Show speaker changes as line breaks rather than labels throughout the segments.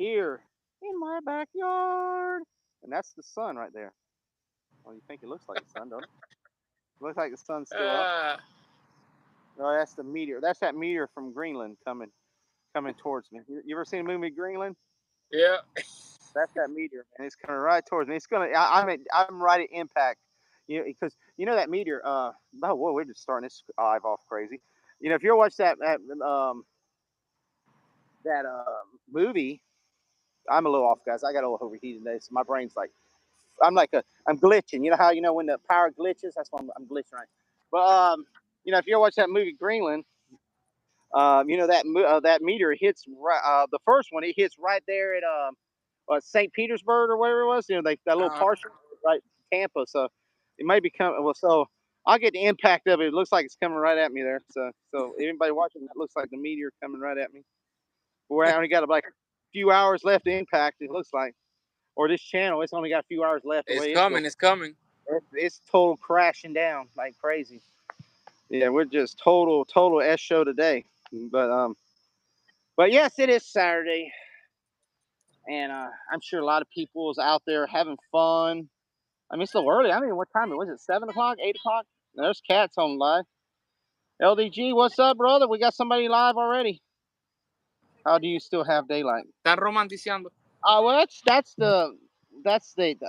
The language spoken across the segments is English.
here in my backyard, and that's the sun right there. Well, you think it looks like the sun, don't it? Looks like the sun's still up. No, that's the meteor. That's that meteor from Greenland coming towards me. You ever seen the movie Greenland?
Yeah.
That's that meteor, and it's coming right towards me. It's gonna. I'm right at impact. Because that meteor. Oh, whoa, we're just starting this live off crazy. If you ever watch that movie, I'm a little off, guys. I got a little overheated today, so my brain's like, I'm glitching. You know how when the power glitches? That's why I'm glitching right. But if you ever watch that movie Greenland, that meteor hits right. The first one, it hits right there at St. Petersburg or whatever it was. That little partial right Tampa. So it may be coming. Well, so I'll get the impact of it. It looks like it's coming right at me there. So anybody watching, that looks like the meteor coming right at me. We're only got like a few hours left to impact. It looks like, or this channel, it's only got a few hours left.
It's coming. It's coming.
It's total crashing down like crazy. Yeah, we're just total S show today. But yes, it is Saturday, and I'm sure a lot of people is out there having fun. I mean, it's still early. I don't know what time it was. It 7 o'clock, 8 o'clock? There's cats on live. LDG, what's up, brother? We got somebody live already. How do you still have daylight?
Están romantizando.
Well, that's the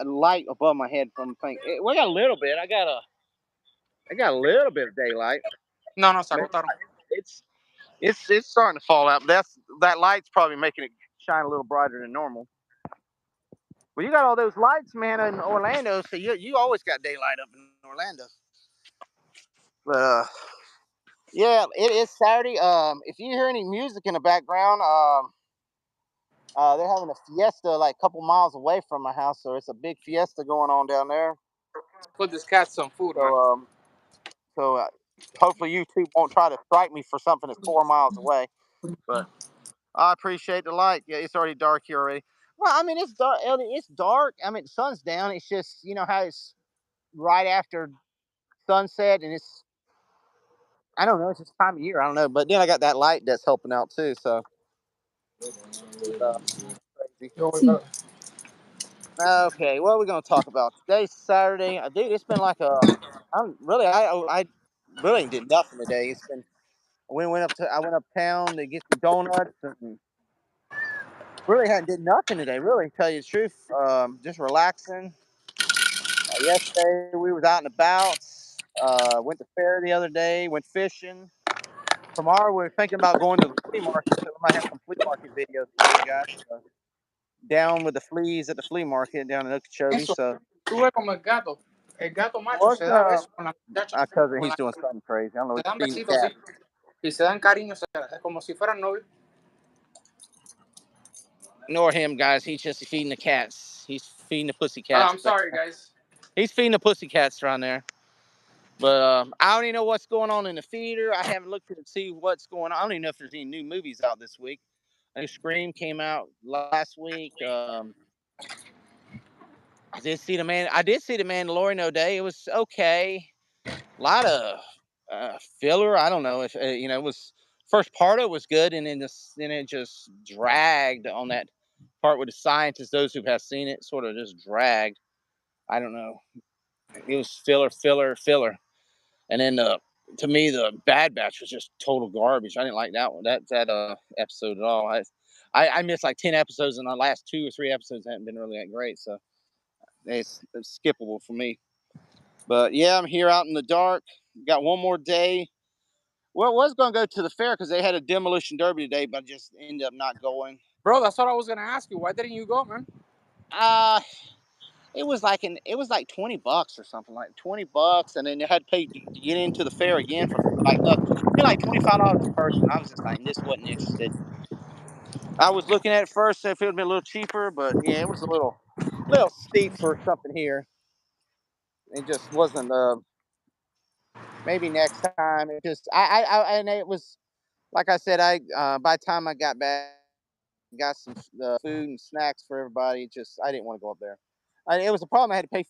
light above my head from playing. We got a little bit. I got a little bit of daylight.
No, se agotaron.
It's starting to fall out. That light's probably making it shine a little brighter than normal. Well, you got all those lights, man, in Orlando, so you always got daylight up in Orlando. But yeah, it is Saturday. If you hear any music in the background, they're having a fiesta like a couple miles away from my house, so it's a big fiesta going on down there.
Put this cat some food.
So hopefully YouTube won't try to strike me for something that's 4 miles away. But I appreciate the light. Yeah, it's already dark here already. Well, I mean, it's dark. It's dark. I mean, the sun's down. It's just how it's right after sunset, and I don't know. It's just time of year. I don't know. But then I got that light that's helping out too. So crazy. Okay, what are we gonna talk about? Today's Saturday. Dude, it's been like I really did nothing today. It's been I went uptown to get some donuts and really hadn't did nothing today. Really, to tell you the truth, just relaxing. Yesterday we was out and about. Went to fair the other day. Went fishing. Tomorrow we're thinking about going to the flea market, so we might have some flea market videos for you guys. Down with the fleas at the flea market down in Okeechobee. So
Tuve como el gato. El gato macho se da besos con la muchacha.
My cousin, he's doing something crazy. I don't know what he's feeding the cat.
Y se dan cariño, como si fueran novios.
Ignore him, guys. He's just feeding the cats. He's feeding the pussy cats.
I'm sorry, guys.
He's feeding the pussy cats around there. But I don't even know what's going on in the theater. I haven't looked to see what's going on. I don't even know if there's any new movies out this week. I know Scream came out last week. I did see the Mandalorian today. It was okay. A lot of filler. I don't know if it was first part of it was good, and then it just dragged on that part with the scientists. Those who have seen it sort of just dragged. I don't know. It was filler. And then to me, the Bad Batch was just total garbage. I didn't like that one. That episode at all. I missed like 10 episodes, and the last 2 or 3 episodes haven't been really that great. So it's skippable for me. But yeah, I'm here out in the dark. Got one more day. Well, I was going to go to the fair because they had a demolition derby today, but I just ended up not going.
Bro, that's what I was going to ask you. Why didn't you go, man?
It was like $20 or something, like $20, and then you had to pay to get into the fair again for like $25 a person. I was just like, this wasn't interested. I was looking at it first if it would be a little cheaper, but yeah, it was a little steep for something here. It just wasn't. Maybe next time. It just and it was like I said. By the time I got back, got some food and snacks for everybody. I didn't want to go up there. It was a problem. I had to pay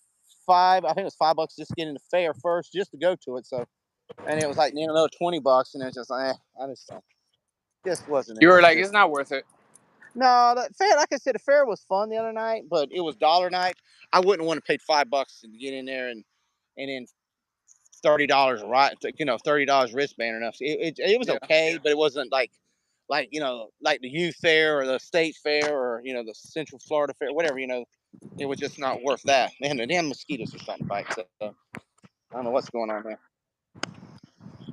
I think it was $5 just to get in the fair first, just to go to it. So, and it was like another $20, and it was just I just wasn't.
You were like, it's not worth it.
No, the fair, like I said, the fair was fun the other night, but it was dollar night. I wouldn't want to pay $5 to get in there and then $30 right, $30 wristband or nothing. It was
Yeah.
okay, but it wasn't like like the youth fair or the state fair or the Central Florida fair, whatever. It was just not worth that. Man, the damn mosquitoes are starting to bite. So I don't know what's going on there.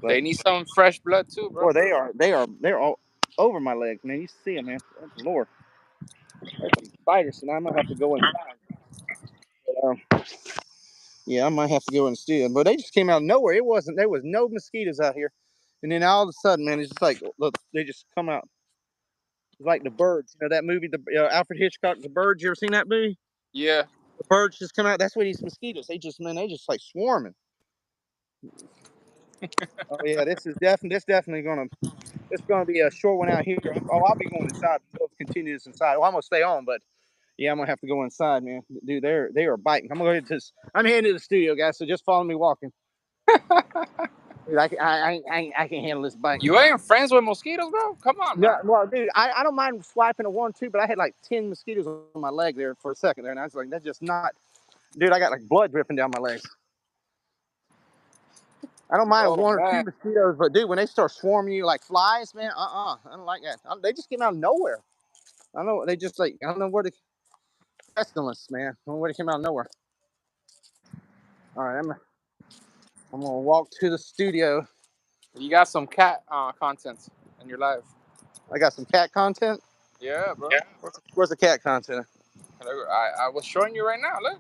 But,
They need some fresh blood too, bro.
boy, they're all over my legs, man. You see them, man. Oh, Lord, there's some spiders, and I might have to go inside. But, yeah, I might have to go in the studio. But they just came out of nowhere. There was no mosquitoes out here, and then all of a sudden, man, it's just like, look, they just come out. It's like the birds. That movie, the Alfred Hitchcock, The Birds. You ever seen that movie?
Yeah.
The birds just come out. That's what these mosquitoes. They just like swarming. Oh yeah, this definitely gonna be a short one out here. I'll be going inside. We'll continue this inside. Well, I'm gonna stay on, but yeah, I'm gonna have to go inside, man. Dude, they are biting. I'm gonna go ahead I'm heading to the studio, guys. So just follow me walking. Dude, I can't handle this bite.
You ain't friends with mosquitoes, bro? Come on, man.
Yeah, well, dude, I don't mind swiping a 1-2, but I had like 10 mosquitoes on my leg there for a second there, and I was like, that's just not, dude. I got like blood dripping down my legs. I don't mind 1 or 2 mosquitoes, but dude, when they start swarming you like flies, man, I don't like that. They just came out of nowhere. I don't know. They just I don't know where the pestilence, man. I don't know where they came out of nowhere. All right, I'm gonna walk to the studio.
You got some cat content in your life.
I got some cat content.
Yeah, bro.
Yeah. Where's the cat content?
I was showing you right now. Look.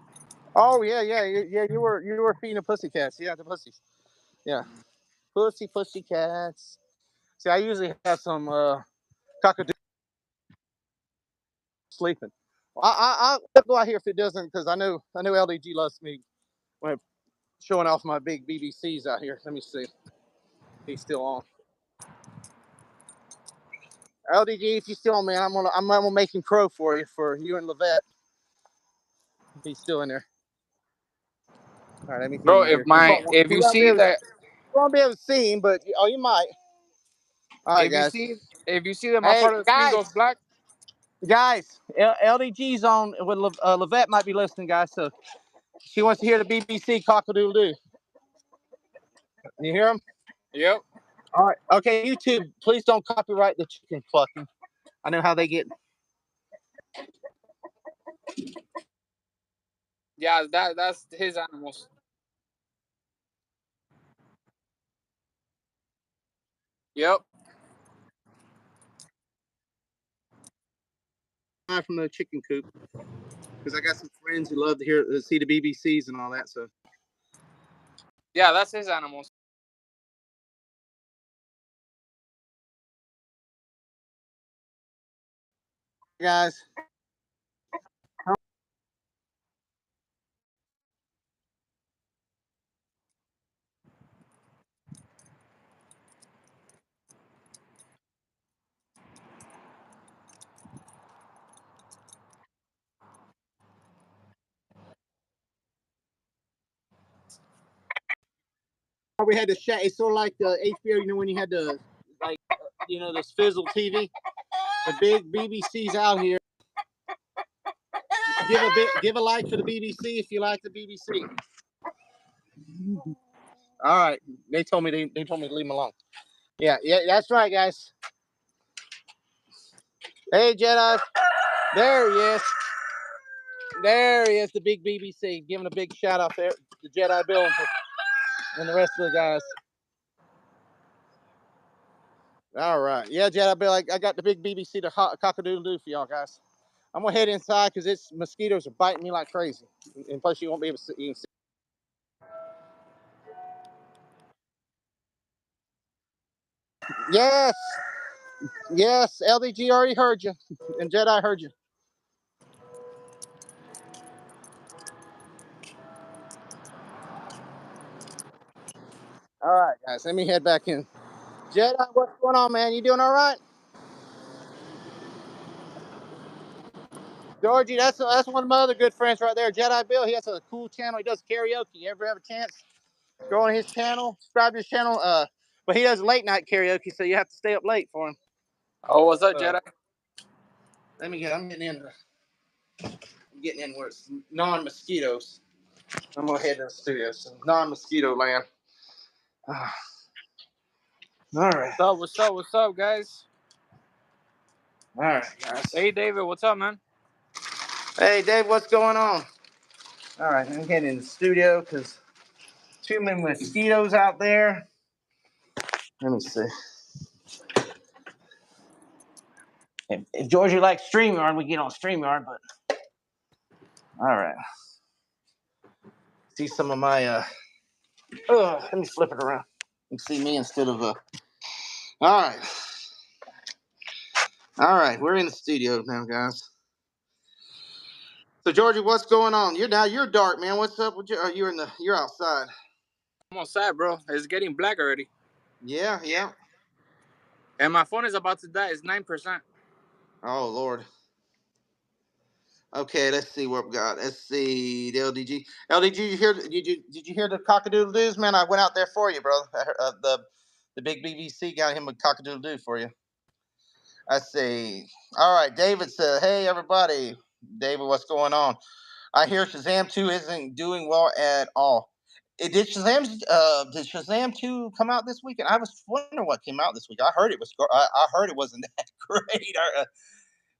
Oh yeah. You were feeding the pussycats. Yeah, the pussies. Yeah, pussy cats. See, I usually have some cockadoo sleeping. I'll go out here if it doesn't, because I know LDG loves me when I'm showing off my big BBCs out here. Let me see. He's still on. LDG, if you're still on, man, I'm gonna make him crow for you and Levette. He's still in there. All right, let me see.
Bro, if you see that,
you won't be able to see him, but you might. All right, guys.
If you see that my part of the screen goes black,
guys, LDG's on with Levette might be listening, guys. So she wants to hear the BBC cock-a-doodle-doo. You hear him?
Yep.
All right. Okay, YouTube, please don't copyright the chicken clucking. I know how they get.
Yeah, that's his animals. Yep.
From the chicken coop, because I got some friends who love to see the BBCs and all that. So
yeah, that's his animals.
Guys. We had the chat. It's sort of like the HBO, when you had the this fizzle TV. The big BBC's out here. Give a like for the BBC if you like the BBC. All right, they told me to leave them alone. Yeah, that's right, guys. Hey, Jedi, there he is. There he is, the big BBC. Giving a big shout out there to Jedi Bill and the rest of the guys. All right. Yeah, Jedi Bill, I got the big BBC to cock-a-doodle-doo for y'all guys. I'm going to head inside because mosquitoes are biting me like crazy. And plus, you won't be able to see. Yes. Yes, LDG already heard you. And Jedi heard you. All right, guys. Let me head back in. Jedi, what's going on, man? You doing all right? Georgie, that's one of my other good friends right there. Jedi Bill, he has a cool channel. He does karaoke. You ever have a chance? Go on his channel, subscribe to his channel. But he does late night karaoke, so you have to stay up late for him.
Oh, what's up, Jedi?
I'm getting in where it's non-mosquitoes. I'm gonna head to the studio. So non-mosquito land. All right.
What's up, guys?
All right, guys.
Hey, David, what's up, man?
Hey, Dave, what's going on? All right, I'm getting in the studio because too many mosquitoes out there. Let me see. If Georgia likes StreamYard, we get on StreamYard, but all right. See some of my let me flip it around. You can see me instead of all right. All right, we're in the studio now, guys. So Georgia, what's going on? You're dark, man. What's up with you? You're outside.
I'm outside, bro. It's getting black already.
Yeah.
And my phone is about to die. It's 9%.
Oh Lord. Okay, let's see what we got. Let's see the LDG. LDG, did you hear the cockadoodle doos, man? I went out there for you, bro. The big BBC got him a cockadoodle doo for you. I see. All right, David said, "Hey everybody, David, what's going on? I hear Shazam 2 isn't doing well at all. Did Shazam 2 come out this weekend? I was wondering what came out this week. I heard it was. I heard it wasn't that great.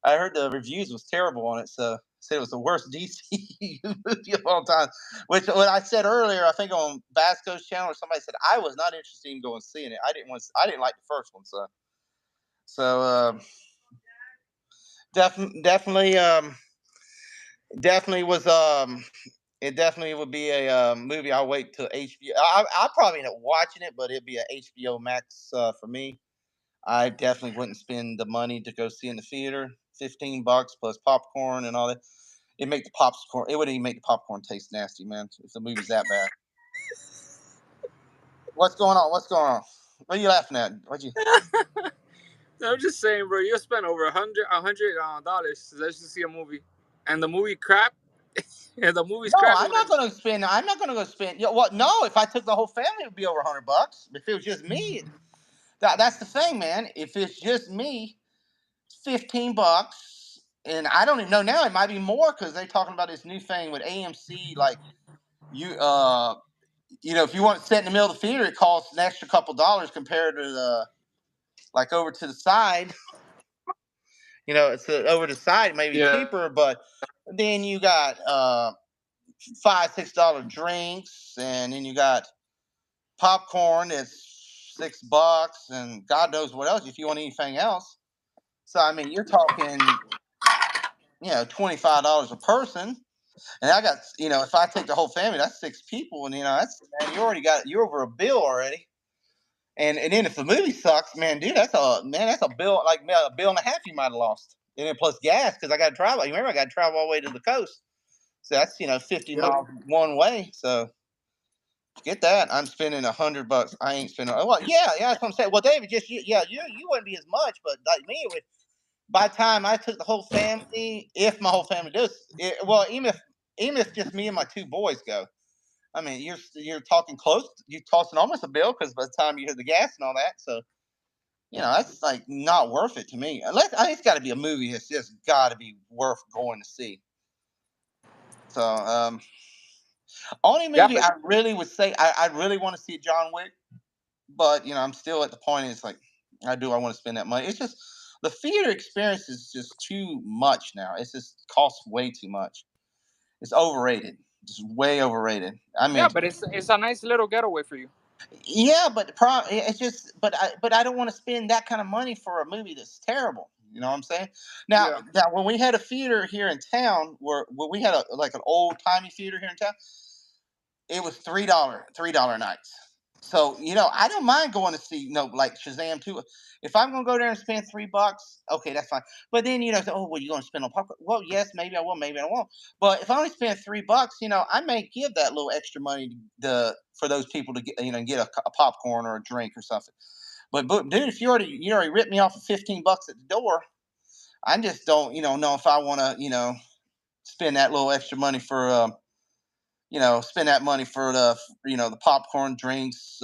I heard the reviews was terrible on it, so said it was the worst DC movie of all time. Which, what I said earlier, I think on Basco's channel, or somebody said I was not interested in going seeing it. I didn't like the first one, so definitely was it definitely would be a movie. I'll wait till HBO. I'll probably end up watching it, but it'd be a HBO Max for me. I definitely wouldn't spend the money to go see in the theater. $15 plus popcorn and all that. It make the popcorn. It wouldn't even make the popcorn taste nasty, man. If the movie's that bad. What's going on? What are you laughing at?
I'm just saying, bro. You spent over $100 just to see a movie, and the movie crap. And the movie's crap.
I'm not going to spend. You know what? No, if I took the whole family, it would be over $100. If it was just me, that's the thing, man. If it's just me, $15. And I don't even know now. It might be more because they're talking about this new thing with AMC. Like you if you want to sit in the middle of the theater, it costs an extra couple dollars compared to the over to the side. It's over the side, maybe cheaper, but then you got $5-6 drinks, and then you got popcorn that's $6, and God knows what else if you want anything else. So I mean, you're talking $25 a person. And I got, if I take the whole family, that's 6 people, and you're over a bill already. And then if the movie sucks, man, dude, that's a bill, like a bill and a half you might have lost. And then plus gas, because I got to travel. You remember I got to travel all the way to the coast, so that's 50 miles one way. So get that. I'm spending $100. I ain't spending. Well, yeah, that's what I'm saying. Well, David, you wouldn't be as much, but like me, it would. By the time I took the whole family, if my whole family does, even if just me and my 2 boys go, I mean, you're talking close. You're tossing almost a bill because by the time you hit the gas and all that, so that's like not worth it to me. Unless it's got to be a movie that's just got to be worth going to see. So, only movie I really would say I really want to see John Wick, but I'm still at the point. It's like I want to spend that money. It's just the theater experience is just too much now. It's just costs way too much. It's overrated. Just way overrated. I mean,
but it's a nice little getaway for you.
Yeah, but it's just, but I don't want to spend that kind of money for a movie that's terrible. You know what I'm saying? Now, when we had a theater here in town, where we had an old timey theater here in town, it was $3 nights. So I don't mind going to see like Shazam 2. If I'm gonna go there and spend $3, okay, that's fine. But then say, oh, well, you're gonna spend on popcorn. Well, yes, maybe I will, maybe I won't. But if I only spend $3, I may give that little extra money for those people to get a popcorn or a drink or something. But dude, if you already ripped me off of $15 at the door, I just don't know if I want to spend that little extra money for spend that money for the popcorn, drinks,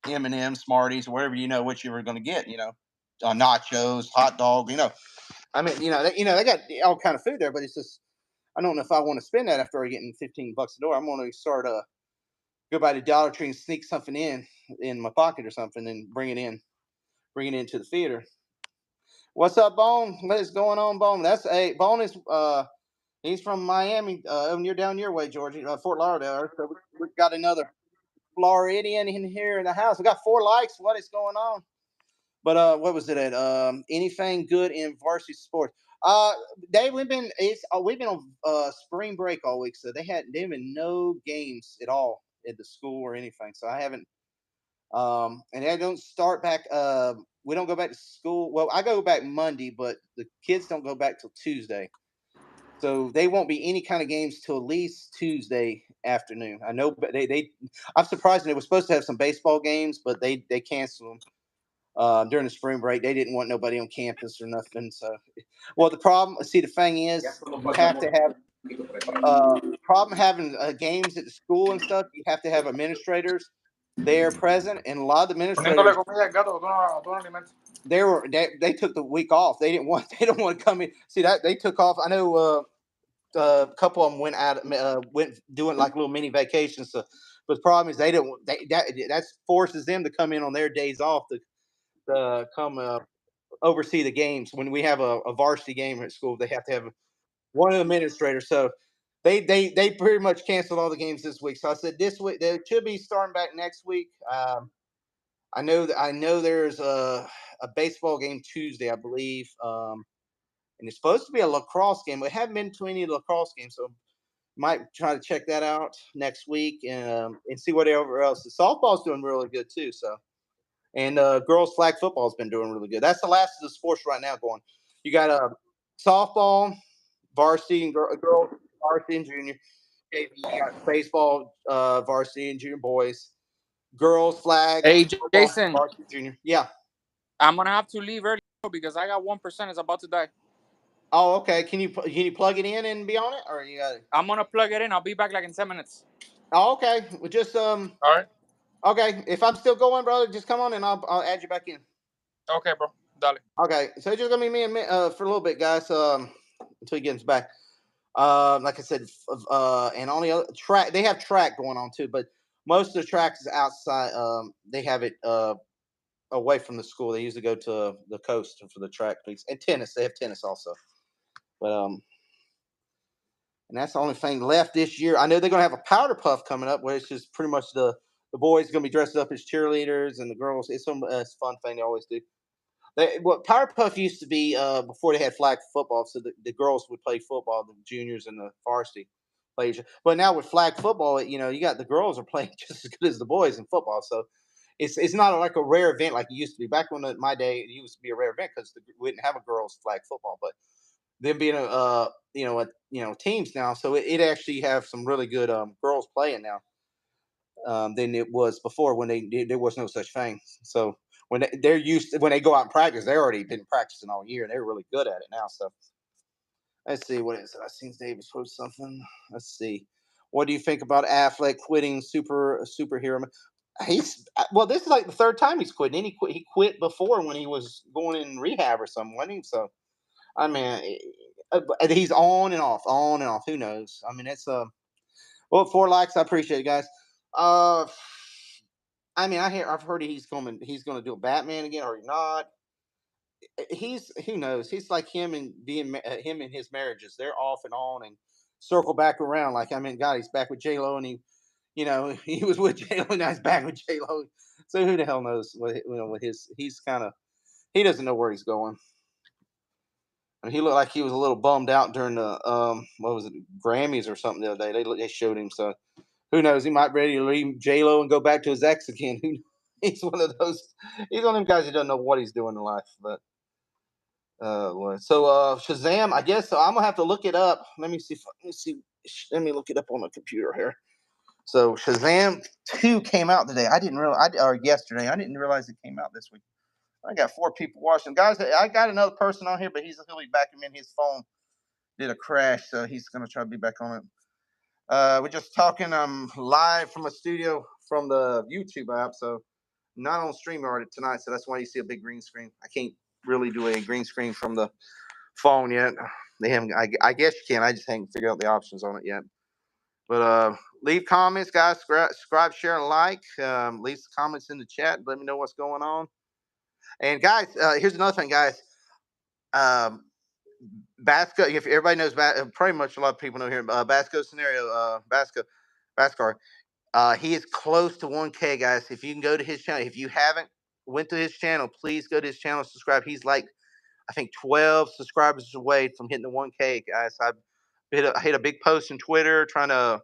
M&M, Smarties, whatever what you were going to get, nachos, hot dog, I mean, they got all kind of food there, but it's just I don't know if I want to spend that after getting $15 a door. I'm going to start go by the Dollar Tree and sneak something in my pocket or something and bring it into the theater. What's up, Bone? What is going on, Bone? That's a Bone is he's from Miami, near down your way, Georgia, Fort Lauderdale. So we got another Floridian in here in the house. We got 4 likes. What is going on? But what was it at? Anything good in varsity sports? Dave, we've been on spring break all week, so they've been no games at all at the school or anything. So I haven't. And I don't start back. We don't go back to school. Well, I go back Monday, but the kids don't go back till Tuesday. So they won't be any kind of games till at least Tuesday afternoon. I know, but I'm surprised they were supposed to have some baseball games, but they canceled them during the spring break. They didn't want nobody on campus or nothing. So, well, the thing is, you have to have problem having games at the school and stuff. You have to have administrators there present, and a lot of administrators they took the week off. They don't want to come in. See that they took off. I know a couple of them went out, went doing like little mini vacations. So, but the problem is that forces them to come in on their days off to come oversee the games. When we have a varsity game at school, they have to have one administrator. So they pretty much canceled all the games this week. So I said this week they should be starting back next week. I know there's a baseball game Tuesday, I believe, and it's supposed to be a lacrosse game. We haven't been to any lacrosse games, so might try to check that out next week and see whatever else. The softball's doing really good too. So, and girls flag football's been doing really good. That's the last of the sports right now going. You got softball, varsity and girls, varsity and junior. You got baseball, varsity and junior boys. Girls flag,
Hey,
football,
Jason,
varsity, junior. Yeah.
I'm gonna have to leave early because I got 1%. It's about to die.
Oh, okay. Can you plug it in and be on it, or you got it?
I'm gonna plug it in. I'll be back like in 10 minutes.
Oh, okay. Well, just
All right.
Okay. If I'm still going, brother, just come on and I'll add you back in.
Okay, bro. Dale.
Okay. So it's just gonna be me and for a little bit, guys. Until he gets back. Like I said, and on the other track, they have track going on too, but most of the tracks is outside. They have it away from the school. They usually go to the coast for the track, please. And tennis, they have tennis also. But and that's the only thing left this year. I know they're gonna have a powder puff coming up, where it's just pretty much the boys gonna be dressed up as cheerleaders, and the girls. It's a fun thing they always do. What Power Puff used to be before they had flag football, so the girls would play football, the juniors and the varsity players. But now with flag football, you got the girls are playing just as good as the boys in football. So it's not like a rare event like it used to be back when my day. It used to be a rare event because we didn't have a girls flag football, but them being teams now, so it actually have some really good girls playing now than it was before when there was no such thing. So when they're used to, when they go out and practice, they already been practicing all year. They're really good at it now. So let's see what is it. I seen Davis post something. Let's see. What do you think about Affleck quitting superhero? Well, this is like the third time he's quitting. He quit before when he was going in rehab or something, wasn't he? So I mean, he's on and off, on and off. Who knows? I mean, it's well, 4 likes. I appreciate it, guys. Uh, I mean, I've heard he's going to do a Batman again, or not. He's who knows? He's like him and him and his marriages. They're off and on and circle back around. Like I mean, God, he's back with J Lo, and he was with J Lo, now he's back with J Lo. So who the hell knows what he's kind of he doesn't know where he's going. I mean, he looked like he was a little bummed out during the what was it, Grammys or something the other day. They showed him, so who knows? He might be ready to leave J Lo and go back to his ex again. He's one of those. He's one of them guys who doesn't know what he's doing in life. But so Shazam, I guess so. I'm gonna have to look it up. Let me see. Let me see. Let me look it up on the computer here. So Shazam 2 came out today. I didn't realize, or yesterday. I didn't realize it came out this week. I got 4 people watching. Guys, I got another person on here, but he'll be back in. His phone did a crash, so he's gonna try to be back on it. We're just talking live from a studio from the YouTube app, so not on StreamYard tonight, so that's why you see a big green screen. I can't really do a green screen from the
phone yet. They haven't. I guess you can. I just haven't figured out the options on it yet. But leave comments, guys. Subscribe, share, and like. Leave comments in the chat. Let me know what's going on. And guys, here's another thing, guys. Basco, if everybody knows, pretty much a lot of people know here. Basco scenario, Bascar. He is close to 1K, guys. If you can go to his channel, if you haven't went to his channel, please go to his channel, subscribe. He's like, I think 12 subscribers away from hitting the 1K, guys. I hit a big post on Twitter trying to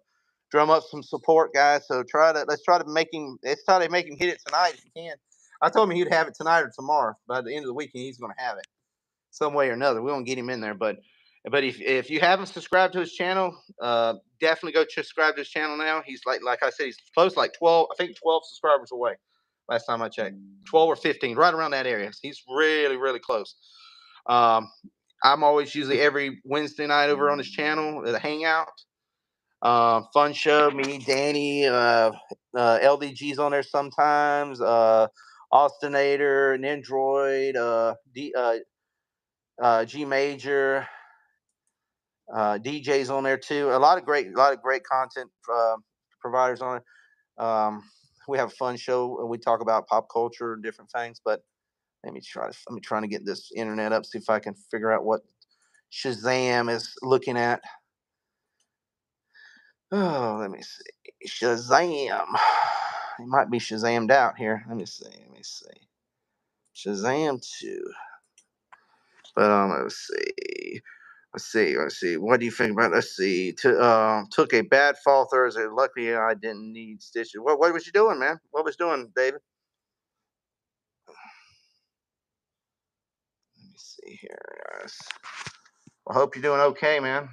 drum up some support, guys. So let's try to make him hit it tonight if you can. I told him he'd have it tonight or tomorrow. By the end of the weekend, he's going to have it some way or another. We won't get him in there, but if you haven't subscribed to his channel, definitely go subscribe to his channel now. He's like I said, he's close, like 12, I think 12 subscribers away. Last time I checked, 12 or 15, right around that area. So he's really, really close. I'm always usually every Wednesday night over on his channel at a hangout. Fun show. Me, Danny, LDG's on there sometimes. Austinator, Nendroid, G Major, DJs on there too. A lot of great content providers on it. We have a fun show. We talk about pop culture and different things. But let me try to get this internet up. See if I can figure out what Shazam is looking at. Oh, let me see. Shazam. It might be Shazammed out here. Let me see. Shazam 2. But let's see. What do you think about? Let's see. Took a bad fall Thursday. Luckily, I didn't need stitches. What was you doing, man? What was doing, David? Let me see here, guys. I hope you're doing okay, man.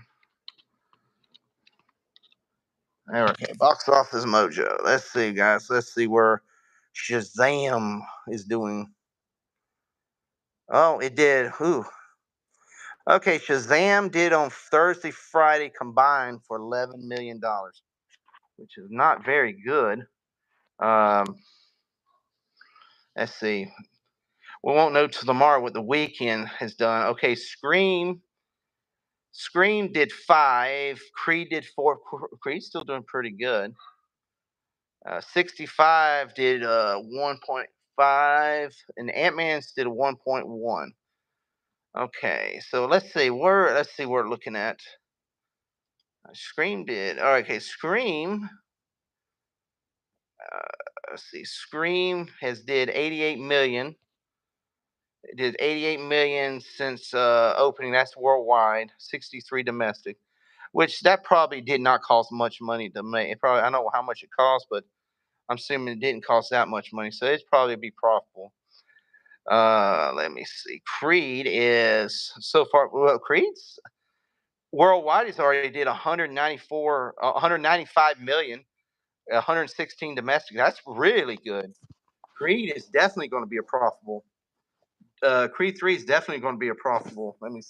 Okay, Box Office Mojo. Let's see, guys. Let's see where Shazam is doing. Oh, it did. Who? Okay, Shazam did on Thursday, Friday combined for $11 million, which is not very good. Let's see. We won't know till tomorrow what the weekend has done. Okay, Scream did 5. Creed did 4. Creed's still doing pretty good. 65 did 1.5, and Ant-Man's did 1.1. Okay, so let's see where we're looking at. Scream did. All right, okay, Scream. Let's see. Scream has did 88 million. It did 88 million since opening. That's worldwide. 63 domestic, which that probably did not cost much money to make. I don't know how much it cost, but I'm assuming it didn't cost that much money, so it's probably be profitable. Let me see. Creed is so far. Well, Creed's worldwide has already did 195 million, 116 domestic. That's really good. Creed is definitely going to be a profitable. Creed 3 is definitely going to be a profitable. I'm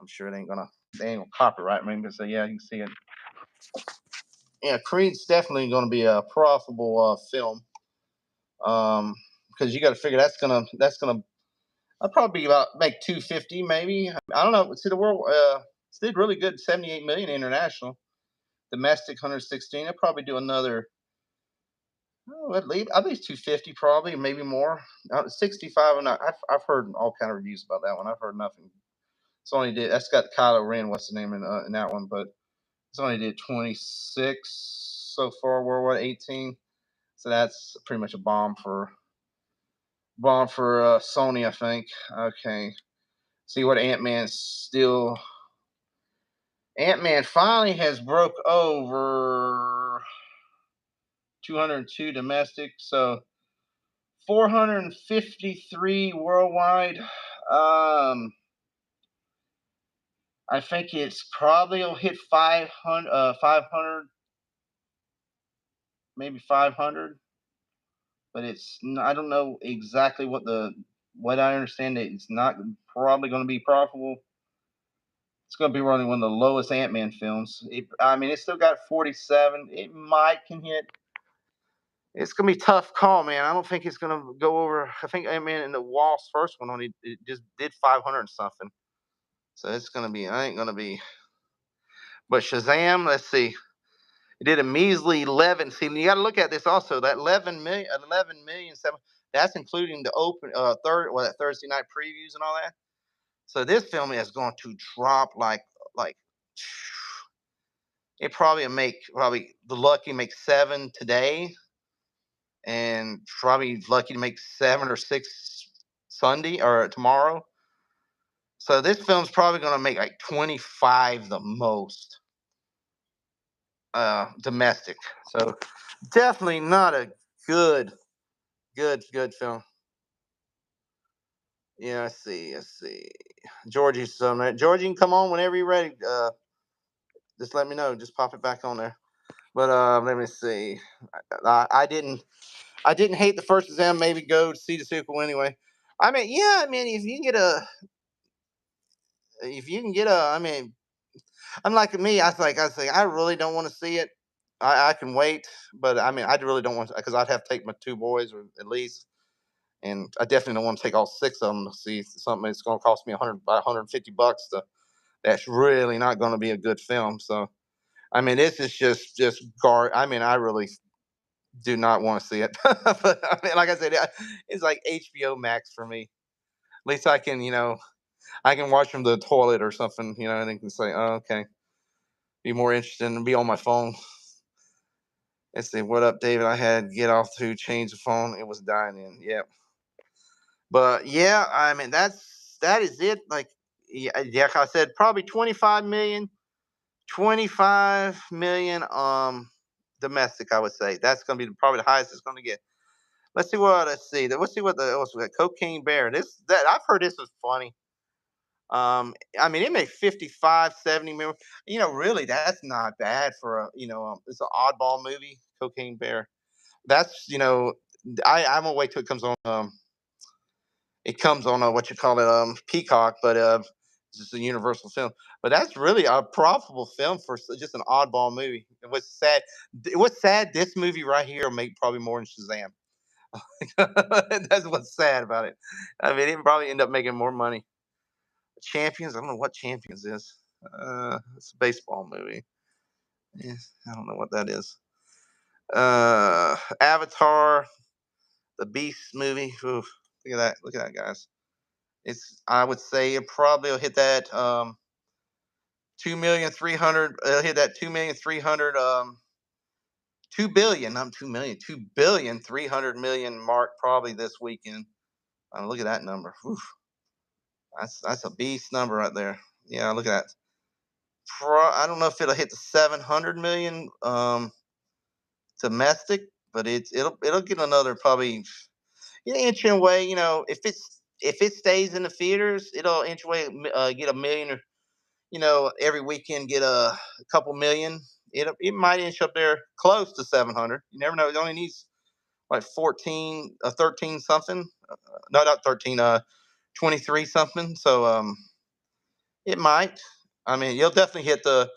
sure they ain't gonna copyright me, but yeah, you can see it. Yeah, Creed's definitely going to be a profitable film. Because you got to figure that's gonna I'll probably about make 250 maybe. I don't know. See, the world it's did really good, 78 million international, domestic 116. I'll probably do another. At least 250 probably, maybe more. 65. And I've heard all kind of reviews about that one. I've heard nothing. That's got Kylo Ren. What's the name in that one? But it's only did 26 so far. Worldwide 18. So that's pretty much a bomb for Sony, I think. Okay. See what Ant-Man finally has broke over 202 domestic, so 453 worldwide. I think it's probably will hit 500, maybe 500, but I don't know exactly what I understand that it's not probably going to be profitable. It's going to be running one of the lowest Ant-Man films. It's still got 47. It can hit. It's going to be a tough call, man. I don't think it's going to go over. I think Ant-Man in the Wasp first one it just did 500 something. So it's gonna be. I ain't gonna be. But Shazam, let's see. It did a measly 11. See, you got to look at this also. That 11 million, that's including the open that Thursday night previews and all that. So this film is going to drop like it probably the lucky make 7 today, and probably lucky to make 7 or 6 Sunday or tomorrow. So this film's probably going to make like 25 the most domestic. So definitely not a good film. Yeah, let's see. Georgie's Georgie, can come on whenever you're ready. Just let me know. Just pop it back on there. But let me see. I didn't hate the first exam. Maybe go to see the sequel anyway. I mean, yeah. I mean, if you can get a, I mean, unlike me, I was like, I really don't want to see it. I can wait, but I mean, I really don't want to because I'd have to take my 2 boys or at least, and I definitely don't want to take all 6 of them to see something that's going to cost me about $150 to. That's really not going to be a good film. So, I mean, this is just I mean, I really do not want to see it. But I mean, like I said, it's like HBO Max for me. At least I can, I can watch from the toilet or something, and I can say, oh, okay, be more interested and be on my phone. Let's see, what up, David? I had to get off to change the phone. It was dying in. Yep. But yeah, I mean, that is it. Like, yeah, like I said, probably 25 million. 25 million domestic, I would say. That's going to be probably the highest it's going to get. Let's see. Let's see what else we got. Cocaine Bear. That I've heard this was funny. I mean, it made 55, 70 million. Really, that's not bad for it's an oddball movie. Cocaine Bear. That's I'm gonna wait till it comes on. It comes on what you call it, Peacock, but it's just a Universal film. But that's really a profitable film for just an oddball movie. It was sad. It was sad. This movie right here will make probably more than Shazam. That's what's sad about it. I mean, it probably end up making more money. Champions. I don't know what Champions is. It's a baseball movie. Yeah, I don't know what that is. Avatar, the Beast movie. Oof, look at that. Look at that, guys. I would say it probably will hit that 2,300,000. Hit that 2,300,000 2 billion. I'm 2 million. 2,300,000,000 mark probably this weekend. Look at that number. Whew. That's a beast number right there. Yeah, look at that. I don't know if it'll hit the 700 million domestic, but it'll get another probably inch away. If it stays in the theaters, it'll inch away get a million. Every weekend get a couple million. It might inch up there close to 700. You never know. It only needs like 14, 13 something. No, not 13. 23 something. So it might. I mean, you'll definitely hit the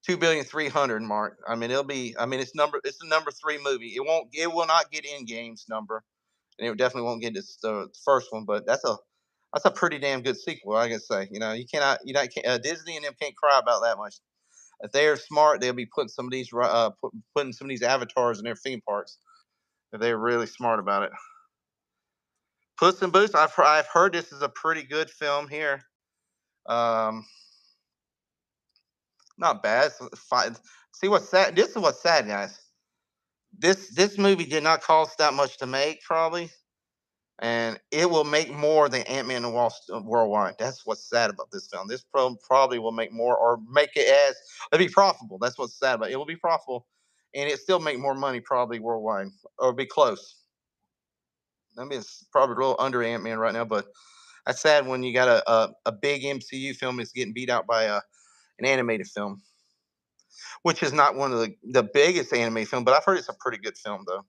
2,300,000,000 mark. I mean, it'll be. I mean, it's the number 3 movie. It won't. It will not get in games number, and it definitely won't get the first one. But that's a pretty damn good sequel, I guess say. You cannot. Disney and them can't cry about that much. If they are smart, they'll be putting some of these putting some of these avatars in their theme parks. If they're really smart about it. Puss in Boots. I've heard this is a pretty good film here. Um, Not bad. It's fine. See what's sad? This is what's sad, guys. This movie did not cost that much to make, probably, and it will make more than Ant Man and Wasp worldwide. That's what's sad about this film. This probably will make more or make it as it'll be profitable. That's what's sad about it. It will be profitable, and it still make more money probably worldwide or be close. I mean, it's probably a little under Ant Man right now, but that's sad when you got a big MCU film that's getting beat out by an animated film, which is not one of the biggest anime film, but I've heard it's a pretty good film though.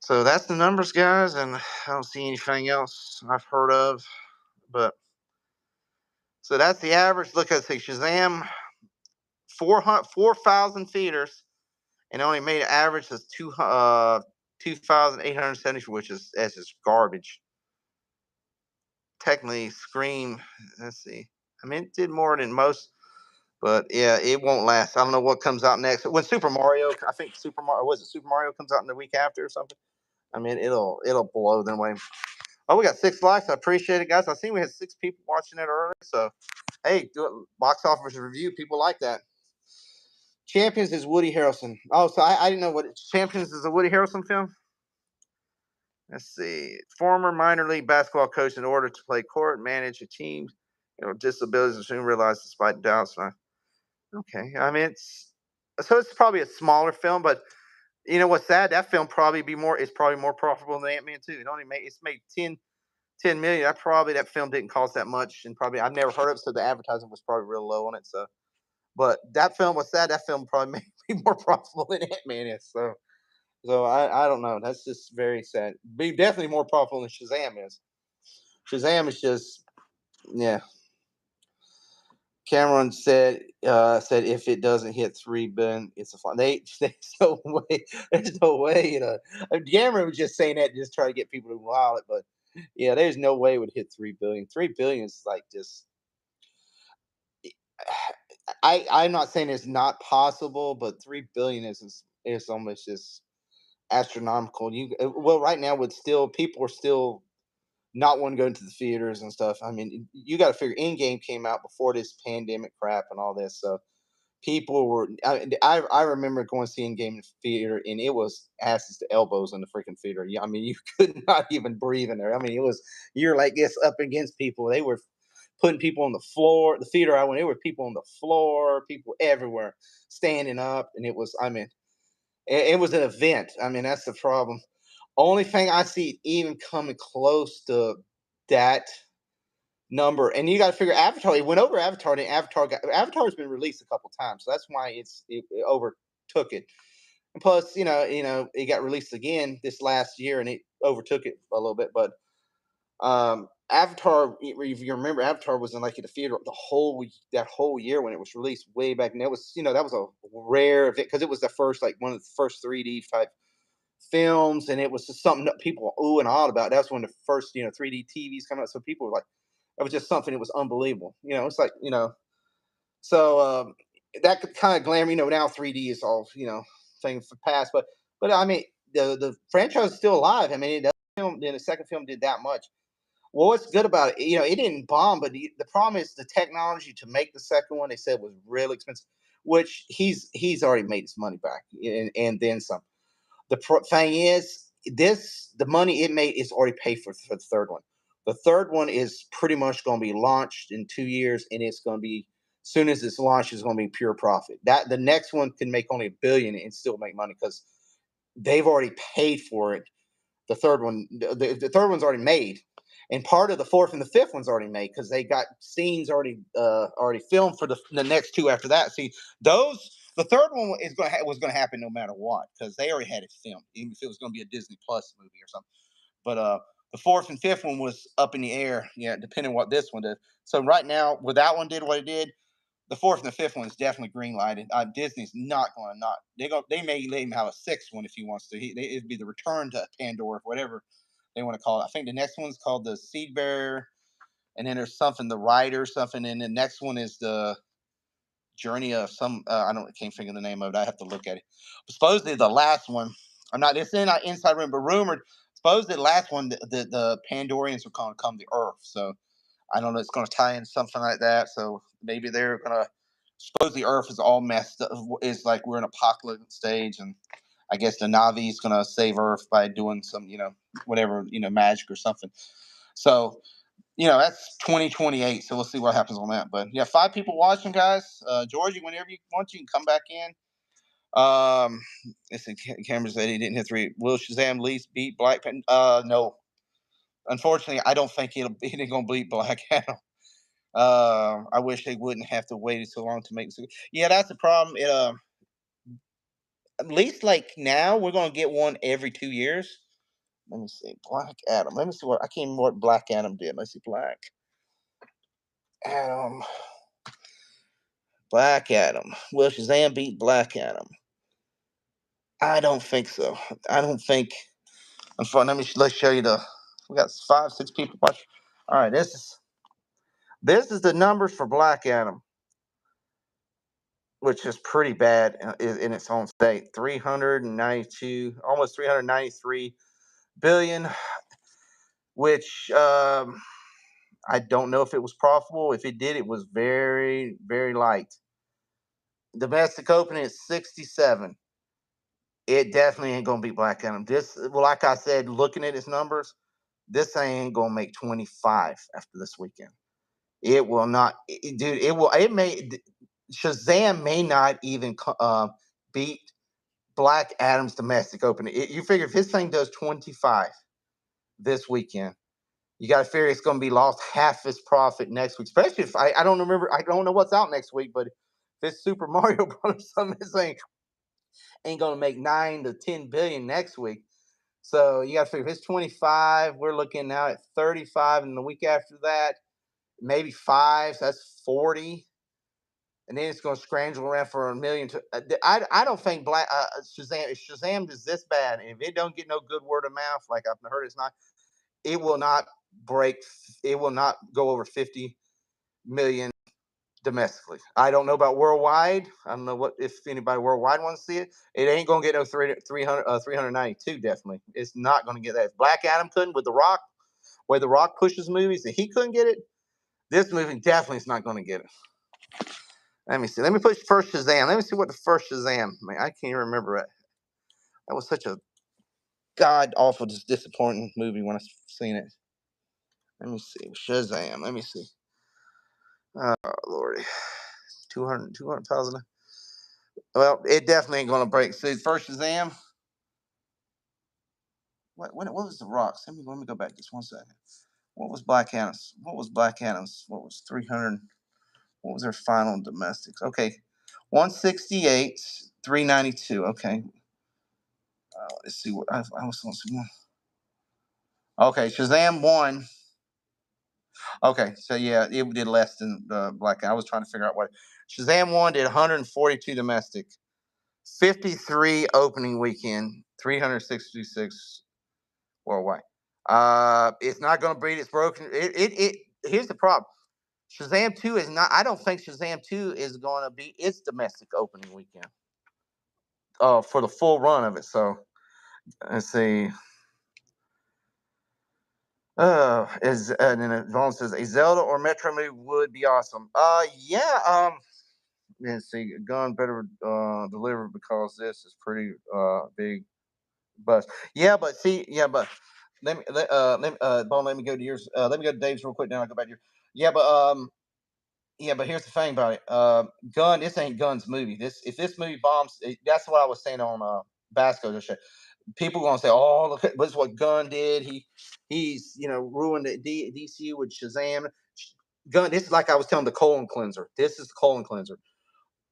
So that's the numbers, guys, and I don't see anything else I've heard of. But so that's the average. Look at Shazam, 4,000 theaters, and only made an average of 2,870, which is that's just garbage. technically Scream. Let's see. I mean, it did more than most, but yeah, it won't last. I don't know what comes out next. When Super Mario, I think Super Mario was it Super Mario comes out in the week after or something. I mean, it'll blow them away. Oh, we got 6 likes. I appreciate it, guys. I seen we had 6 people watching it earlier. So, hey, do it, box office review. People like that. Champions is Woody Harrelson. Oh, so I didn't know what Champions is a Woody Harrelson film. Let's see. Former minor league basketball coach in order to play court, manage a team, disabilities, and soon realized despite doubts. Okay, I mean it's probably a smaller film, but you know what's sad? That film probably it's probably more profitable than Ant-Man 2. It's made 10 million. That film didn't cost that much, and probably I've never heard of it, so the advertising was probably real low on it. So, but that film was sad. That film probably made more profitable than Ant-Man is. So I don't know. That's just very sad. Be definitely more profitable than Shazam is. Shazam is just yeah. Cameron said if it doesn't hit 3 billion, it's a fine. There's no way. There's no way. Cameron was just saying that to just try to get people to wow it, but yeah, there's no way it would hit 3 billion. 3 billion is like just. I'm not saying it's not possible, but 3 billion is almost just astronomical. Well, right now with still people are still not wanting to go into the theaters and stuff. I mean, you got to figure Endgame came out before this pandemic crap and all this, so people were. I remember going to see Endgame in the theater, and it was asses to elbows in the freaking theater. Yeah, I mean, you could not even breathe in there. I mean, you're like this up against people. They were putting people on the floor. The theater I went, there were people on the floor, people everywhere standing up, and it was. I mean, it was an event. I mean, that's the problem. Only thing I see even coming close to that number, and you got to figure Avatar. It went over Avatar, and Avatar's been released a couple times, so that's why it overtook it. And plus, it got released again this last year, and it overtook it a little bit. But Avatar, if you remember, Avatar was in like in the theater that whole year when it was released way back, and that was a rare event because it was the first one of the first 3D type films, and it was just something that people were ooh and ah about. That's when the first 3D TVs come out, so people were like, it was just something that was unbelievable. It's like so that could kind of glamour. Now 3D is all thing for past, but I mean the franchise is still alive. I mean, the second film did that much. Well, what's good about it? It didn't bomb, but the problem is the technology to make the second one. They said was really expensive, which he's already made his money back and then some. The thing is, the money it made is already paid for the third one. The third one is pretty much going to be launched in 2 years, and it's going to be soon as it's launched, it's going to be pure profit. That the next one can make only $1 billion and still make money because they've already paid for it. The third one, the third one's already made, and part of the fourth and the fifth one's already made because they got scenes already filmed for the next two after that. See, the third one was going to happen no matter what because they already had it filmed, even if it was going to be a Disney Plus movie or something. But the fourth and fifth one was up in the air, depending on what this one did. So right now, with that one did what it did, the fourth and the fifth one is definitely green lighted. Disney's not going to not. They may let him have a sixth one if he wants to. It'd be the Return to Pandora, whatever they want to call it. I think the next one's called the Seed Bearer, and then there's something the Rider something, and the next one is the Journey of some. I can't think of the name of it. I have to look at it. Supposedly the last one. I'm not. It's in inside room, but rumored. Supposedly the last one, the Pandorians are going to come to Earth. So I don't know. It's going to tie in something like that. So maybe they're going to. Suppose the Earth is all messed up. Is like we're in apocalypse stage, and I guess the Navi's going to save Earth by doing some, whatever, magic or something. So, that's 2028. So we'll see what happens on that. But yeah, 5 people watching, guys. Georgie, whenever you want, you can come back in. It's Cameron said he didn't hit 3. Will Shazam least beat Black Panther? No. Unfortunately, I don't think he ain't gonna beat Black Adam. I wish they wouldn't have to wait so long to make this. Yeah, that's the problem. At least like now we're gonna get one every 2 years. Let me see, Black Adam. Let me see I can't remember what Black Adam did. Let's see, Black Adam. Black Adam. Will Shazam beat Black Adam? I don't think so. I don't think. Let's show you we got 5, 6 people watching. All right, this is the numbers for Black Adam, which is pretty bad in its own state. 392, almost 393 billion, which I don't know if it was profitable. If it did, it was very, very light. Domestic opening is 67. It definitely ain't gonna be Black Adam. Well, like I said, looking at its numbers, this ain't gonna make 25 after this weekend. It will not, dude. It will. It may. Shazam may not even beat Black Adam's domestic opening. You figure if his thing does 25 this weekend, you got to figure it's going to be lost half its profit next week. Especially if I don't remember. I don't know what's out next week, but if it's Super Mario Brothers, something this ain't going to make 9 to 10 billion next week. So you got to figure if it's 25, we're looking now at 35, and the week after that, maybe 5. So that's 40. And then it's going to scramble around for a million. I don't think Shazam, if Shazam is this bad, and if it don't get no good word of mouth, like I've heard it's not, it will not go over 50 million domestically. I don't know about worldwide. I don't know if anybody worldwide wants to see it. It ain't going to get no 392, definitely. It's not going to get that. If Black Adam couldn't with The Rock, where The Rock pushes movies, and he couldn't get it, this movie definitely is not going to get it. Let me see. Let me push first Shazam. Let me see what the first Shazam. Man, I can't even remember it. That was such a god awful, just disappointing movie when I seen it. Let me see. Shazam. Let me see. Oh Lordy. 200,000. Well, it definitely ain't gonna break. See, first Shazam. What was The Rock's? Let me go back just 1 second. What was Black Adam's? What was 300? What was their final domestics? Okay. 168, 392. Okay. Let's see what I was supposed to see. Okay, Shazam 1. Okay, so yeah, it did less than Black Adam. I was trying to figure out what Shazam 1 did. 142 domestic, 53 opening weekend, 366 worldwide. It's not going to beat. It's broken. It. Here's the problem. Shazam 2 is not. I don't think Shazam 2 is going to beat its domestic opening weekend. For the full run of it. So let's see. And then Vaughn says a Zelda or Metro movie would be awesome. Yeah. Let's see. Gun better deliver because this is pretty big bust. Yeah, but see, yeah, but Bone, let me go to yours. Let me go to Dave's real quick. Then I'll go back to yours. Yeah, but here's the thing about it. Gun. This ain't Gun's movie. If this movie bombs, that's what I was saying on Basco this shit. People gonna say, "Oh, look, this is what Gunn did. He's ruined the DCU with Shazam." Gunn. This is like I was telling the colon cleanser. This is the colon cleanser.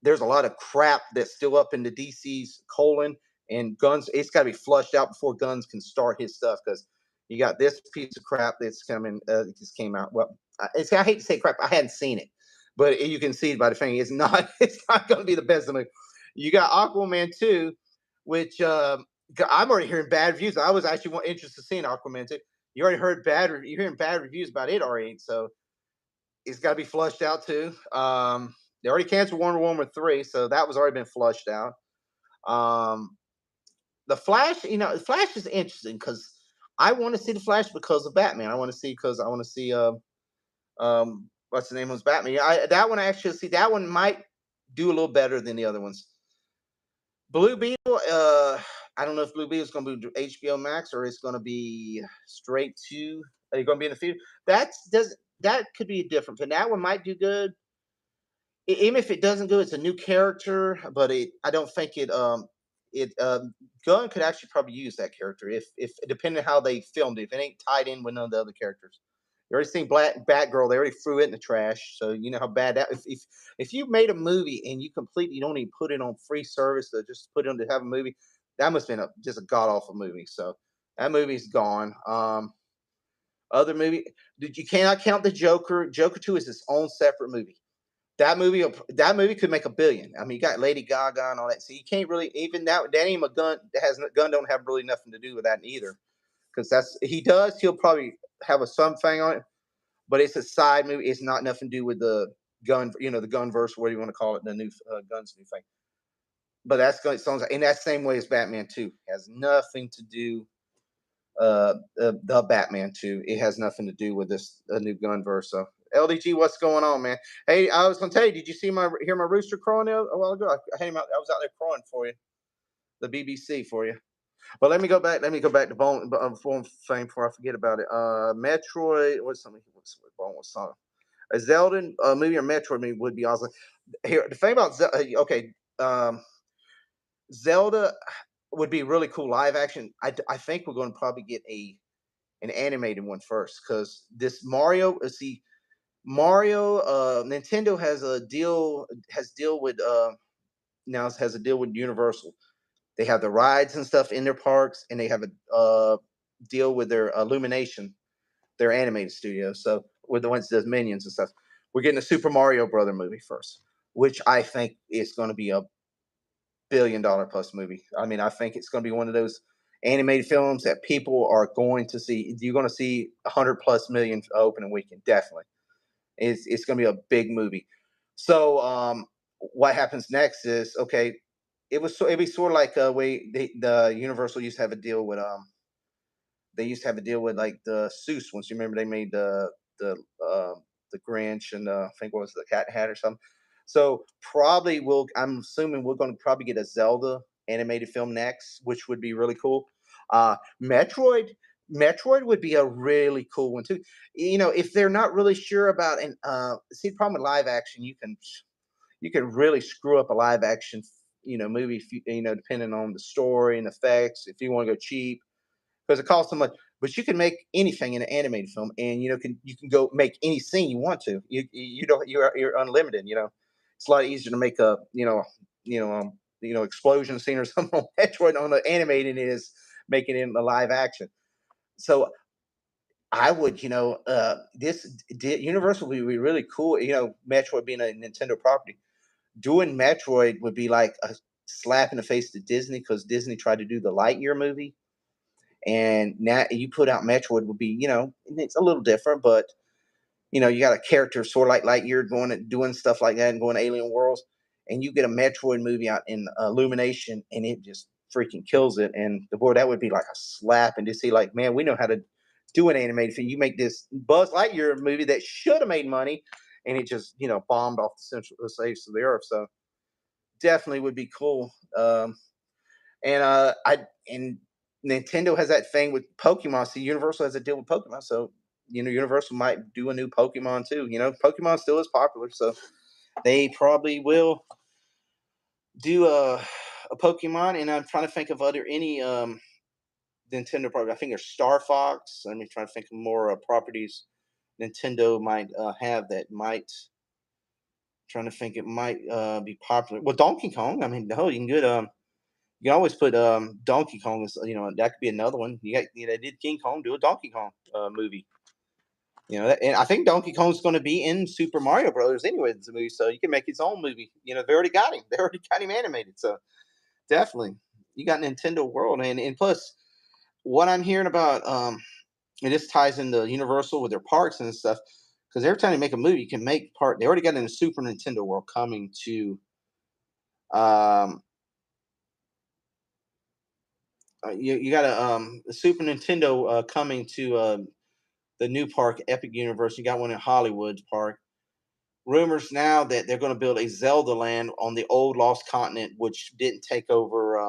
There's a lot of crap that's still up in the DC's colon, and Guns. It's got to be flushed out before Guns can start his stuff because you got this piece of crap that's coming. Just came out. Well, I hate to say crap. I hadn't seen it, but you can see it by the thing. It's not. It's not going to be the best of it. You got Aquaman 2, which I'm already hearing bad reviews. I was actually more interested in seeing Aquaman 2. You already heard you're hearing bad reviews about it already, so it's got to be flushed out too. They already canceled Wonder Woman 3, so that was already been flushed out. The Flash, the Flash is interesting because I want to see the Flash because of Batman. I want to see what's the name of his Batman. That one I actually see. That one might do a little better than the other ones. Blue Beetle, I don't know if Blue Beetle is going to be HBO Max or it's going to be straight to. Are you going to be in the theater? That could be different. But that one might do good. Even if it doesn't do, it's a new character, but I don't think Gunn could actually probably use that character if depending on how they filmed it. If it ain't tied in with none of the other characters. You already seen Batgirl. They already threw it in the trash. So you know how bad that. If you made a movie and you don't even put it on free service, to just put it on to have a movie, that must have been just a god awful movie. So that movie's gone. Other movie, you cannot count the Joker. Joker 2 is its own separate movie. That movie could make $1 billion. I mean, you got Lady Gaga and all that. So you can't really even that ain't a Gun. Gun don't have really nothing to do with that either. Because he'll probably have a something on it. but it's a side movie. It's not nothing to do with the gun, the gun verse, whatever you want to call it, the new guns, new thing. But that's going sounds in that same way as Batman 2. Has nothing to do the Batman 2. It has nothing to do with this new gun verse. So LDG, what's going on, man? Hey, I was gonna tell you, did you hear my rooster crowing a while ago? I had him out. I was out there crowing for you, the BBC for you. But let me go back. Let me go back to Bone fame before I forget about it. Metroid. What's something? Bone was song? A Zelda movie or Metroid movie would be awesome. Here, the thing about okay, Zelda would be really cool live action. I think we're going to probably get an animated one first because this Mario. See, Mario. Nintendo has a deal with now has a deal with Universal. They have the rides and stuff in their parks, and they have a deal with their Illumination, their animated studio. So with the ones that does Minions and stuff, we're getting a Super Mario Brother movie first, which I think is going to be a $1 billion plus movie. I mean, I think it's going to be one of those animated films that people are going to see. You're going to see 100+ million opening weekend, definitely. It's going to be a big movie. So what happens next is okay. It'd be sort of like the Universal used to have a deal with they used to have a deal with like the Seuss ones. You remember they made the Grinch and I think what was the Cat Hat or something. So probably I'm assuming we're going to probably get a Zelda animated film next, which would be really cool. Metroid. Metroid would be a really cool one too. If they're not really sure about and see the problem with live action, you can really screw up a live action movie if depending on the story and effects if you want to go cheap because it costs so much. But you can make anything in an animated film, and you can go make any scene you want to. You don't you're unlimited. It's a lot easier to make a explosion scene or something on Metroid on the animated is making it in a live action. So I would, Universal would be really cool. Metroid being a Nintendo property, doing Metroid would be like a slap in the face to Disney because Disney tried to do the Lightyear movie, and now you put out Metroid would be, it's a little different, but you got a character sort of like Lightyear going and doing stuff like that and going to alien worlds, and you get a Metroid movie out in Illumination, and it just freaking kills it. And the boy, that would be like a slap, and to see like, man, we know how to do an animated film. You make this Buzz Lightyear movie that should have made money, and it just bombed off the face of the earth. So definitely would be cool. And Nintendo has that thing with Pokemon. See, Universal has a deal with Pokemon, so Universal might do a new Pokemon too. Pokemon still is popular, so they probably will do a Pokemon. And I'm trying to think of any Nintendo property. I think there's Star Fox. Let me try to think of more properties Nintendo might have that might. Trying to think, it might be popular. Well, Donkey Kong. I mean, no, you can get you can always put Donkey Kong as that could be another one. You got they did King Kong, do a Donkey Kong movie. And I think Donkey Kong's going to be in Super Mario Brothers anyway. It's a movie, so you can make his own movie. They already got him. They already got him animated. So definitely, you got Nintendo World, and plus, what I'm hearing about, and this ties into Universal with their parks and stuff. Because every time they make a movie, you can make part. They already got in the Super Nintendo World coming to. You got a Super Nintendo coming to the new park, Epic Universe. You got one in Hollywood Park. Rumors now that they're going to build a Zelda land on the old Lost Continent, which didn't take over.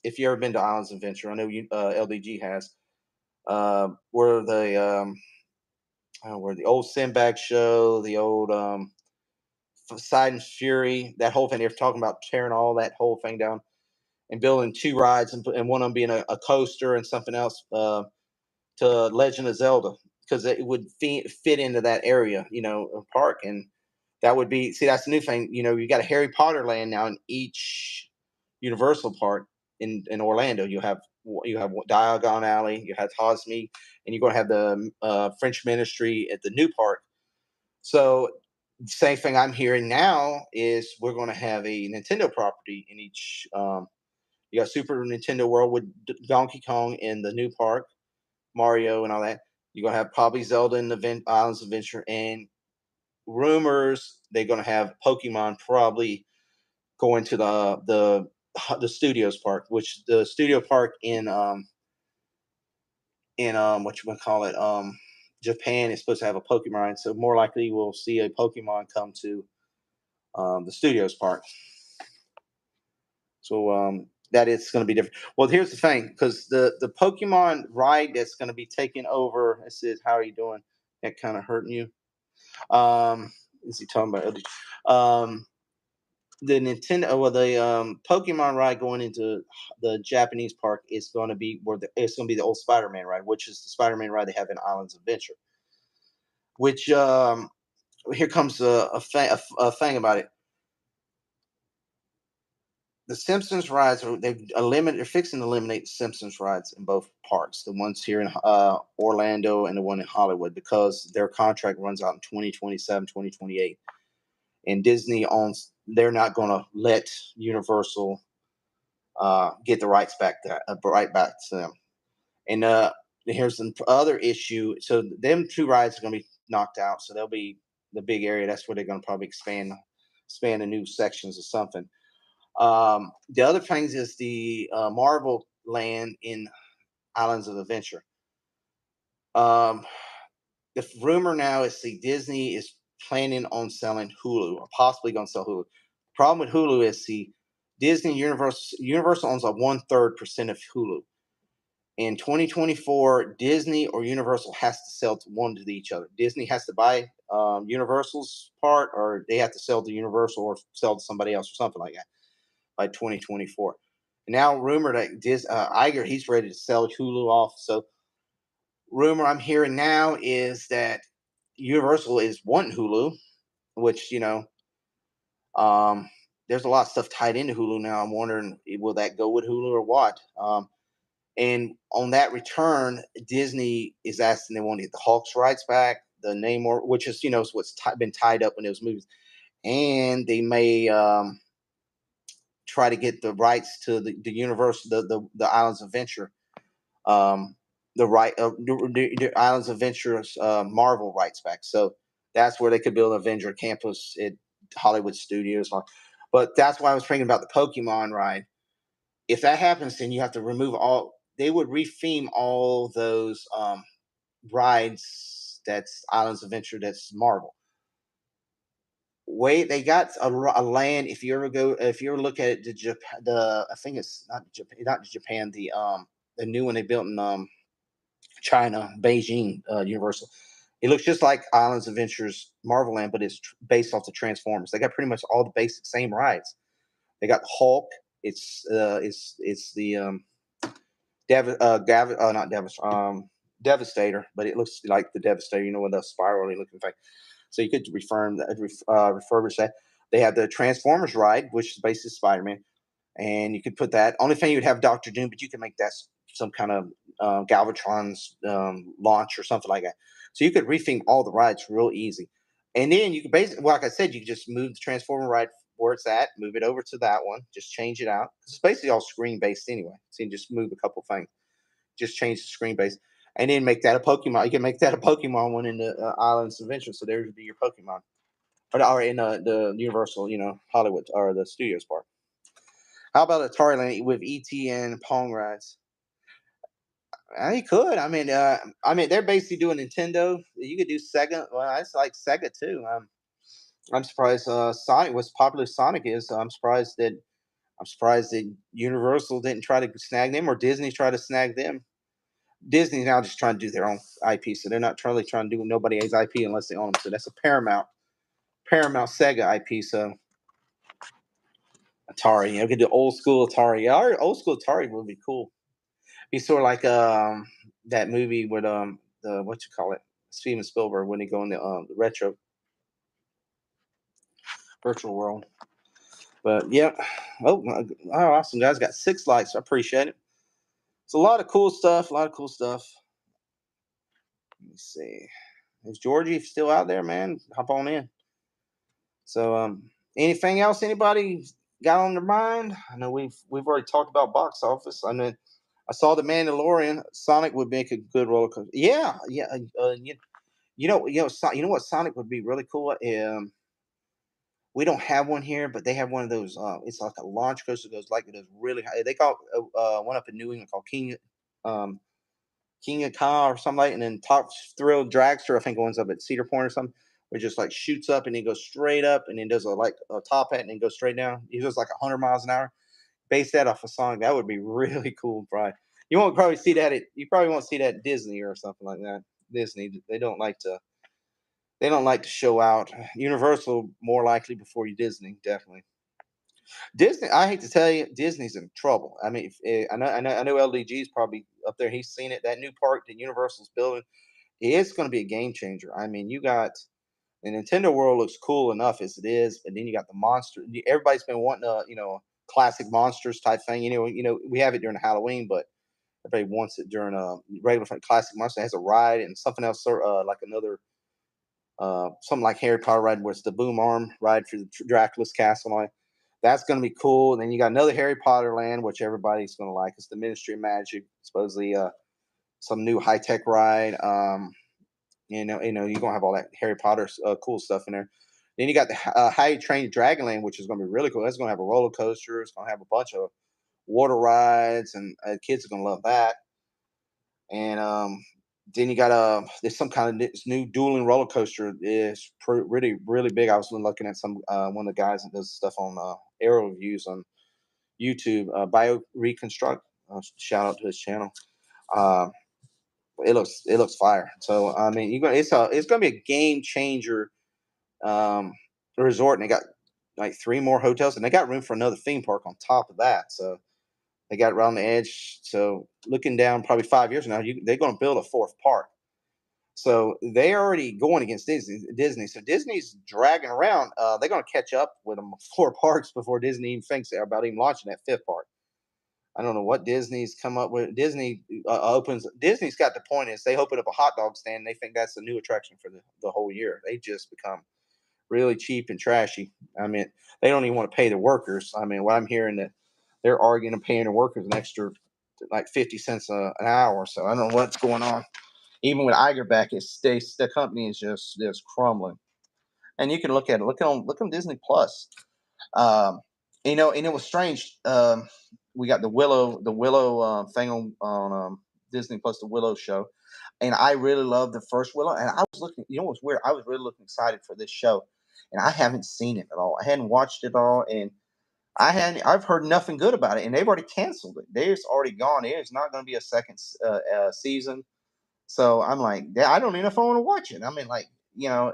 If you ever been to Islands Adventure, I know LDG has. Where the old Sinbad show, the old Poseidon Fury, that whole thing. They're talking about tearing all that whole thing down and building two rides, and one of them being a coaster and something else to Legend of Zelda, because it would fit into that area, park. And that would be, see, that's the new thing. You got a Harry Potter land now in each Universal park in Orlando. You have Diagon Alley, you have Hogsmeade, and you're going to have the French Ministry at the new park. So same thing I'm hearing now is we're going to have a Nintendo property in each. You got Super Nintendo World with Donkey Kong in the new park, Mario and all that. You're gonna have probably Zelda in the Islands of Adventure, and rumors they're gonna have Pokemon probably going to the Studios Park, which the Studio Park in what you want to call it Japan is supposed to have a Pokemon, so more likely we'll see a Pokemon come to the Studios Park. So that is going to be different. Well, here's the thing, because the Pokemon ride that's going to be taking over. It says, "How are you doing?" That kind of hurting you. Is he talking about? The Nintendo, well, the Pokemon ride going into the Japanese park is going to be it's going to be the old Spider-Man ride, which is the Spider-Man ride they have in Islands Adventure. Which here comes a thing about it. The Simpsons rides they're fixing to eliminate the Simpsons rides in both parks. The ones here in Orlando and the one in Hollywood, because their contract runs out in 2027, 2028. And Disney owns, they're not going to let Universal get the rights back right back to them. And here's the other issue. So them two rides are going to be knocked out. So they'll be the big area. That's where they're going to probably expand the new sections or something. The other things is the Marvel Land in Islands of Adventure. The rumor now is Disney is planning on selling Hulu, or possibly going to sell Hulu. Problem with Hulu is Disney Universal owns a 1/3% of Hulu. In 2024, Disney or Universal has to sell one to each other. Disney has to buy Universal's part, or they have to sell to Universal or sell to somebody else or something like that by 2024. And now, rumor that Iger, he's ready to sell Hulu off. So, rumor I'm hearing now is that Universal is wanting Hulu, which, there's a lot of stuff tied into Hulu now. I'm wondering, will that go with Hulu or what? And on that return, Disney is asking, they want to get the Hawks rights back, the Namor, which is, what's been tied up in those movies. And they may try to get the rights to the universe, the Islands of Adventure, the Islands of Adventure's Marvel rights back. So that's where they could build an Avenger campus at Hollywood Studios. But that's why I was thinking about the Pokemon ride. If that happens, then you have to remove all. They would retheme all those rides that's Islands of Adventure that's Marvel. Wait, they got a land. If you ever look at it, I think it's not Japan. The new one they built in China, Beijing, Universal. It looks just like Islands of Adventure's Marvel Land, but it's based off the Transformers. They got pretty much all the basic same rides. They got Hulk. It's the Devastator, but it looks like the Devastator, with a spirally looking thing. So you could refurbish that. They have the Transformers ride, which is basically Spider-Man, and you could put that. Only thing you'd have Doctor Doom, but you can make that some kind of Galvatron's launch or something like that. So you could retheme all the rides real easy, and then you could basically, like I said, you could just move the Transformer ride where it's at, move it over to that one, just change it out. It's basically all screen based anyway. So you can just move a couple things, just change the screen base, and then make that a Pokemon. You can make that a Pokemon one in the Islands of Adventure. So there would be your Pokemon, or in the Universal, Hollywood or the Studios Park. How about Atari Land with ET and Pong rides? He could. They're basically doing Nintendo. You could do Sega. Well, it's like Sega too. I'm surprised Sonic was popular. Sonic is. I'm surprised that Universal didn't try to snag them, or Disney tried to snag them. Disney's now just trying to do their own IP, so they're not trying to do nobody's IP unless they own them. So that's a Paramount Sega IP. So Atari, could do old school Atari. Yeah, old school Atari would be cool. Be sort of like that movie with the what you call it, Steven Spielberg, when they go in the retro virtual world. But yeah, awesome guys, got 6 likes. I appreciate it. It's a lot of cool stuff. Let me see. Is Georgie still out there, man? Hop on in. So, anything else anybody got on their mind? I know we've already talked about box office. I I saw the Mandalorian. Sonic would make a good roller coaster. Yeah, yeah. You know what Sonic would be really cool. We don't have one here, but they have one of those. It's like a launch coaster that goes like it is really high. They call one up in New England called um, King of Ka or something like, and then Top Thrill Dragster. I think one's up at Cedar Point or something. Where it just like shoots up and then goes straight up and then does a top hat and then goes straight down. He goes like 100 miles an hour. Base that off a song. That would be really cool, Brian. You won't probably see that you probably won't see that at Disney or something like that. Disney, they don't like to show out. Universal more likely before you Disney, definitely. Disney, I hate to tell you, Disney's in trouble. I mean, I know LDG's probably up there. He's seen it. That new park that Universal's building, it's going to be a game changer. I mean, you got the Nintendo World looks cool enough as it is, but then you got the monster. Everybody's been wanting classic monsters type thing. We have it during Halloween, but everybody wants it during a regular classic monster. It has a ride and something else, like another something like Harry Potter ride, where it's the boom arm ride through the Dracula's castle. And all that. That's going to be cool. And then you got another Harry Potter land, which everybody's going to like. It's the Ministry of Magic, supposedly some new high tech ride. You're gonna have all that Harry Potter cool stuff in there. Then you got the How You Train Your Dragon Land, which is gonna be really cool. That's gonna have a roller coaster. It's gonna have a bunch of water rides, and kids are gonna love that. And then you got there's some kind of this new dueling roller coaster. Is really really big. I was looking at some one of the guys that does stuff on aero reviews on YouTube. Bio Reconstruct. Shout out to his channel. It looks fire. So I mean, it's gonna be a game changer resort, and they got like 3 more hotels, and they got room for another theme park on top of that. So they got around the edge. So looking down, probably 5 years from now, they're going to build a 4th park. So they're already going against Disney. So Disney's dragging around. They're going to catch up with them 4 parks before Disney even thinks about even launching that 5th park. I don't know what Disney's come up with. Disney's got the point is they open up a hot dog stand. And they think that's the new attraction for the whole year. They just become really cheap and trashy. I mean, they don't even want to pay the workers. I mean, what I'm hearing that they're arguing and paying the workers an extra like 50 cents an hour. So I don't know what's going on. Even with Iger back, the company is just crumbling. And you can look at it. Look on Disney Plus. And it was strange. We got the Willow thing on Disney Plus, the Willow show, and I really loved the first Willow. And I was looking, what's weird? I was really looking excited for this show, and I haven't seen it at all. I hadn't watched it all, and I've heard nothing good about it, and they've already canceled it. It's already gone. There's not going to be a second season. So I'm like, I don't even know if I want to watch it. I mean, like,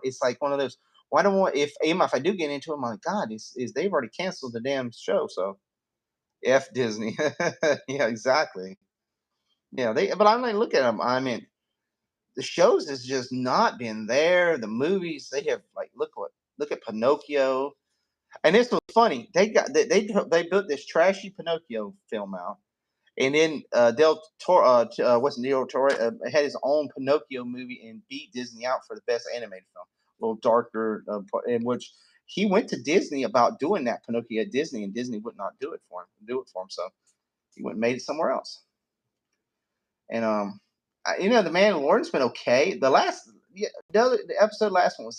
it's like one of those. Why don't want even if I do get into it, I'm like, God, is they've already canceled the damn show, so F Disney. Yeah, exactly. Yeah, but I'm like, look at them. I mean, the shows has just not been there. The movies they have like look at Pinocchio, and this was funny. They built this trashy Pinocchio film out, and then Del Toro, wasn't Del Toro, had his own Pinocchio movie and beat Disney out for the best animated film. A little darker, in which he went to Disney about doing that Pinocchio at Disney, and Disney would not do it for him. So he went and made it somewhere else. And the Mandalorian's been okay. The episode last one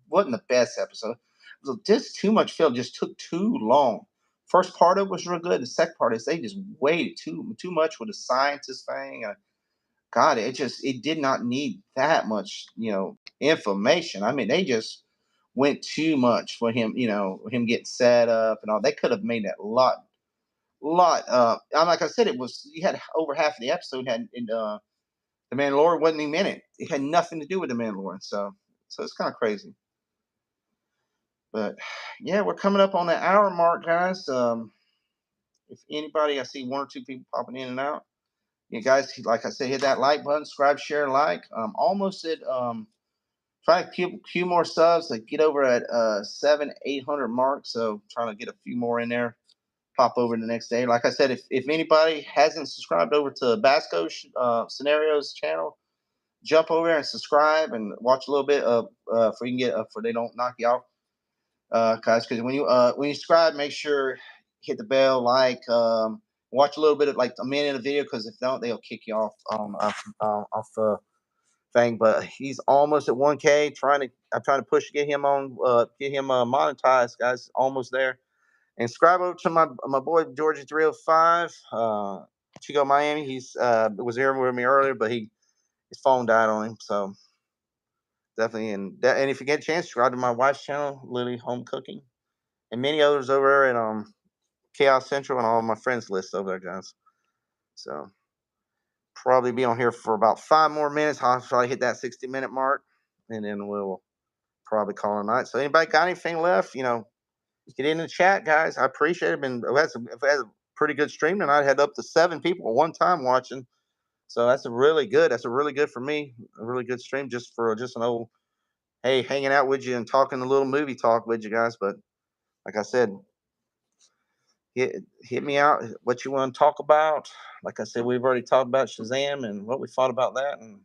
wasn't the best episode. It was just too much filler. Just took too long. First part of it was real good. The second part is they just waited too much with the scientist thing. God, it did not need that much, information. I mean, they just went too much for him, him getting set up and all. They could have made that a lot. Like I said, you had over half of the episode had the Mandalorian wasn't even in it. It had nothing to do with the Mandalorian. So it's kind of crazy. But yeah, we're coming up on the hour mark, guys. If anybody, I see 1 or 2 people popping in and out. You guys, like I said, hit that like button, subscribe, share, like. Almost at try a few more subs to get over at 700-800 mark. So trying to get a few more in there. Pop over the next day. Like I said, if anybody hasn't subscribed over to Basco Scenarios channel, jump over there and subscribe and watch a little bit of for you can get for they don't knock you off. Guys, because when you subscribe, make sure hit the bell, like, watch a little bit of like a minute of the video, because if not, they'll kick you off off the thing. But he's almost at 1K. I'm trying to push to get him on, get him monetized, guys. Almost there. And subscribe over to my boy Georgie 305, Chico Miami. He's was here with me earlier, but his phone died on him, so definitely. And if you get a chance, subscribe to my wife's channel, Lily Home Cooking, and many others over there at Chaos Central, and all of my friends list over there, guys. So probably be on here for about 5 more minutes. I'll try to hit that 60-minute mark, and then we'll probably call it a night. So anybody got anything left? Get in the chat, guys. I appreciate it. I've had a pretty good stream tonight. I had up to 7 people at one time watching. So that's a really good for me. A really good stream just an old, hey, hanging out with you and talking a little movie talk with you guys. But like I said, hit me out what you want to talk about. Like I said, we've already talked about Shazam and what we thought about that, and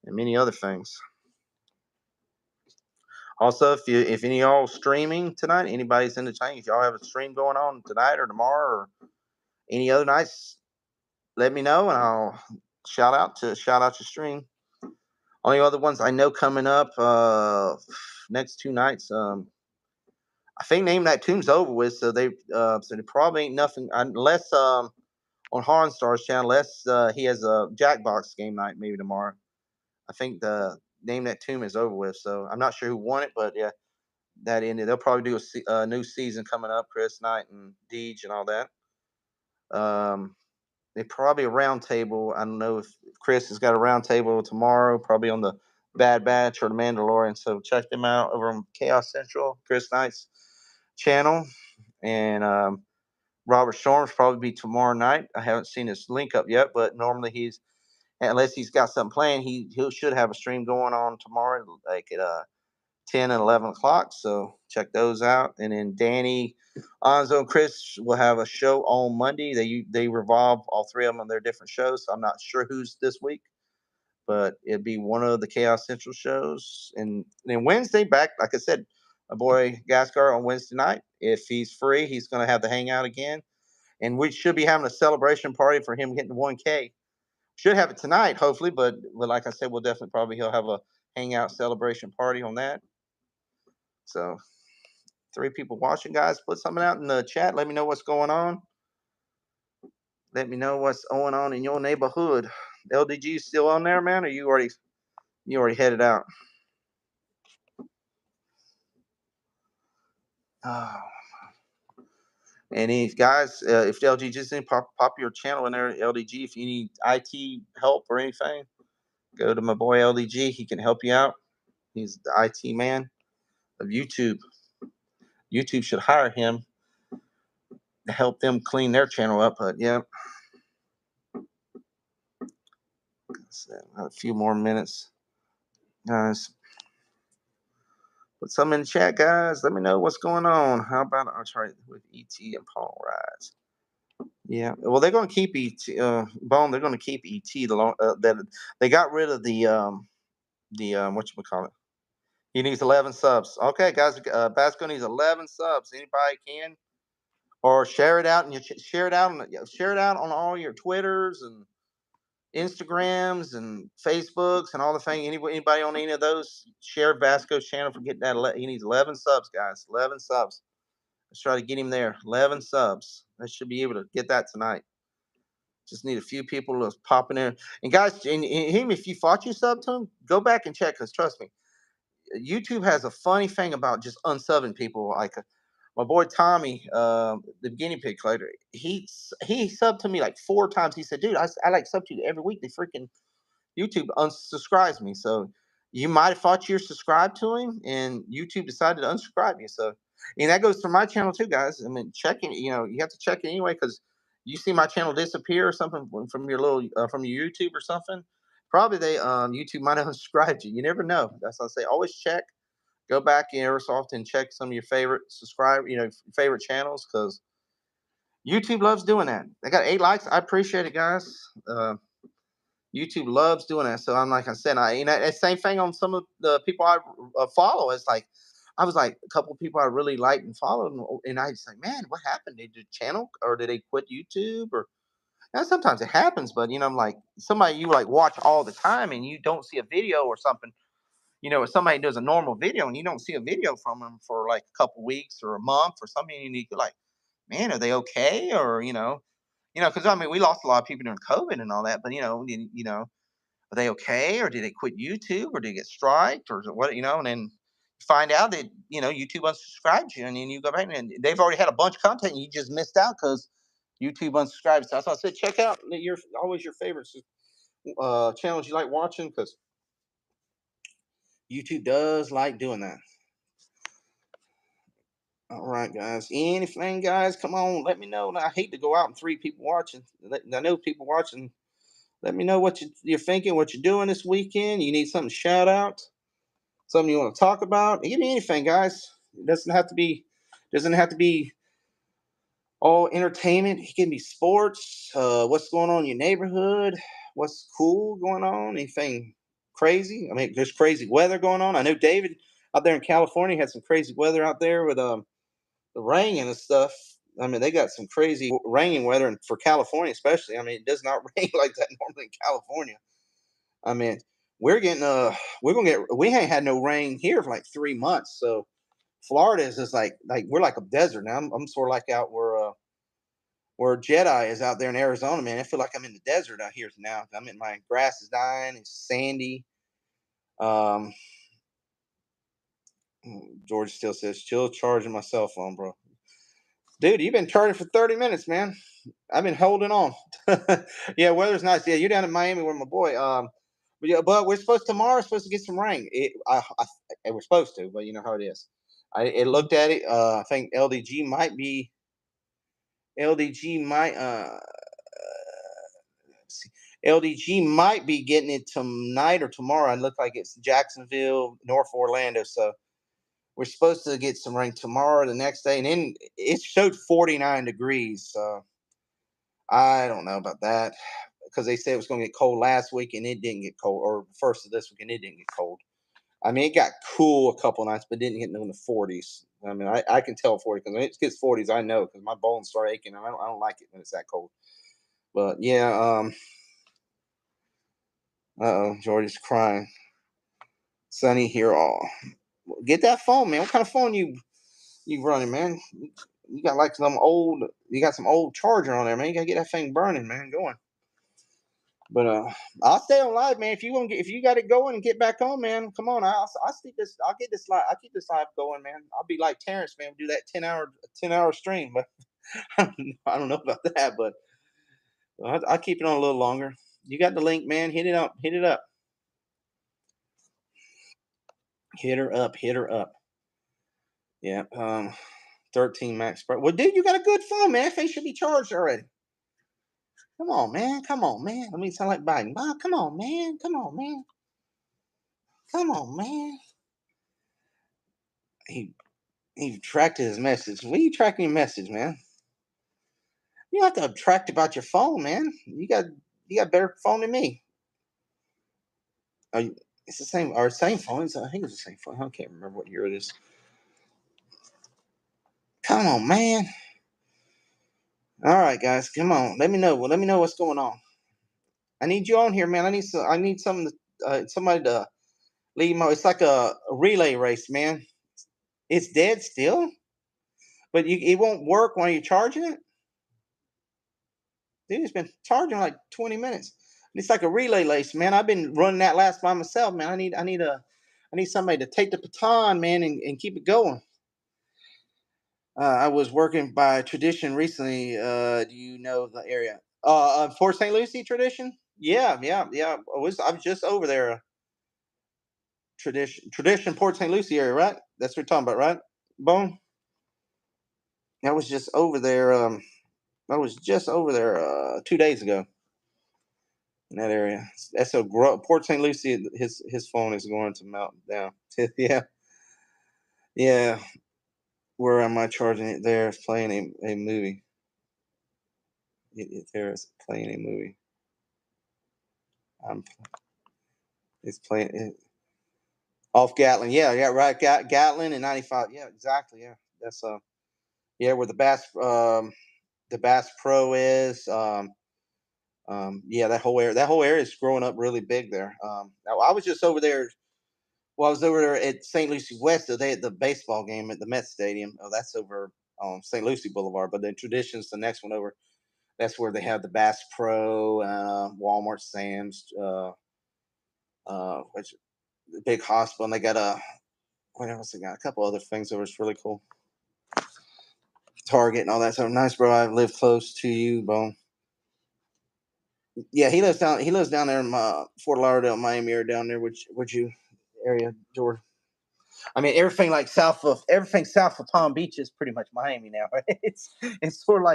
many other things. Also, if any of y'all streaming tonight, anybody's in the chat, if y'all have a stream going on tonight or tomorrow or any other nights, let me know and I'll shout out your stream. Only other ones I know coming up next 2 nights. I think Name That Tune's over with, so there probably ain't nothing unless on Han Star's channel, unless he has a Jackbox game night maybe tomorrow. I think the Name That Tune is over with, so I'm not sure who won it, but yeah, that ended. They'll probably do a new season coming up. Chris Knight and Deej and all that. They probably a round table. I don't know if Chris has got a round table tomorrow, probably on the Bad Batch or the Mandalorian. So check them out over on Chaos Central, Chris Knight's channel, and Robert Storm's probably be tomorrow night. I haven't seen his link up yet, but normally unless he's got something planned, he should have a stream going on tomorrow, like at 10 and 11 o'clock. So check those out. And then Danny, Anzo, and Chris will have a show on Monday. They revolve all 3 of them on their different shows. So I'm not sure who's this week, but it'd be one of the Chaos Central shows. And then Wednesday, back, like I said, my boy Gaskar on Wednesday night. If he's free, he's going to have the hangout again. And we should be having a celebration party for him getting 1K. Should have it tonight, hopefully, but like I said, he'll have a hangout celebration party on that. So 3 people watching, guys. Put something out in the chat. Let me know what's going on. Let me know what's going on in your neighborhood. LDG still on there, man? Or you already headed out? Oh. And if guys, if LG just didn't pop your channel in there, LDG, if you need IT help or anything, go to my boy LDG. He can help you out. He's the IT man of YouTube. YouTube should hire him to help them clean their channel up. But yeah, a few more minutes, guys. Put some in the chat, guys. Let me know what's going on. How about I'll try with ET and Paul Rise? Yeah, well, they're going to keep ET. Bone. They're going to keep ET. That they got rid of the whatchamacallit. He needs 11 subs. Okay, guys. Basco needs 11 subs. Anybody can, or share it out and share it out on all your Twitters and Instagrams and Facebooks and all the things. Anybody on any of those, share Vasco's channel for getting that. He needs 11 subs, guys. 11 subs. Let's try to get him there. 11 subs. I should be able to get that tonight. Just need a few people to pop in there. And guys, and him, if you thought you subbed to him, go back and check, because trust me, YouTube has a funny thing about just unsubbing people. Like my boy Tommy, the guinea pig collector, he subbed to me like 4 times. He said, dude, I like sub to you every week. They freaking YouTube unsubscribes me. So you might have thought you're subscribed to him and YouTube decided to unsubscribe you. So, and that goes for my channel too, guys. I mean, checking, you have to check it anyway, because you see my channel disappear or something from your from your YouTube or something. Probably YouTube might have unsubscribed you. You never know. That's what I say. Always check. Go back every so often and check some of your favorite favorite channels, because YouTube loves doing that. They got 8 likes. I appreciate it, guys. YouTube loves doing that. So I'm like I said, same thing on some of the people I follow. It's like I was like, a couple of people I really liked and followed, and I was like, man, what happened? Did the channel or did they quit YouTube? Or now sometimes it happens, but I'm like somebody you like watch all the time, and you don't see a video or something. If somebody does a normal video and you don't see a video from them for like a couple weeks or a month or something, you need to like, man, are they okay? Or because I mean we lost a lot of people during COVID and all that, but are they okay, or did they quit YouTube, or did they get striked, or is it what? And then you find out that YouTube unsubscribed you, and then you go back and they've already had a bunch of content and you just missed out because YouTube unsubscribed. So that's why I said check out your always your favorites channels you like watching, because YouTube does like doing that. All right, guys. Anything, guys? Come on, let me know. I hate to go out and 3 people watching. I know people watching. Let me know what you're thinking, what you're doing this weekend. You need something to shout out, something you want to talk about. Give me anything, guys. It doesn't have to be all entertainment. It can be sports. What's going on in your neighborhood? What's cool going on? Anything crazy? I mean, there's crazy weather going on. I know David out there in California had some crazy weather out there with the rain and stuff. I mean, they got some crazy raining weather, and for California especially. I mean, it does not rain like that normally in California. I mean, we're getting we ain't had no rain here for like 3 months. So Florida is just like we're like a desert now. I'm sort of like out where Jedi is out there in Arizona, man. I feel like I'm in the desert out here now. My grass is dying. It's sandy. Um, George still says, "Still charging my cell phone, bro." Dude, you've been charging for 30 minutes, man. I've been holding on. Yeah, weather's nice. Yeah, you're down in Miami with my boy. But we're supposed to get some rain. We're supposed to, but you know how it is. I looked at it. I think LDG might let's see. LDG might be getting it tonight or tomorrow. It looked like it's Jacksonville, North Orlando. So we're supposed to get some rain tomorrow, the next day, and then it showed 49 degrees. So I don't know about that, because they said it was going to get cold last week and it didn't get cold, or first of this week and it didn't get cold. I mean, it got cool a couple nights, but didn't get in the 40s. I mean, I can tell 40 because when it gets 40s, I know, because my bones start aching. And I don't like it when it's that cold. But yeah, George is crying. Sunny here all. Get that phone, man. What kind of phone you running, man? You got like you got some old charger on there, man. You gotta get that thing burning, man, going. But I'll stay on live, man. If you got it going and get back on, man, come on. I'll keep this live. I'll keep this live going, man. I'll be like Terrence, man. Do that 10-hour stream, but I don't know about that, but I'll keep it on a little longer. You got the link, man. Hit it up. Hit it up. Hit her up. Hit her up. Yeah. 13 max. Well, dude, you got a good phone, man. That thing should be charged already. Come on, man. Come on, man. Let me sound like Biden. Bob, come on, man. Come on, man. Come on, man. He retracted his message. What are you tracking your message, man? You don't have to track about your phone, man. You got better phone than me. It's the same phone. I think it's the same phone. I can't remember what year it is. Come on, man. All right, guys, come on. Let me know. Well, let me know what's going on. I need you on here, man. I need somebody to lead my. It's like a relay race, man. It's dead still, but it won't work while you're charging it. Dude, it's been charging like 20 minutes. It's like a relay race, man. I've been running that last by myself, man. I need somebody to take the baton, man, and keep it going. I was working by Tradition recently. Do you know the area? Fort St. Lucie Tradition? Yeah. I was just over there. Tradition Port St. Lucie area, right? That's what we're talking about, right? Bone. I was just over there. I was just over there 2 days ago in that area. That's Port St. Lucie. His phone is going to melt down. Yeah, yeah. Where am I charging it? There, it's playing a movie. There is playing a movie. It's playing. Off Gatlin. Yeah, right. Gatlin and 95. Yeah, exactly. Yeah, that's yeah, where the Bass Pro is. Yeah, that whole area is growing up really big there. Now I was just over there. Well, I was over there at St. Lucie West. So they had the baseball game at the Met Stadium. Oh, that's over on St. Lucie Boulevard. But then Traditions, the next one over, that's where they have the Bass Pro, Walmart, Sam's, which the big hospital, and they got what else they got? A couple other things over. It's really cool. Target and all that. So nice, bro. I live close to you, Bone. Yeah, he lives down. He lives down there in Fort Lauderdale, Miami, or down there. Which you area, George? I mean, everything south of Palm Beach is pretty much Miami now. Right? It's sort of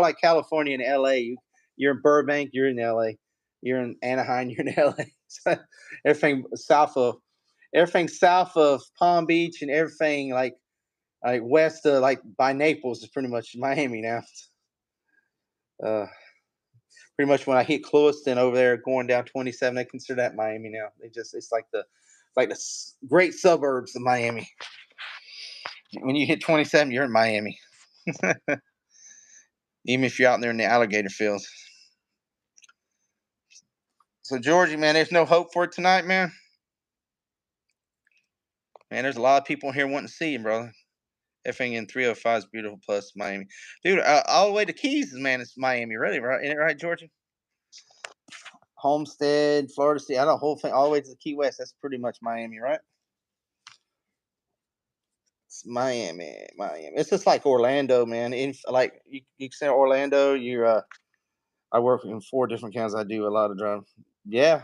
like California and L.A. You're in Burbank, you're in L.A. You're in Anaheim, you're in L.A. So everything south of Palm Beach and everything like west of like by Naples is pretty much Miami now. Uh, Pretty much when I hit Clewiston over there going down 27, they consider that Miami now. It's like the great suburbs of Miami. When you hit 27, you're in Miami. Even if you're out there in the alligator fields. So Georgie, man, there's no hope for it tonight, man. Man, there's a lot of people here wanting to see you, brother. Everything in 305 is beautiful plus Miami. Dude, all the way to Keys, man, it's Miami, really, right? Isn't it right, Georgie? Homestead, Florida City, I don't know, whole thing all the way to the Key West. That's pretty much Miami, right? It's Miami. It's just like Orlando, man. Like you say Orlando, I work in 4 different counties. I do a lot of driving. Yeah.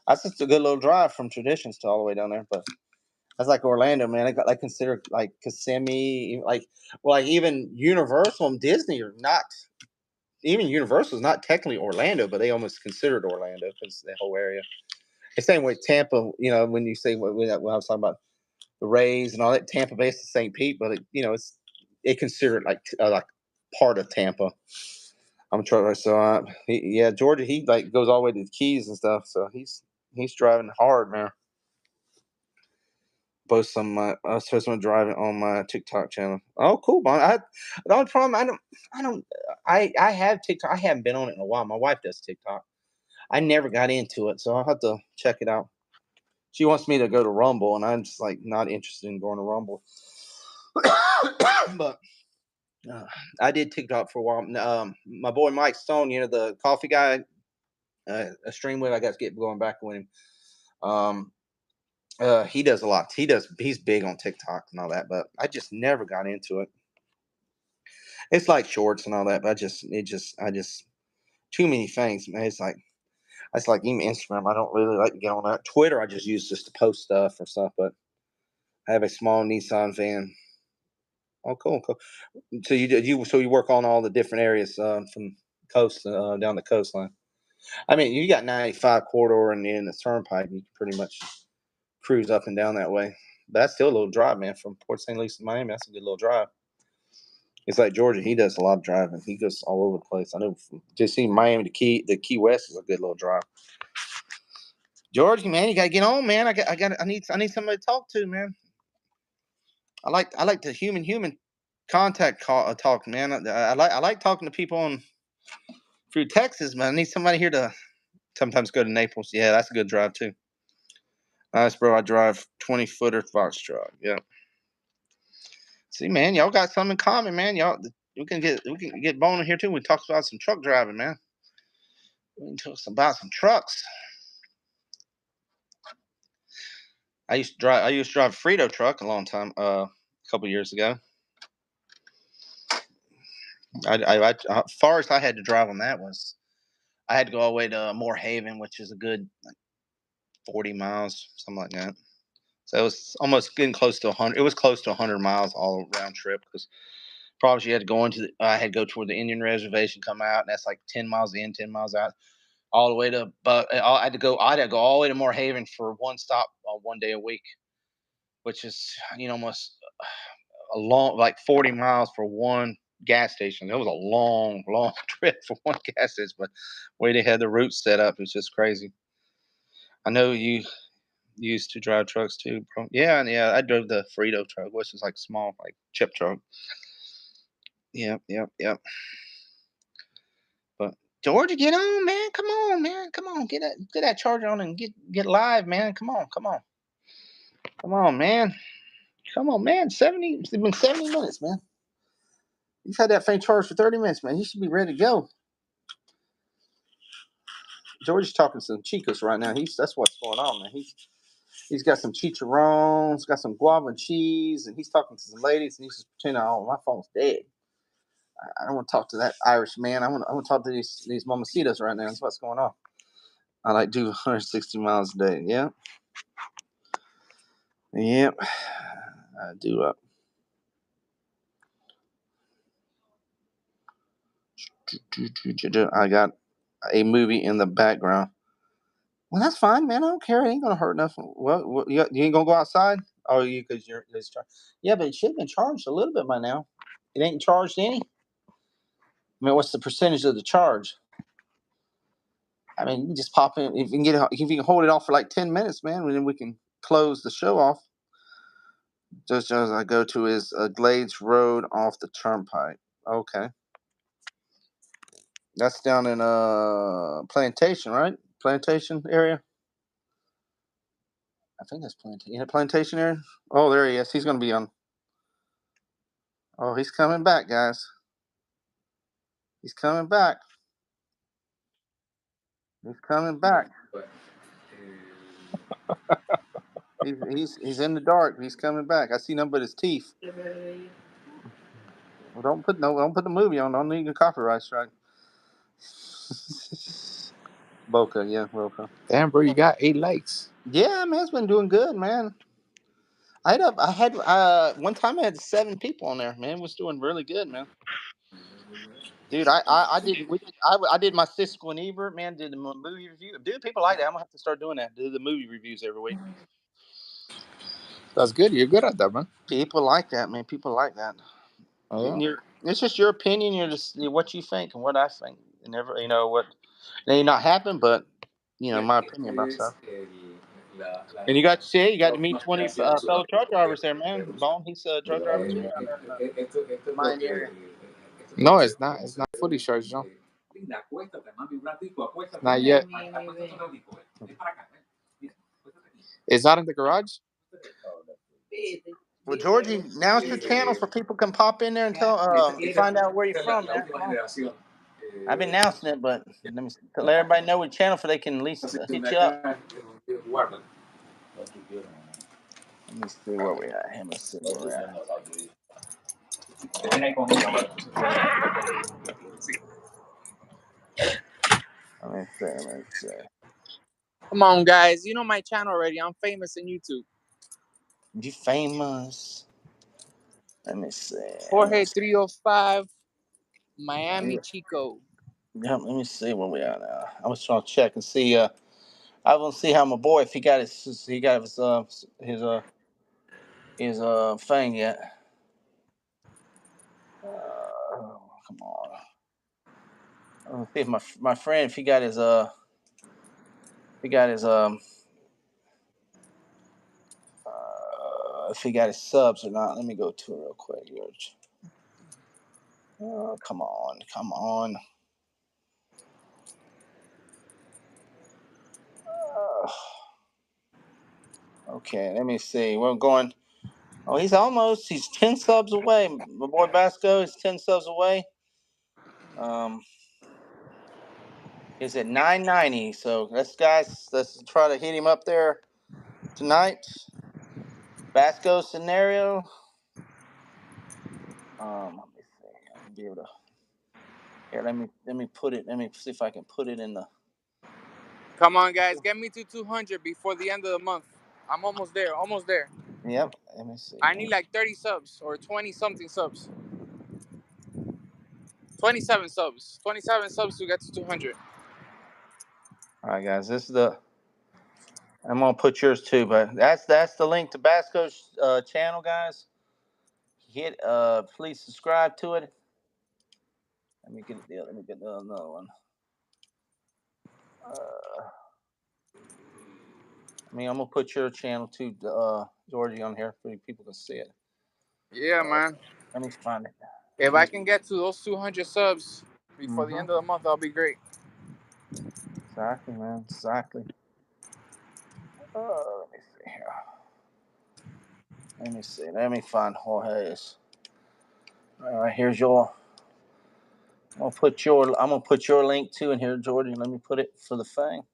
That's just a good little drive from Traditions to all the way down there. But that's like Orlando, man. I consider like Kissimmee, like even Universal and Disney are not. Even Universal is not technically Orlando, but they almost consider it Orlando because the whole area. The same way Tampa, when you say when I was talking about the Rays and all that, Tampa Bay is St. Pete, but it considered like part of Tampa. I'm trying. So Georgia, he like goes all the way to the Keys and stuff. So he's driving hard, man. Post some I'm driving on my TikTok channel. Oh, cool, Bon. The only problem I have TikTok. I haven't been on it in a while. My wife does TikTok. I never got into it, so I'll have to check it out. She wants me to go to Rumble, and I'm just like not interested in going to Rumble. But I did TikTok for a while. My boy Mike Stone, the coffee guy, a stream with. I got to get going back with him. He does a lot. He's big on TikTok and all that, but I just never got into it. It's like shorts and all that, but I just too many things, man. It's like even Instagram. I don't really like to get on that. Twitter, I just use just to post stuff or stuff. But I have a small Nissan van. Oh, cool. So you work on all the different areas from coast down the coastline. I mean, you got 95 corridor and then the turnpike. You can pretty much cruise up and down that way. But that's still a little drive, man. From Port St. Lucie to Miami, that's a good little drive. It's like Georgia. He does a lot of driving. He goes all over the place. I know. Just seeing Miami to the Key West is a good little drive. Georgie, man, you gotta get on, man. I need somebody to talk to, man. I like the human contact talk, man. I like talking to people through Texas, man. I need somebody here to sometimes go to Naples. Yeah, that's a good drive too. Nice, bro. I drive 20-footer Foxtrot. Yeah. See, man, y'all got something in common, man. We can get Boner here too. We talk about some truck driving, man. We can talk about some trucks. I used to drive a Frito truck a long time, a couple years ago. Farthest I had to drive on that was I had to go all the way to Moore Haven, which is a good 40 miles, something like that. So it was almost getting close to 100. It was close to 100 miles all round trip because probably you had to go I had to go toward the Indian reservation, come out, and that's like 10 miles in, 10 miles out, all the way to. But I had to go all the way to Moore Haven for one stop, 1 day a week, which is almost a long, like 40 miles for one gas station. It was a long trip for one gas station, but way they had the route set up, it's just crazy. I know you used to drive trucks too, bro. Yeah, yeah. I drove the Frito truck, which is like small, like chip truck. Yep, yep, yep. But Georgia, get on, man. Come on, man. Come on, get that charger on and get live, man. Come on, come on, come on, man. Come on, man. 70. It's been 70 minutes, man. You've had that thing charged for 30 minutes, man. You should be ready to go. George's talking some chicos right now. That's what's going on, man. He's got some chicharrones, got some guava and cheese, and he's talking to some ladies, and he's just pretending, oh, my phone's dead. I don't want to talk to that Irish man. I want to talk to these mamacitas right now. That's what's going on. I like do 160 miles a day. Yeah. Yep. I do. I got a movie in the background. Well, that's fine, man. I don't care. It ain't gonna hurt nothing. Well, you ain't gonna go outside? Oh, because it's charged. Yeah, but it should have been charged a little bit by now. It ain't charged any. I mean, what's the percentage of the charge? I mean, you can just pop in. If you can hold it off for like 10 minutes, man, and then we can close the show off. Just as I go to his Glades Road off the Turnpike. Okay. That's down in Plantation, right? Plantation area. I think that's Plantation. Yeah, Plantation area. Oh, there he is. He's going to be on. Oh, he's coming back, guys. He's coming back. He's coming back. He's in the dark. He's coming back. I see nothing but his teeth. Well, don't put the movie on. Don't need a copyright strike. Boca, yeah, Boca.
Damn, bro, you got 8 likes.
Yeah, man, it's been doing good, man. I had one time I had 7 people on there, man. It was doing really good, man. Dude, I did my Siskel and Ebert, man. Did the movie review. Dude, people like that. I'm gonna have to start doing that. Do the movie reviews every week.
That's good. You're good at that, man.
People like that, man. People like that.
Oh, yeah.
It's just your opinion. You're just what you think and what I think. And never, what may not happen, but my opinion about stuff. And you got to meet 20 fellow truck drivers there, man. Bone, he's a truck driver too down there in the Miami area.
No, it's not. It's not fully charged, no. Not yet. It's not in the garage?
Well, Georgie, now it's your channel for people can pop in there and find out where you're from, man. Come on. I've been announcing it, but let everybody know what channel so they can at least hit you up. Let me see where we at. Let me see where we're at. Let me see.
Come on, guys. You know my channel already. I'm famous in YouTube.
You famous? Let me see.
Jorge 305, Miami Chico.
Yeah, let me see where we are now. I was trying to check and see. I want to see how my boy if he got his thing yet. Come on. I want to see if my friend if he got his if he got his subs or not. Let me go to it real quick, George. Oh, come on. Okay, let me see. We're going. Oh, he's 10 subs away. My boy Basco is 10 subs away. He's at 990. So let's try to hit him up there tonight. Basco scenario. Let me see. I'll be able to. Here, let me put it. Let me see if I can put it in the.
Come on, guys. Get me to 200 before the end of the month. I'm almost there.
Yep. Let me see.
I need like 30 subs or 20 something subs. 27 subs. 27 subs to get to 200.
All right, guys. This is the. I'm gonna put yours too, but that's the link to Basco's channel, guys. Please subscribe to it. Let me get another one.
I'm gonna put your channel too, Georgie, on here so people can see it.
Yeah, man.
Let me find it.
If I can get to those 200 subs before the
Mhm.
end of the month, that'll be great.
Exactly, man. Exactly. Let me see here. Let me see. Let me find Jorge's. All right, here's your. I'm gonna put your link too in here, Georgie. Let me put it for the thing.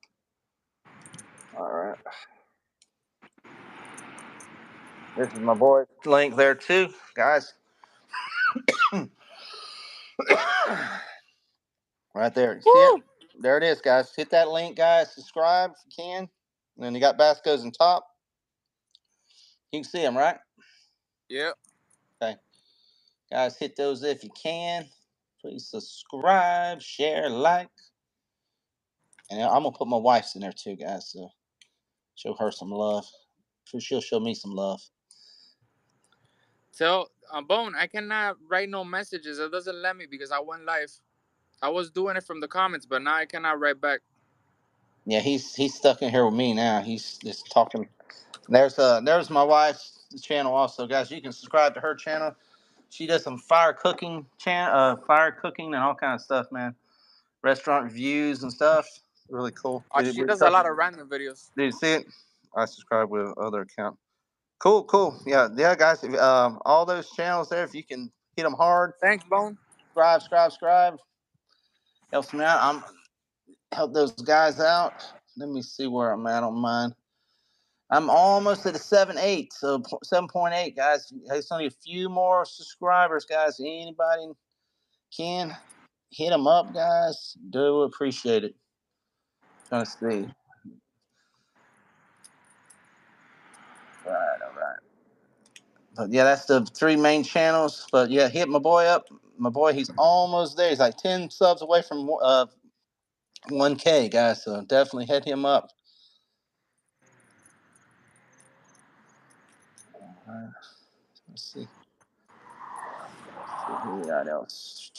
All right. This is my boy's link there too, guys. Right there. See it? There it is, guys. Hit that link, guys. Subscribe if you can. And then you got Basco's on top. You can see them, right?
Yep.
Okay. Guys, hit those if you can. Please subscribe, share, like. And I'm going to put my wife's in there too, guys. So show her some love. She'll show me some love.
Tell Bone, I cannot write no messages. It doesn't let me because I went live. I was doing it from the comments, but now I cannot write back.
Yeah, he's stuck in here with me now. He's just talking. There's my wife's channel also, guys. You can subscribe to her channel. She does some fire cooking and all kind of stuff, man. Restaurant reviews and stuff. Really cool.
She does a lot of random videos.
Did you see it? I subscribe with other account. Cool. Yeah, guys. All those channels there, if you can hit them hard.
Thanks, Bone.
Subscribe. Helps me out. Help those guys out. Let me see where I'm at on mine. I'm almost at a 7.8, so 7.8, guys. There's only a few more subscribers, guys. Anybody can hit them up, guys. Do appreciate it. Trying to see. All right. But yeah, that's the 3 main channels. But yeah, hit my boy up. My boy, he's almost there. He's like 10 subs away from 1K, guys. So definitely hit him up. Let's see. Who we got else?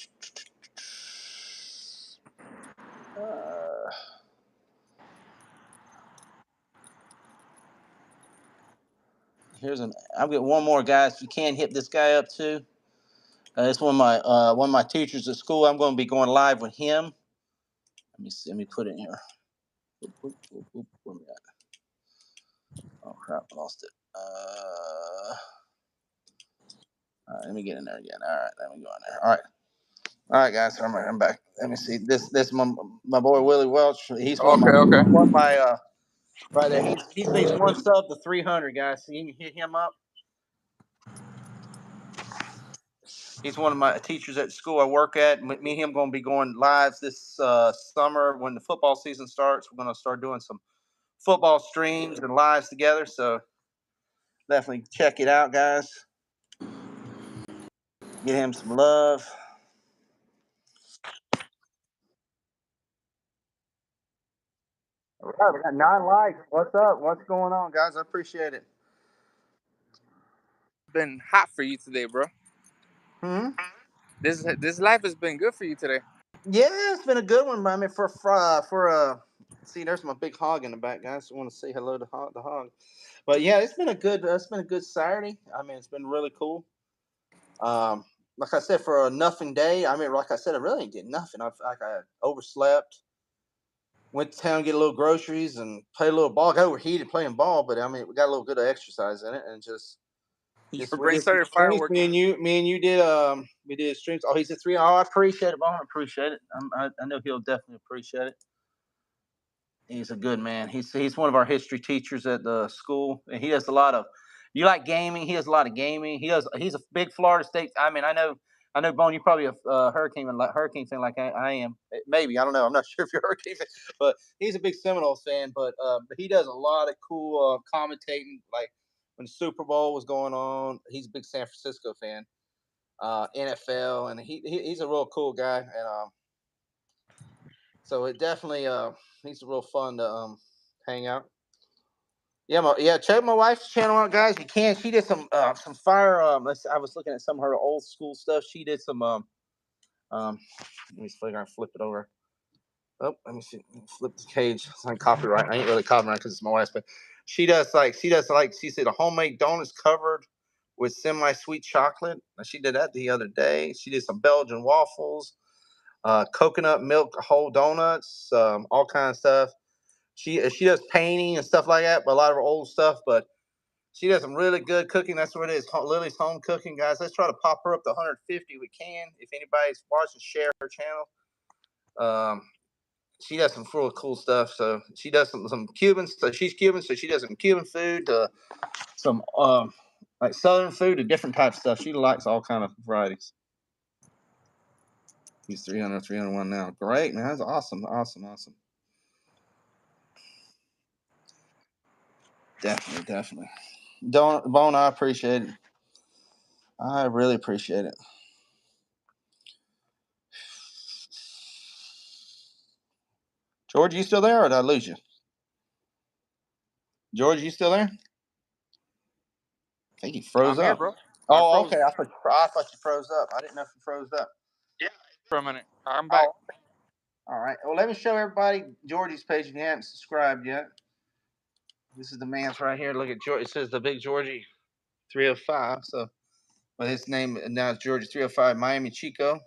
I'll get one more, guys. If you can hit this guy up too. It's one of my teachers at school. I'm going to be going live with him. Let me see. Let me put it in here. Where we at? Oh crap! I lost it. All right, let me get in there again. All right, let me go in there. All right, guys. I'm back. Let me see. This my boy Willie Welch. He's one of my right there. He's one sub to 300, guys. So you can hit him up. He's one of my teachers at the school I work at. Me and him going to be going live this summer when the football season starts. We're going to start doing some football streams and lives together. So definitely check it out, guys. Get him some love. All right, we got 9 likes. What's up? What's going on, guys? I appreciate it.
It's been hot for you today, bro. This life has been good for you today.
Yeah, it's been a good one. I mean, see, there's my big hog in the back, guys. I want to say hello to the hog. But yeah, it's been a good Saturday. I mean, it's been really cool. Like I said, for a nothing day. I mean, like I said, I really didn't get nothing. I overslept. Went to town, get a little groceries, and play a little ball. Got overheated playing ball, but I mean, we got a little good of exercise in it, and just
Your
we
brain
did some
started
streams.
fireworks.
Me and you did we did streams. Oh, he's a 3. Oh, I appreciate it, Bone. I appreciate it. I know he'll definitely appreciate it. He's a good man. He's one of our history teachers at the school, and he does a lot of. You like gaming? He does a lot of gaming. He's a big Florida State. I mean, I know, Bone. You're probably a Hurricane fan like I am. Maybe I don't know. I'm not sure if you're a Hurricane fan, but he's a big Seminoles fan. But he does a lot of cool commentating. Like when the Super Bowl was going on, he's a big San Francisco fan, NFL, and he's a real cool guy. And so it definitely he's real fun to hang out. Yeah, check my wife's channel out, guys. You can. She did some fire. I was looking at some of her old school stuff. She did some let me see if I can flip it over. Oh, let me see. Flip the cage. It's on copyright. I ain't really copyright because it's my wife's, but
she said a homemade donuts covered with semi-sweet chocolate. She did that the other day. She did some Belgian waffles, coconut milk whole donuts, all kind of stuff. She does painting and stuff like that, but a lot of her old stuff. But she does some really good cooking. That's what it is. Lily's Home Cooking, guys. Let's try to pop her up to 150 if we can. If anybody's watching, share her channel. She does some real cool stuff. So she does some Cuban. So she's Cuban, so she does some Cuban food, some like Southern food, and different types of stuff. She likes all kind of varieties. He's 301 now. Great, man. That's awesome. Definitely. Bone, I appreciate it. I really appreciate it. George, you still there, or did I lose you? George, you still there? I think he froze
I'm
up.
here, bro.
Oh, okay. I thought you froze up. I didn't know if you froze up.
Yeah, for a minute. I'm back.
Oh. All right. Well, let me show everybody Georgie's page if you haven't subscribed yet. This is the man's right here. Look at George. It says the Big Georgie 305. So, but his name now is Georgie 305 Miami Chico.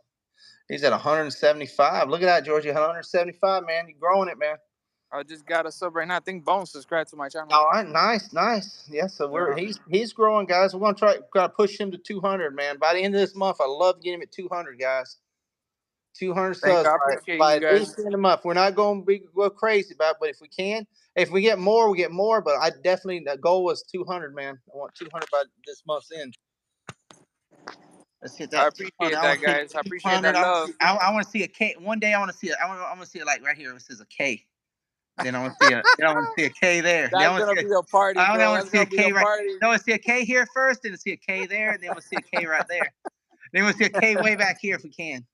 He's at 175. Look at that, Georgie. 175, man. You're growing it, man.
I just got a sub right now. I think Bone subscribed to my channel.
All right, nice. Yeah, so he's growing, gotta push him to 200, man. By the end of this month, I love to get him at 200, guys. 200 subs by at least the end of the month. We're not going to go crazy about it, but if we can, if we get more, we get more. But I definitely, the goal was 200, man. I want 200 by this month's end. Let's hit that.
I appreciate that, guys. I appreciate that love.
I want to see a K. One day I want to see it. I want to see it like right here. It says a K. Then I want to see a K there.
That's gonna be a party.
I want to see a K right. No, I want to see a K here first, then see a K there, then we'll see a K right there. Then we'll see a K way back here if we can.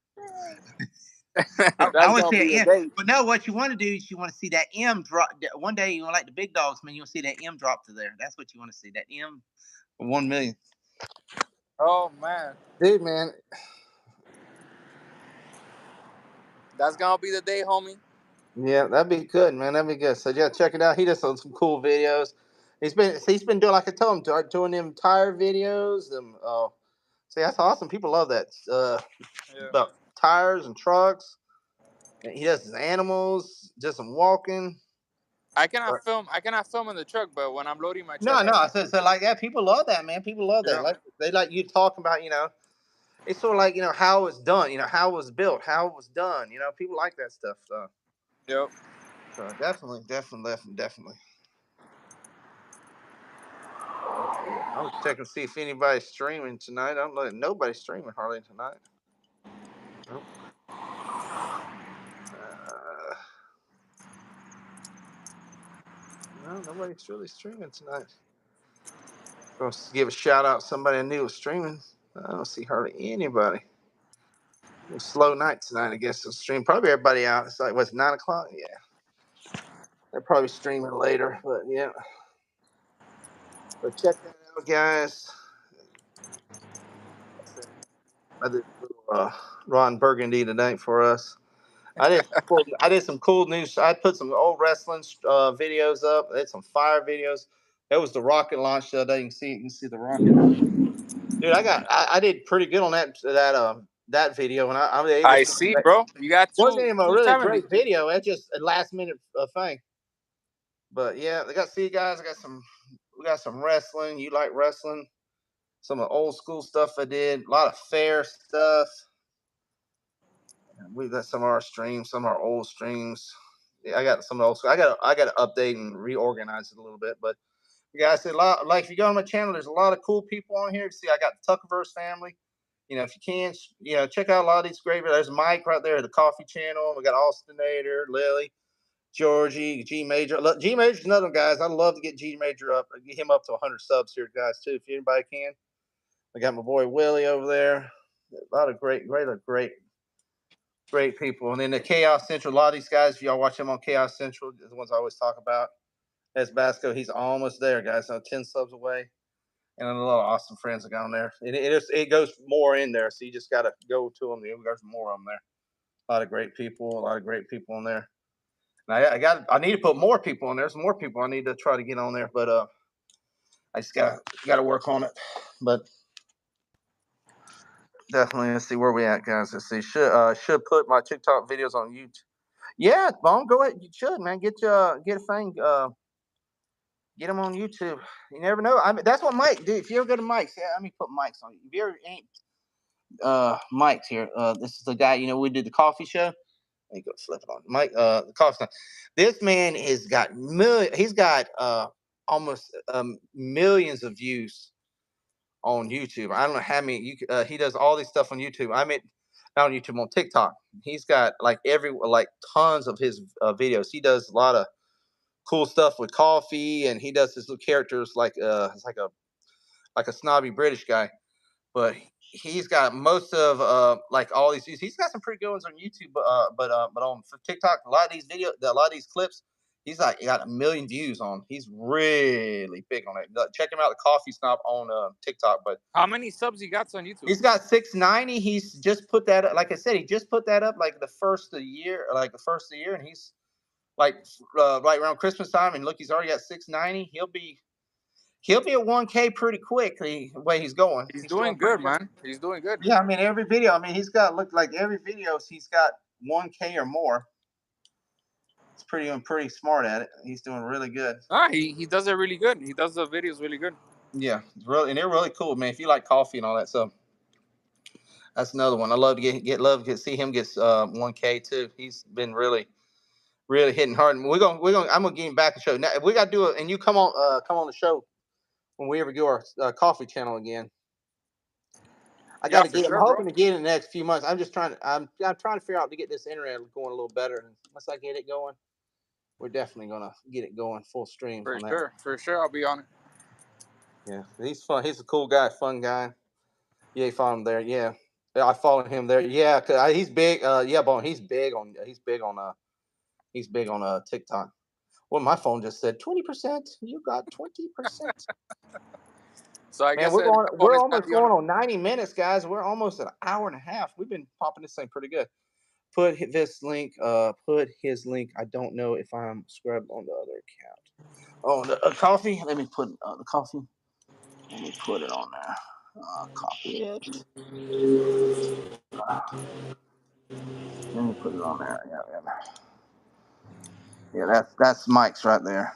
I want to see an M. But no, what you want to do is you want to see that M drop. One day you want like the big dogs, man. You'll see that M drop to there. That's what you want to see. That M, 1 million.
Oh man,
dude, man.
That's gonna be the day, homie.
Yeah, that'd be good, man. That'd be good. So yeah, check it out. He does some cool videos. He's been doing, like I told him, doing them tire videos. See, that's awesome. People love that. About tires and trucks. He does his animals, just some walking.
I cannot film in the truck, but when I'm loading my truck.
No. So like that, people love that, man. People love that. Like they like you talking about, it's sort of like, how it's done, how it was built, how it was done. People like that stuff. So.
Yep.
So definitely. I was checking to see if anybody's streaming tonight. I'm like, nobody's streaming hardly tonight. Nope. No, nobody's really streaming tonight. I'll give a shout out to somebody I knew was streaming. I don't see hardly anybody. It was a slow night tonight, I guess. To stream. Probably everybody out. It's like, what's 9 o'clock? Yeah. They're probably streaming later, but yeah. But check that out, guys. I did Ron Burgundy tonight for us. I did some cool news. I put some old wrestling videos up. I did some fire videos. That was the rocket launch the other day. You can see the rocket. Dude, I did pretty good on that video, and
I see, bro. You got two.
Wasn't even a really great video. It's just a last minute thing. But yeah, we got some wrestling. You like wrestling? Some of the old school stuff I did. A lot of fair stuff. We've got some of our streams, some of our old streams. Yeah, I got some of those. I got to update and reorganize it a little bit. But guys, like if you go on my channel, there's a lot of cool people on here. See, I got the Tuckerverse family. If you can, check out a lot of these great. There's Mike right there, the Coffee Channel. We got Austinator, Lily, Georgie, G Major. G Major's another one, guys. I'd love to get G Major up, get him up to 100 subs here, guys, too, if anybody can. I got my boy Willie over there. A lot of great people. And then the Chaos Central, a lot of these guys, if y'all watch them on Chaos Central, the ones I always talk about. That's Basco. He's almost there, guys. So 10 subs away. And a lot of awesome friends that got on there. And it goes more in there. So you just got to go to them. There's more on there. A lot of great people on there. I need to put more people on there. There's more people I need to try to get on there, but I just gotta work on it. But definitely, let's see where we at, guys. Let's see. Should put my TikTok videos on YouTube. Yeah, Bone, go ahead. You should, man. Get a thing. Get them on YouTube. You never know. I mean, that's what Mike do. If you ever go to Mike's, yeah, let me put Mike's on. If you ever ain't Mike's here. This is the guy. You know, we did the coffee show. Let me go slip it on Mike. The coffee show. This man has got He's got almost millions of views on YouTube. I don't know how many. He does all this stuff on YouTube. I mean, not on YouTube, on TikTok. He's got like tons of his videos. He does a lot of cool stuff with coffee, and he does his little characters it's like a snobby British guy, but he's got most of like all these views. He's got some pretty good ones on YouTube, but on TikTok, a lot of these clips, he got 1 million views on. He's really big on it. Check him out, the Coffee Snob on TikTok. But
how many subs he got on YouTube?
He's got 690. He's just put that up, like I said, he just put that up like the first of the year, and he's like right around Christmas time, and look, he's already got 690. He'll be at 1K pretty quick. The way he's going,
he's doing good, man. He's doing good.
Yeah, I mean every video. I mean he's got every video he's got 1K or more. He's pretty smart at it. He's doing really good.
He does it really good. He does the videos really good.
Yeah, and they're really cool, man. If you like coffee and all that stuff, that's another one. I love to see him get 1K too. He's been really hitting hard. And I'm gonna get him back to the show. Now we gotta do it, and you come on the show when we ever do our coffee channel again. I'm hoping to get it in the next few months. I'm trying to figure out to get this internet going a little better. And once I get it going, we're definitely gonna get it going full stream.
For sure, I'll be on it.
Yeah, he's fun. He's a cool guy, fun guy. Yeah, you follow him there. Yeah, I followed him there. Yeah, cause he's big. Bone. He's big on TikTok. Well, my phone just said 20%. You got 20%.
So I guess
we're almost going on 90 minutes, guys. We're almost at an hour and a half. We've been popping this thing pretty good. Put his link. I don't know if I'm scrubbed on the other account. Oh, the coffee. Let me put the coffee. Let me put it on there. Copy it. Let me put it on there. Yeah, that's Mike's right there.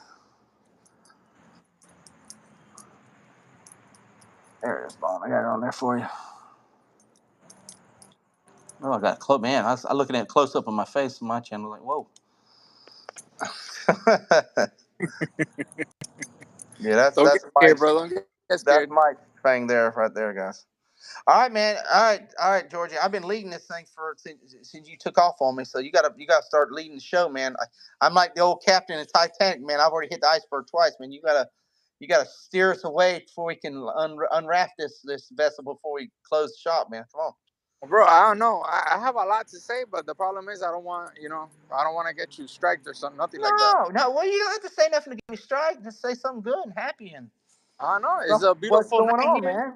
There it is, Bone. I got it on there for you. Oh, I got close. Man, I was looking at it close up on my face on my channel. Like, whoa. Yeah, that's Mike's,
bro.
that's Mike's thing there, right there, guys. All right, man. All right, Georgie. I've been leading this thing since you took off on me. So you gotta start leading the show, man. I'm like the old captain of Titanic, man. I've already hit the iceberg twice, man. You gotta steer us away before we can unwrap this vessel before we close the shop, man. Come on.
Bro, I don't know. I have a lot to say, but the problem is I don't want to get you striked or something, nothing like that.
No. Well, you don't have to say nothing to get me striked. Just say something good and happy and.
I know it's a beautiful.
What's going on, man?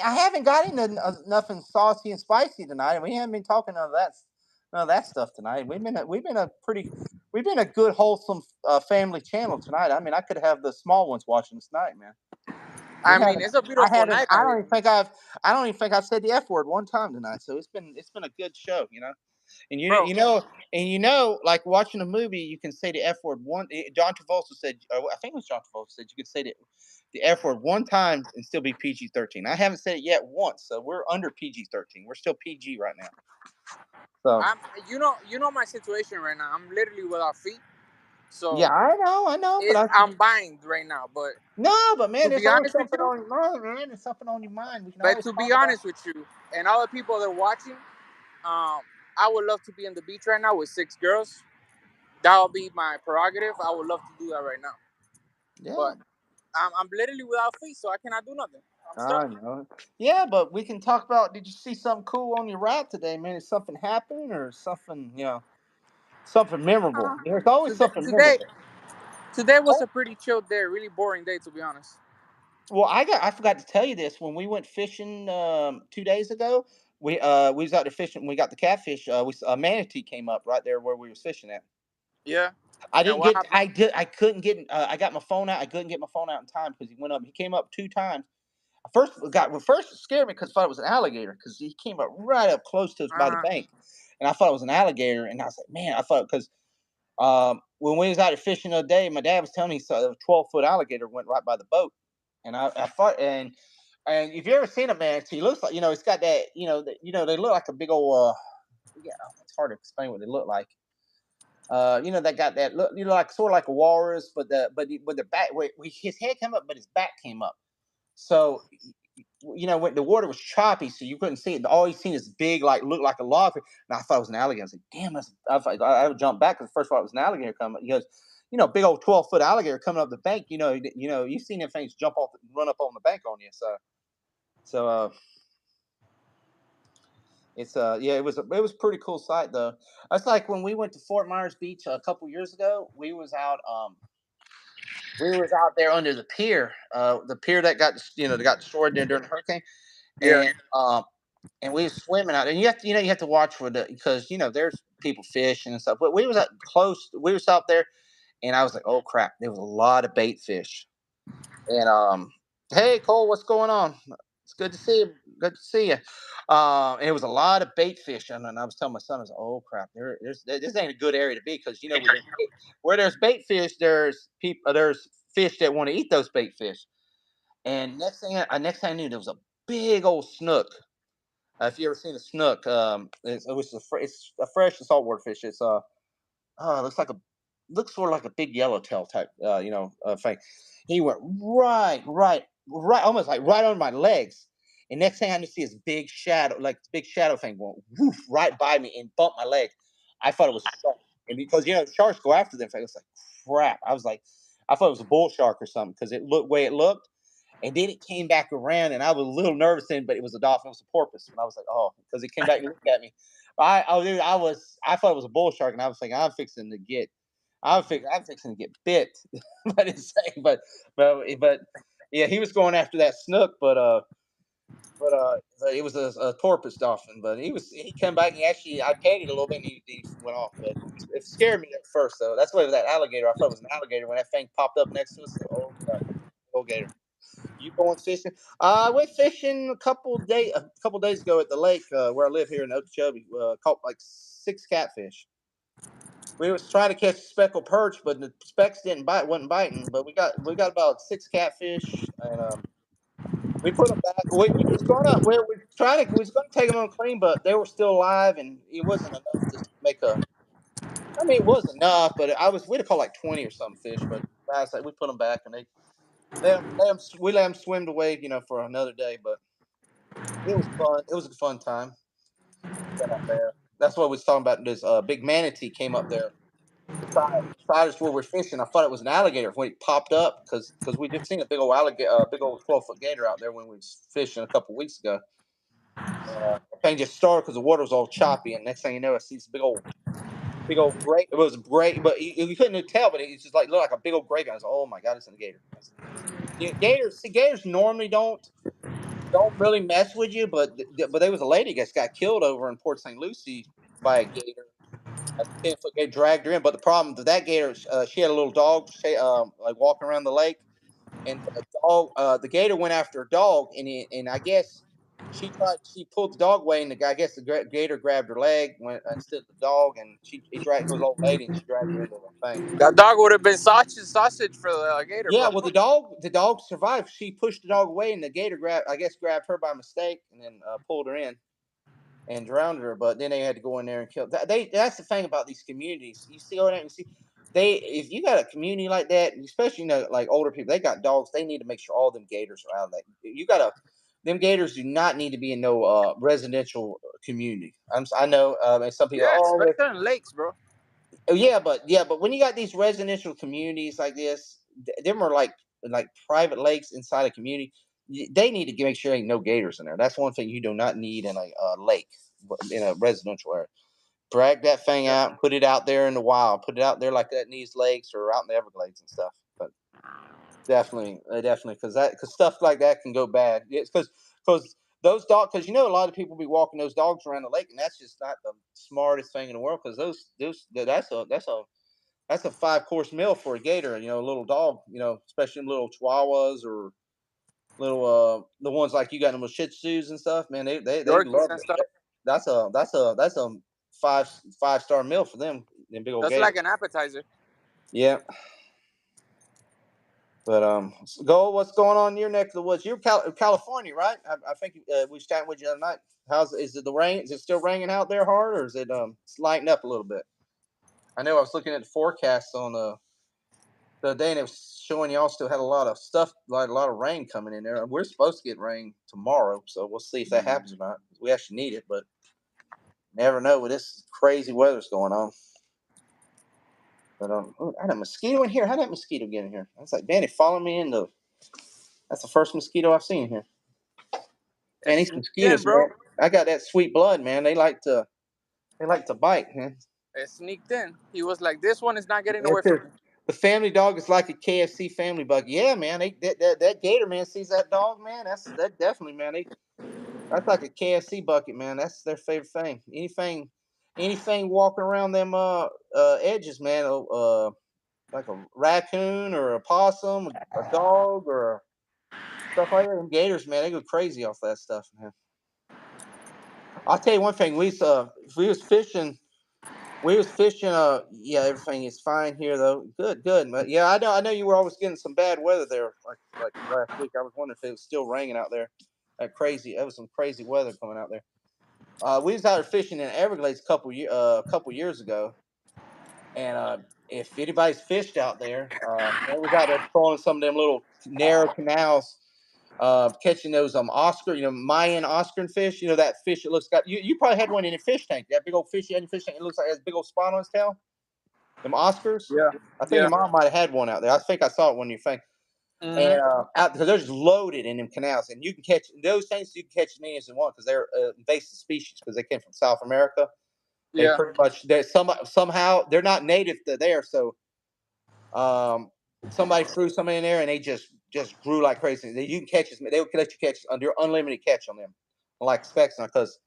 I haven't got into nothing saucy and spicy tonight, and we haven't been talking none of that stuff tonight. We've been a good wholesome family channel tonight. I mean, I could have the small ones watching us tonight, man.
It's a beautiful night.
I don't even think I've said the F word one time tonight. So it's been a good show, you know. And you know, like watching a movie, you can say the F word one. John Travolta said, I think it was John Travolta said, you could say the F word one time and still be PG-13. I haven't said it yet once, so we're under PG-13. We're still PG right now. So
you know my situation right now. I'm literally without feet. So
yeah, I know. But
I'm bind right now, but
man, there's always something on your mind, man. There's something on your mind.
But to be honest with you, and all the people that are watching, I would love to be in the beach right now with 6 girls. That would be my prerogative. I would love to do that right now.
Yeah.
But I'm literally without feet, so I cannot do nothing.
I know. Yeah, but we can talk about. Did you see something cool on your ride today, man? Is something happening or something? Something memorable. There's always something memorable.
Today was a pretty chill day, really boring day, to be honest.
Well, I forgot to tell you this. When we went fishing 2 days ago,
we was out there fishing. When we got the catfish. A manatee came up right there where we was fishing at.
Yeah.
I
And
didn't
what
get.
happened?
I couldn't get. I got my phone out. I couldn't get my phone out in time because he went up. He came up 2 times. First it scared me because I thought it was an alligator because he came up right up close to us by the
Uh-huh.
bank, and I thought it was an alligator. And I was like, man, I thought because when we was out there fishing the other day, my dad was telling me he saw a 12-foot alligator went right by the boat, and I thought and if you ever seen a manatee, it looks like it's got that they look like a big old yeah, it's hard to explain what they look like. They got that look, like sort of like a walrus, but with the back, his head came up, but his back came up. So when the water was choppy, so you couldn't see it. All you seen is big, like looked like a log. And I thought it was an alligator. I was like, damn, I would jump back because first of all, it was an alligator coming. He goes, big old 12-foot alligator coming up the bank. You've seen them things jump off, run up on the bank on you. So it's yeah, it was a pretty cool sight though. That's like when we went to Fort Myers Beach a couple years ago. We was out there under the pier that got destroyed there during the hurricane,
Yeah.
and we was swimming out, and you have to watch for because there's people fishing and stuff. But we was we was out there, and I was like, oh crap, there was a lot of bait fish. And hey Cole, what's going on? It's good to see you. Good to see you. And it was a lot of bait fish, and I was telling my son, I was like, oh crap, this ain't a good area to be because where there's bait fish, there's fish that want to eat those bait fish. And next thing I knew, there was a big old snook. If you ever seen a snook, it's a fresh saltwater fish. It looks sort of like a big yellowtail type, thing. He went right, almost like right on my legs. And next thing I knew, see his big shadow, like big shadow thing, going woof right by me and bumped my leg. I thought it was shark, and because sharks go after them, I was like, crap. I thought it was a bull shark or something because it looked way it looked. And then it came back around, and I was a little nervous then, but it was a dolphin, it was a porpoise. And I was like, oh, because it came back and looked at me. Dude, I thought it was a bull shark, and I was thinking, I'm fixing to get bit. But but yeah, he was going after that snook, but it was a porpoise dolphin. But he came back, and I paid it a little bit, and he went off. But it scared me at first, though. That's why it was that alligator. I thought it was an alligator when that thing popped up next to us. Oh, God, alligator. You going fishing? I went fishing a couple days ago at the lake where I live here in Okeechobee. Caught like 6 catfish. We was trying to catch a speckled perch, but the specks didn't bite, wasn't biting. But we got about 6 catfish, and we put them back. We was gonna take them on clean, but they were still alive, and it wasn't enough to make a. I mean, it was enough, but we'd have caught like 20 or some fish. But last night we put them back, and we let them swim away, for another day. But it was fun. It was a fun time. Been out there. That's what we was talking about. This big manatee came up there beside us where we're fishing. I thought it was an alligator when it popped up because we just seen a big old alligator, big old 12-foot gator out there when we was fishing a couple weeks ago. The thing just started because the water was all choppy, and next thing you know, I see this big old great. It was great, but you couldn't tell, but it's just like looked like a big old grape. I was like, oh my god, it's a gator. Gators normally don't really mess with you, but there was a lady that got killed over in Port St. Lucie by a gator. A 10-foot gator dragged her in, but the problem with that gator, she had a little dog, like walking around the lake, and the gator went after her dog, and I guess she pulled the dog away, and I guess the gator grabbed her leg instead of the dog, and it was an old lady, and she dragged her into the thing.
That dog would have been sausage for the gator,
Yeah,
bro.
well, the dog survived. She pushed the dog away, and the gator grabbed her by mistake, and then pulled her in and drowned her. But then they had to go in there and kill. That's the thing about these communities. You see all that. You see, if you got a community like that, especially like older people, they got dogs. They need to make sure all them gators are out of that. Them gators do not need to be in no residential community. I know, and some people,
Yeah,
oh,
especially in lakes, bro.
yeah, but when you got these residential communities like this, them are like private lakes inside a community. They need to make sure there ain't no gators in there. That's one thing you do not need in a lake, in a residential area. Drag that thing
Yeah.
out and put it out there in the wild. Put it out there like that in these lakes or out in the Everglades and stuff. But definitely, because stuff like that can go bad. It's because
those dogs, because a lot of people be walking those dogs around the lake, and that's just not the smartest thing in the world. Because that's a 5-course meal for a gator. A little dog. Especially little Chihuahuas or little the ones like you got them with Shih Tzus and stuff. Man, they
Yorkies
love
and
it.
stuff.
That's a five-star meal for them. Them big old
That's
gators.
like an appetizer.
Yeah. But what's going on in your neck of the woods? You're California, right? I think we was chatting with you the other night. Is it the rain? Is it still raining out there hard, or is it it's lighting up a little bit? I know I was looking at the forecast on the other day, and it was showing y'all still had a lot of stuff, like a lot of rain coming in there. We're supposed to get rain tomorrow, so we'll see if that happens or not. We actually need it, but never know with this crazy weather's going on. But I had a mosquito in here. How did that mosquito get in here? I was like, man, it followed me in the. That's the first mosquito I've seen here. Man, these mosquitoes,
bro.
man. I got that sweet blood, man. They like to bite, man.
It sneaked in. He was like, "This one is not getting away
That's it.
from me."
The family dog is like a KFC family bug. Yeah, man. That gator man sees that dog, man. That definitely, man. That's like a KFC bucket, man. That's their favorite thing. Anything walking around them edges, man. Like a raccoon or a possum, a dog, or stuff like that. Them gators, man, they go crazy off that stuff, man. I'll tell you one thing. We was fishing. Yeah, everything is fine here though. Good. But yeah, I know you were always getting some bad weather there, like last week. I was wondering if it was still raining out there. That was some crazy weather coming out there. We was out there fishing in Everglades a couple years ago, and if anybody's fished out there, I was out there trolling some of them little narrow canals, catching those Oscar, Mayan Oscar fish. That fish that looks got you probably had one in your fish tank. That big old fish you had in your fish tank. It looks like it has a big old spot on its tail. Them Oscars.
Yeah.
I think your mom might have had one out there. I think I saw it when you think. And out because they're just loaded in them canals, and you can catch those things. You can catch as many as you want because they're invasive species because they came from South America. They
Yeah.
pretty much somehow they're not native to there, so somebody threw somebody in there and they just grew like crazy. You can catch they would let you catch under unlimited catch on them, like specs, because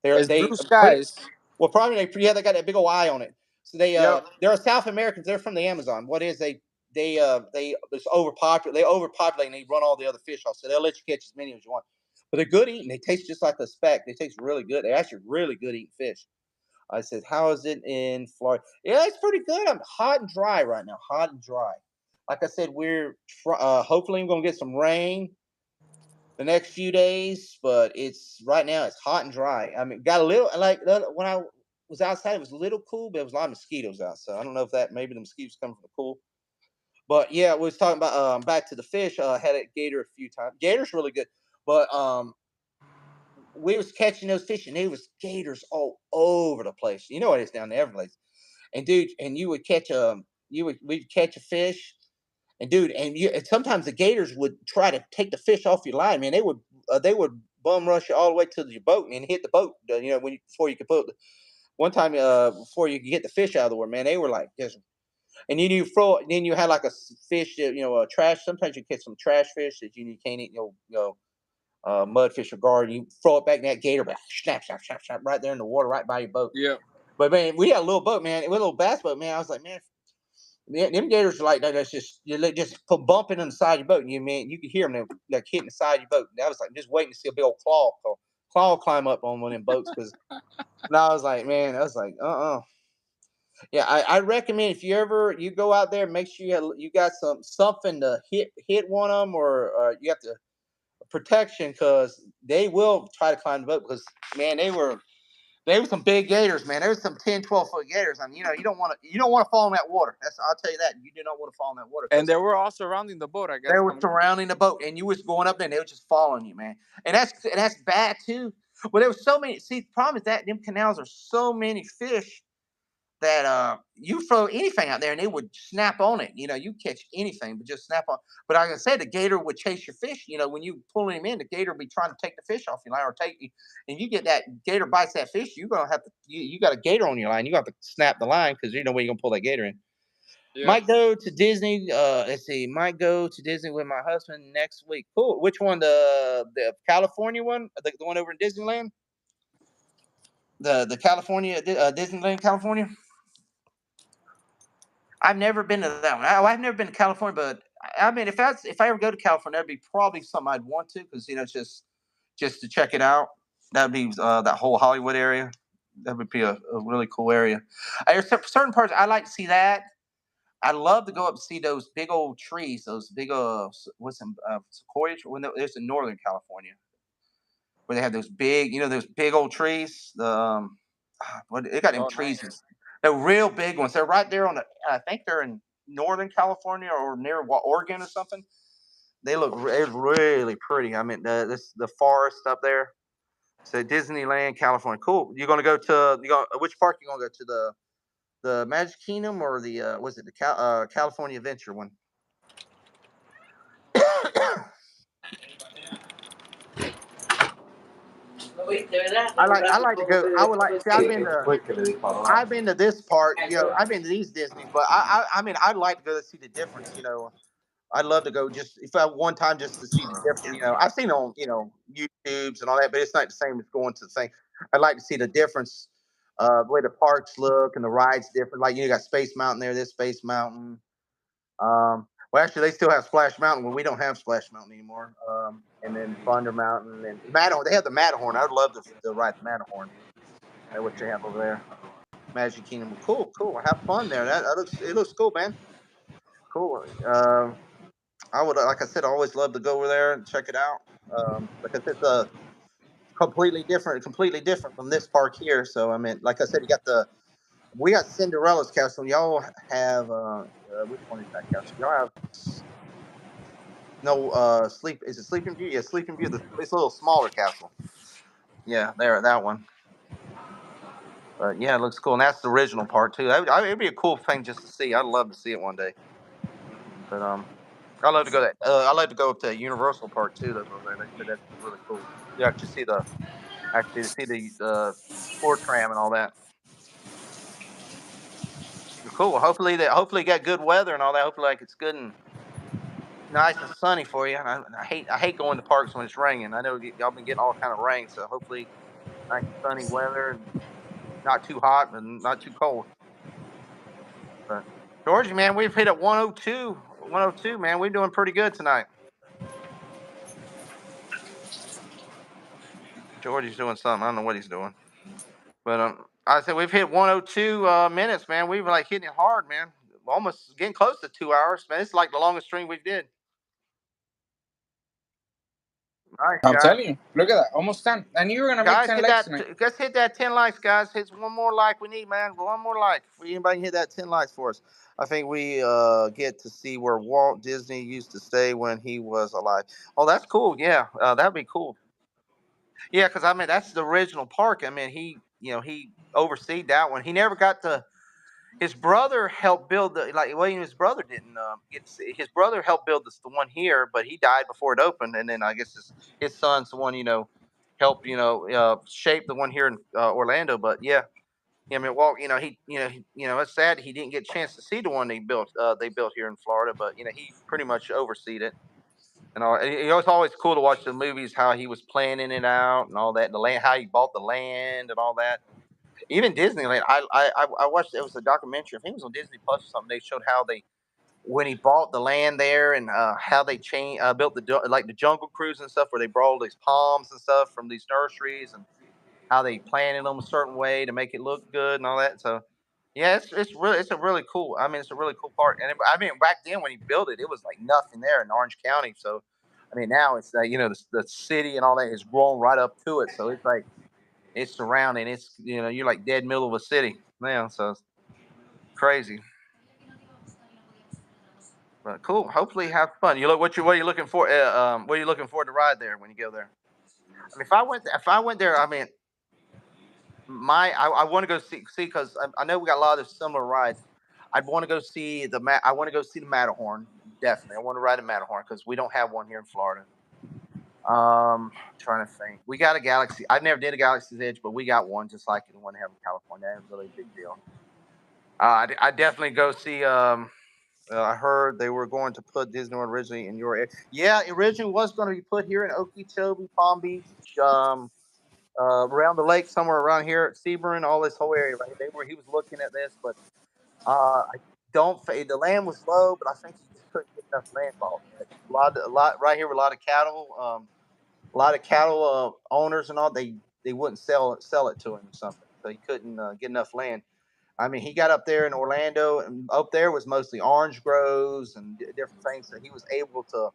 It's blue skies.
well probably they got that big old eye on it. So
Yep.
they're South Americans. They're from the Amazon. What is they it's overpopulate. They overpopulate and they run all the other fish off. So they'll let you catch as many as you want. But they're good eating. They taste just like a speck. They taste really good. They're actually really good eating fish. I said, "How is it in Florida?" Yeah, it's pretty good. I'm hot and dry right now. Hot and dry. Like I said, we're hopefully we're gonna get some rain the next few days, but it's right now it's hot and dry. I mean, got a little like when I was outside, it was a little cool, but there was a lot of mosquitoes out. So I don't know if that maybe the mosquitoes coming from the cool. But yeah, we was talking about back to the fish. Had a gator a few times. Gator's really good, but we was catching those fish and there was gators all over the place. You know what it is down the Everglades. And dude, and you would catch we'd catch a fish, and dude, and sometimes the gators would try to take the fish off your line. Man, they would bum rush you all the way to your boat and hit the boat. Before you could put one time before you could get the fish out of the water. Man, they were like just. And then then you had like a fish, a trash. Sometimes you catch some trash fish that you can't eat, mudfish or garden. You throw it back in that gator, but snap, right there in the water, right by your boat.
Yeah.
But man, we had a little boat, man. It was a little bass boat, man. I was like, man, them gators are like that. That's just put bumping on the side of your boat, and you could hear them like hitting the side of your boat. And I was like, just waiting to see a big old claw climb up on one of them boats because. And I was like, man, I was like, Yeah, I recommend if you go out there, make sure you got something to hit one of them, or you have to protection because they will try to climb the boat because man they were some big gators, man. There was some 10, 12-foot gators. I mean, you don't want to fall in that water. I'll tell you that. You do not want to fall in that water.
And they were all surrounding the boat, I guess.
They were surrounding the boat, and you was going up there, and they were just following you, man. And that's bad too. Well, there was so many. See, the problem is that them canals are so many fish that you throw anything out there and they would snap on it. You catch anything, but just snap on. But like I said, the gator would chase your fish. When you pulling him in, the gator would be trying to take the fish off your line or take you. And you get that gator bites that fish, you're gonna have to. You got a gator on your line. You got to snap the line because you know where you're gonna pull that gator in.
Yeah.
Might go to Disney. Let's see. Might go to Disney with my husband next week. Cool. Which one? The California one? The one over in Disneyland? The California Disneyland, California. I've never been to that one. I've never been to California, but I mean, if I ever go to California, that'd be probably something I'd want to, because just to check it out. That'd be that whole Hollywood area. That would be a really cool area. There's certain parts I like to see that. I love to go up and see those big old trees, those big what's them sequoia. There's in Northern California where they have those big, those big old trees. What they got them
Oh,
trees.
nice.
They're real big ones. They're right there on the. I think they're in Northern California or near Oregon or something. They look really pretty. I mean, the forest up there. So Disneyland, California, cool. You're gonna go to which park you gonna go to, the Magic Kingdom or the was it the California Adventure one? I like to go. I would like. See, I've been to this part. I've been to these Disney's, but I mean, I'd like to go to see the difference. I'd love to go just if I one time just to see the difference. I've seen it on YouTubes and all that, but it's not the same as going to the thing. I'd like to see the difference, the way the parks look and the rides different. Like you got Space Mountain there, this Space Mountain. Well, actually, they still have Splash Mountain when we don't have Splash Mountain anymore. And then Thunder Mountain and Matterhorn. They have the Matterhorn. I would love to ride the Matterhorn. What they have over there, Magic Kingdom. Cool, cool. Have fun there. It looks cool, man. Cool. I would, like I said, I always love to go over there and check it out. Because it's a completely different from this park here. So I mean, like I said, we got Cinderella's castle. Y'all have which one is that castle? Y'all have no sleep. Is it Sleeping Beauty? Yeah, Sleeping Beauty. It's a little smaller castle. Yeah, there, that one. But yeah, it looks cool, and that's the original part too. It'd be a cool thing just to see. I'd love to see it one day. But I love to go that. I like to go up to Universal Park too. That's over there. They said that's really cool. You actually see the tour tram and all that. Cool. Hopefully you got good weather and all that. Hopefully like it's good and nice and sunny for you. I hate going to parks when it's raining. I know y'all been getting all kind of rain, so hopefully nice sunny weather and not too hot and not too cold. But Georgie, man, we've hit at 102. 102, man. We're doing pretty good tonight. Georgie's doing something. I don't know what he's doing. But I said we've hit 102 minutes, man. We've like hitting it hard, man. Almost getting close to 2 hours, man. It's like the longest stream we've did. Nice,
I'm
guys.
telling you, look at that, almost 10. I knew you were gonna make 10 likes tonight.
Let's hit that 10 likes, guys. Hit one more like we need, man. One more like. Anybody can hit that 10 likes for us. I think we get to see where Walt Disney used to stay when he was alive. Oh, that's cool. Yeah, that'd be cool. Yeah, because I mean that's the original park. I mean he overseed that one. He never got to. His brother helped build his brother didn't get to see. His brother helped build the one here, but he died before it opened. And then I guess his son's the one helped shape the one here in Orlando. But yeah, I mean, well, it's sad he didn't get a chance to see the one they built here in Florida. But he pretty much overseed it. And all, it was always cool to watch the movies, how he was planning it out and all that, the land, how he bought the land and all that. Even Disneyland, I watched. It was a documentary. I think it was on Disney Plus or something. They showed how when he bought the land there and how they built the Jungle Cruise and stuff, where they brought all these palms and stuff from these nurseries and how they planted them a certain way to make it look good and all that. So yeah, it's a really cool. I mean, it's a really cool park. And I mean, back then when he built it, it was like nothing there in Orange County. So I mean, now it's the city and all that is grown right up to it. So it's like it's surrounding. It's you're like dead middle of a city now. So it's crazy. But cool. Hopefully, have fun. What are you looking for? What are you looking for to ride there when you go there? I mean, if I went there, I mean, I want to go see because I know we got a lot of similar rides. I'd want to go see I want to go see the Matterhorn. Definitely, I want to ride the Matterhorn because we don't have one here in Florida. Trying to think. We got a Galaxy. I never did a Galaxy's Edge, but we got one just like the one they have in California. That's a really big deal. I definitely go see
I heard they were going to put Disney World originally in your area. Yeah, originally was going to be put here in Okeechobee, Palm Beach, around the lake, somewhere around here at Sebring, all this whole area. Right? He was looking at this, but I don't. The land was low, but I think he just couldn't get enough land bought. A lot right here with a lot of cattle. Owners and all. They wouldn't sell it to him or something, so he couldn't get enough land. I mean, he got up there in Orlando, and up there was mostly orange groves and different things. So he was able to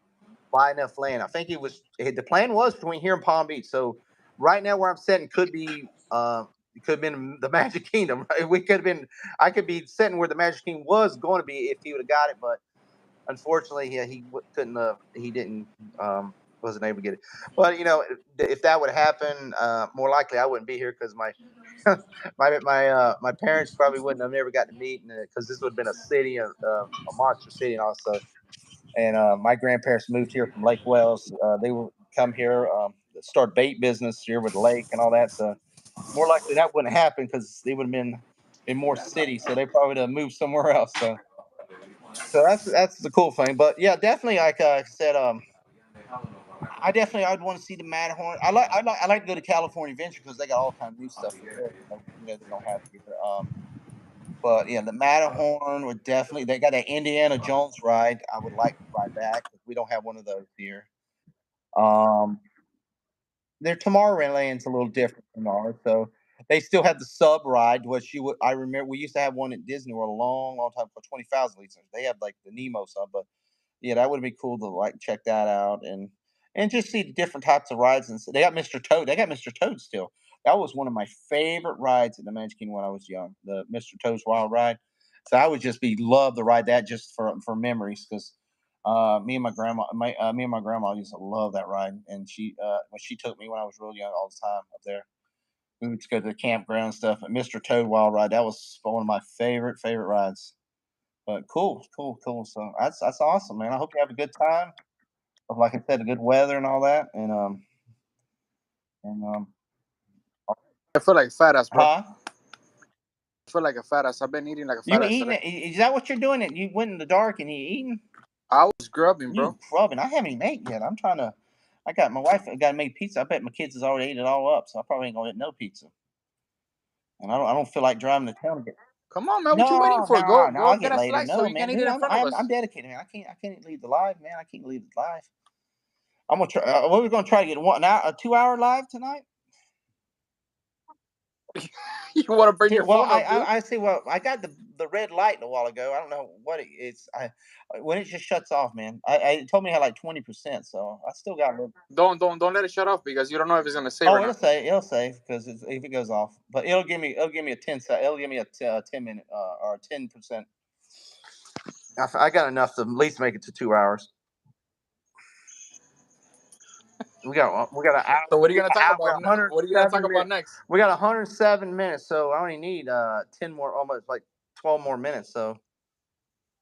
buy enough land. I think the plan was between here and Palm Beach. So right now, where I'm sitting could be it could have been the Magic Kingdom. Right? I could be sitting where the Magic Kingdom was going to be if he would have got it, but unfortunately, yeah, he couldn't. He didn't. Wasn't able to get it. But if that would happen, more likely I wouldn't be here because my my parents probably wouldn't have never got to meet, because this would have been a city, a monster city, and also. And my grandparents moved here from Lake Wells. They would come here, start bait business here with the lake and all that. So more likely that wouldn't happen because they would have been in more cities. So they probably would have moved somewhere else. So that's the cool thing. But yeah, definitely, like I said, I'd want to see the Matterhorn. I like to go to California Adventure because they got all kind of new stuff up there. They don't have here. But yeah, the Matterhorn would definitely. They got an Indiana Jones ride. I would like to ride that because we don't have one of those here. Um, their Tomorrowland's a little different from ours, so they still have the sub ride, which I remember we used to have one at Disney World a long, long time for 20,000 liters. They have like the Nemo sub, but yeah, that would be cool to like check that out and just see the different types of rides. And they got Mr. Toad. They got Mr. Toad still. That was one of my favorite rides at the Magic Kingdom when I was young. The Mr. Toad's Wild Ride. So I would just be love to ride that just for memories because me and my grandma used to love that ride, and when she took me when I was real young all the time up there. We would go to the campground and stuff. But Mr. Toad Wild Ride, that was one of my favorite rides. But cool, cool, cool. So that's awesome, man. I hope you have a good time. Like I said, the good weather and all that. And
I feel like fat ass, bro.
huh?
I feel like a fat ass. I've been eating like a
You
fat ass
eating
today.
it? Is that what you're doing? It you went in the dark and you eating?
I was grubbing,
You
bro.
grubbing? I haven't even ate yet. I'm trying to. I got my wife got to make pizza. I bet my kids has already ate it all up, so I probably ain't gonna eat no pizza. And I don't feel like driving to town to get.
Come on, man. What you waiting
No,
for?
no,
Go
no.
go
I'll
get
get
a
later.
slice so
No,
you
man,
can eat
dude,
it in front of
I'm
us.
dedicated, man. I can't leave the live, man. I can't leave the live. I'm gonna try. What we're gonna try to get a 2 hour live tonight.
You want to bring
Dude,
your
well,
phone up, dude?
I see. Well, I got the red light a while ago. I don't know what it's. When it just shuts off, man. It told me I had like 20%, so I still got a little.
Don't let it shut off because you don't know if it's gonna save
Oh,
or not.
it'll say because if it goes off, but it'll give me a 10 it'll give me a 10 minute or 10%. I got enough to at least make it to 2 hours. We got an hour.
So what are you gonna talk
We
about?
got
What are you gonna talk
107
about
minutes.
next?
We got 107 minutes, so I only need 10 more, almost like 12 more minutes. So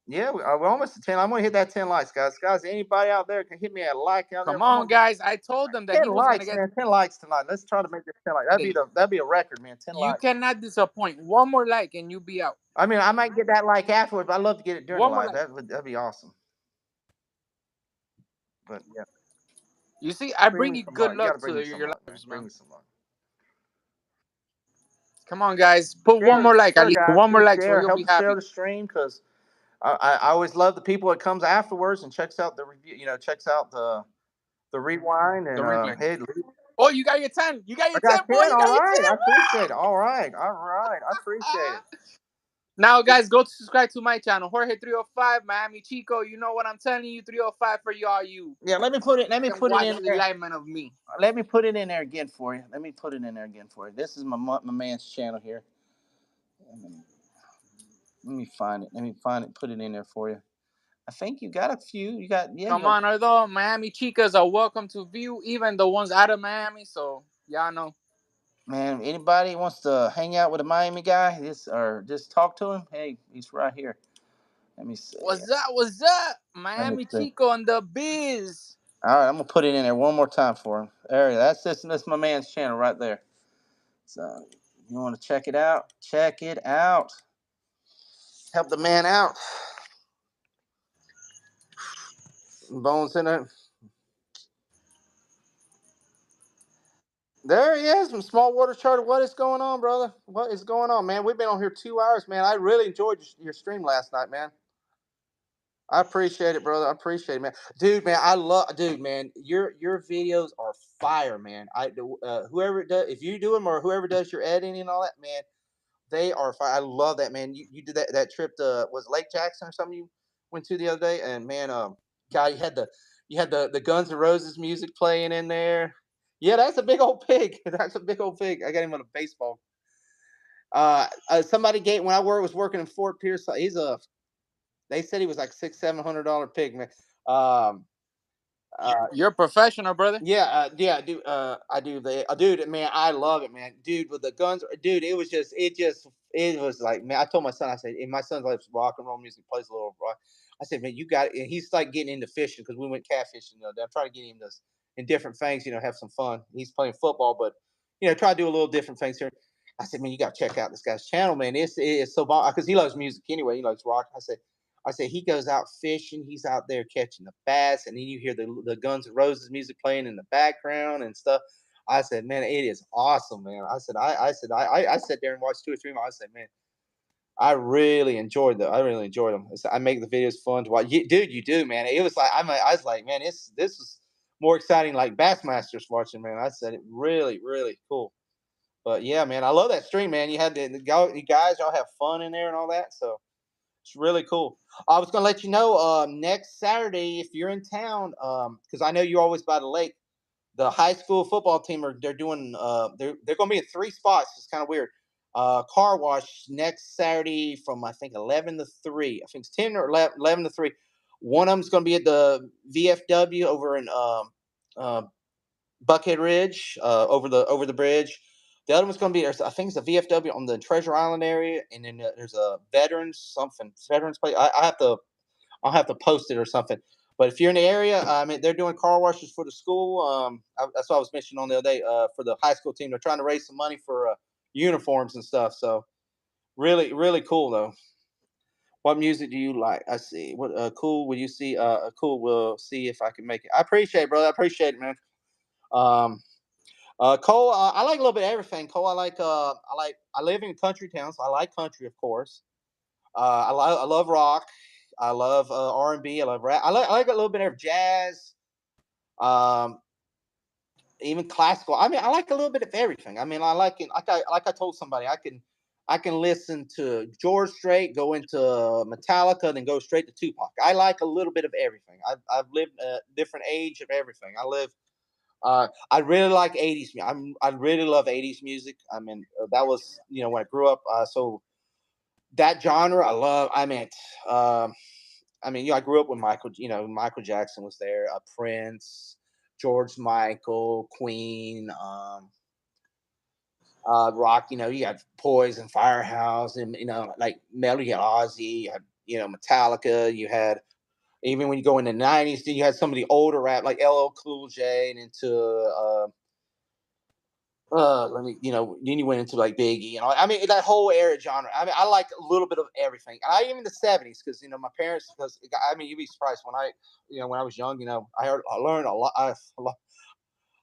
yeah, we're almost at 10. I'm gonna hit that 10 likes, guys. Guys, anybody out there can hit me at a like out there.
Come
I'm
on,
gonna get
guys. I told them that
10
he was gonna
likes,
get
man. 10 likes tonight. Let's try to make this 10 likes.
it.
That'd be a record, man. 10
You
likes.
cannot disappoint. One more like and you be out.
I mean, I might get that like afterwards, but I'd love to get it during the
One more
live.
like.
That'd be awesome. But yeah,
You see, I
bring
bring
me
you
some
good
luck. You gotta
luck
bring
to
me some
your
luck, man.
lives,
Bring
man.
me some luck.
Come on, guys. Put one
Share,
more like. At
share,
least
guys.
one more
Please
like so
share.
you'll be
Help share
happy.
the stream because I always love the people that comes afterwards and checks out the review. Checks out the rewind
The
and
replay.
hey,
Oh, you got your 10. You got
I
your 10,
got
boy.
10.
You
All
got your
right,
10.
I appreciate it. All right, I appreciate it.
Now, guys, go to subscribe to my channel, Jorge 305, Miami Chico. You know what I'm telling you, 305 for you all you.
Yeah, let me put it. Let me
Can
put it
watch
in
the
there.
alignment of me.
Let me put it in there again for you. Let me put it in there again for you. This is my man's channel here. Let me find it. Let me find it. Put it in there for you. I think you got a few. You got yeah.
Come on, although Miami Chicas are welcome to view, even the ones out of Miami. So y'all know.
Man, anybody wants to hang out with a Miami guy, or just talk to him? Hey, he's right here. Let me see.
What's up? What's up?
Let me
Miami
see.
Chico on the biz.
All right, I'm gonna put it in there one more time for him. There, that's my man's channel right there. So you want to check it out? Check it out. Help the man out. Bones in it. There he is from Small Water Charter. What is going on, brother? What is going on, man? We've been on here 2 hours, man. I really enjoyed your stream last night, man. I appreciate it, brother. I appreciate it, man. Dude, man, dude, man. Your videos are fire, man. Whoever does, if you do them or whoever does your editing and all that, man, they are fire. I love that, man. You did that trip to, was it Lake Jackson or something you went to the other day, and man, God, you had the Guns N' Roses music playing in there. Yeah, that's a big old pig. That's a big old pig. I got him on a baseball. Somebody gave when I was working in Fort Pierce. They said he was like $600-700 pig, man. Um,
You're a professional, brother.
yeah, dude. I do dude, man. I love it, man. Dude, with the guns, dude. It was like, man. I told my son, I said, and my son loves rock and roll music, plays a little rock. I said, man, you got it. And he's like getting into fishing because we went catfishing the other day. I'm trying to get him this in different things, have some fun. He's playing football, but try to do a little different things here. I said, man, you got to check out this guy's channel, man. It's so bomb because he loves music anyway. He loves rock. I said he goes out fishing. He's out there catching the bass, and then you hear the Guns N' Roses music playing in the background and stuff. I said, man, it is awesome, man. I sat there and watched 2 or 3 more. I said, man, I really enjoyed them. I make the videos fun to watch. Dude, you do, man. It was like I was like, man, this is more exciting like Bassmasters watching, man. I said it really, really cool. But yeah, man, I love that stream, man. You had you guys, y'all have fun in there and all that. So it's really cool. I was gonna let you know next Saturday if you're in town, because I know you're always by the lake. The high school football team they're doing they're gonna be in 3 spots. It's kind of weird. Car wash next Saturday from I think 11 to 3. I think it's 10 or 11 to 3. One of them's gonna be at the VFW over in uh, Buckhead Ridge, over the bridge. The other one's going to be, I think it's a VFW on the Treasure Island area, and then there's a veterans place. I'll have to post it or something. But if you're in the area, I mean, they're doing car washes for the school. That's what I was mentioning on the other day for the high school team. They're trying to raise some money for uniforms and stuff. So really, really cool though. What music do you like? I see. What cool? Will you see? Cool. We'll see if I can make it. I appreciate it, brother. I appreciate it, man. Um, Cole, I like a little bit of everything. Cole, I live in a country town, so I like country, of course. I love rock. I love R&B. I love rap. I like a little bit of jazz. Um, even classical. I mean, I like a little bit of everything. I mean, I like it. Like I told somebody, I can listen to George Strait, go into Metallica, then go straight to Tupac. I like a little bit of everything. I've lived a different age of everything. I really like 80s. I really love 80s music. I mean, that was when I grew up. So that genre I love. I grew up with Michael. Michael Jackson was there. Prince, George Michael, Queen, rock. You got Poison, Firehouse, and like metal. You had Ozzy. You had Metallica. You had even when you go in the 90s, then you had some of the older rap like LL Cool J and into then you went into like Biggie, I mean that whole era genre. I mean, I like a little bit of everything, and even the '70s because my parents. Because I mean, you'd be surprised when I was young. I learned a lot.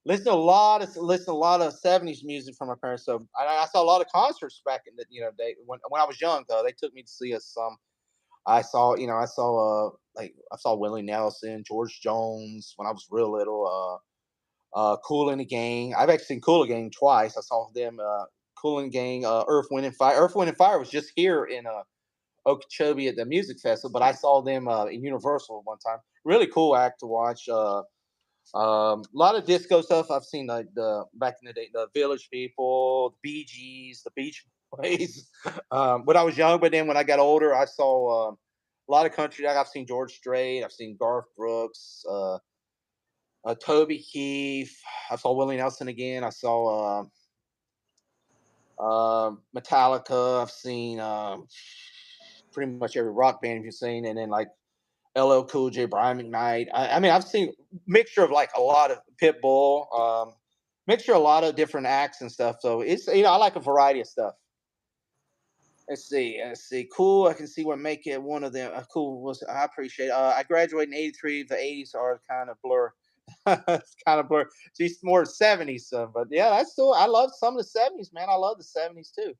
Listened to a lot of '70s music from my parents. So I saw a lot of concerts back in the day when I was young. Though they took me to see us some. I saw Willie Nelson, George Jones when I was real little. Kool and the Gang. I've actually seen Kool and the Gang twice. I saw them. Kool and the Gang. Earth, Wind and Fire. Earth, Wind and Fire was just here in Okeechobee at the music festival, but I saw them in Universal one time. Really cool act to watch. A lot of disco stuff. I've seen like the back in the day, the Village People, the Bee Gees, the Beach Boys. When I was young, but then when I got older, I saw a lot of country. I've seen George Strait. I've seen Garth Brooks. Toby Keith. I saw Willie Nelson again. I saw Metallica. I've seen pretty much every rock band you've seen, and then like LL Cool J, Brian McKnight. I mean, I've seen mixture of like a lot of Pitbull, mixture of a lot of different acts and stuff. So it's I like a variety of stuff. Let's see. Let's see. Cool. I can see what make it one of them. Cool. Was I appreciate. I graduated in '83. The '80s are kind of blur. It's kind of blur. She's more '70s stuff, but yeah, that's still. I love some of the '70s, man. I love the '70s too.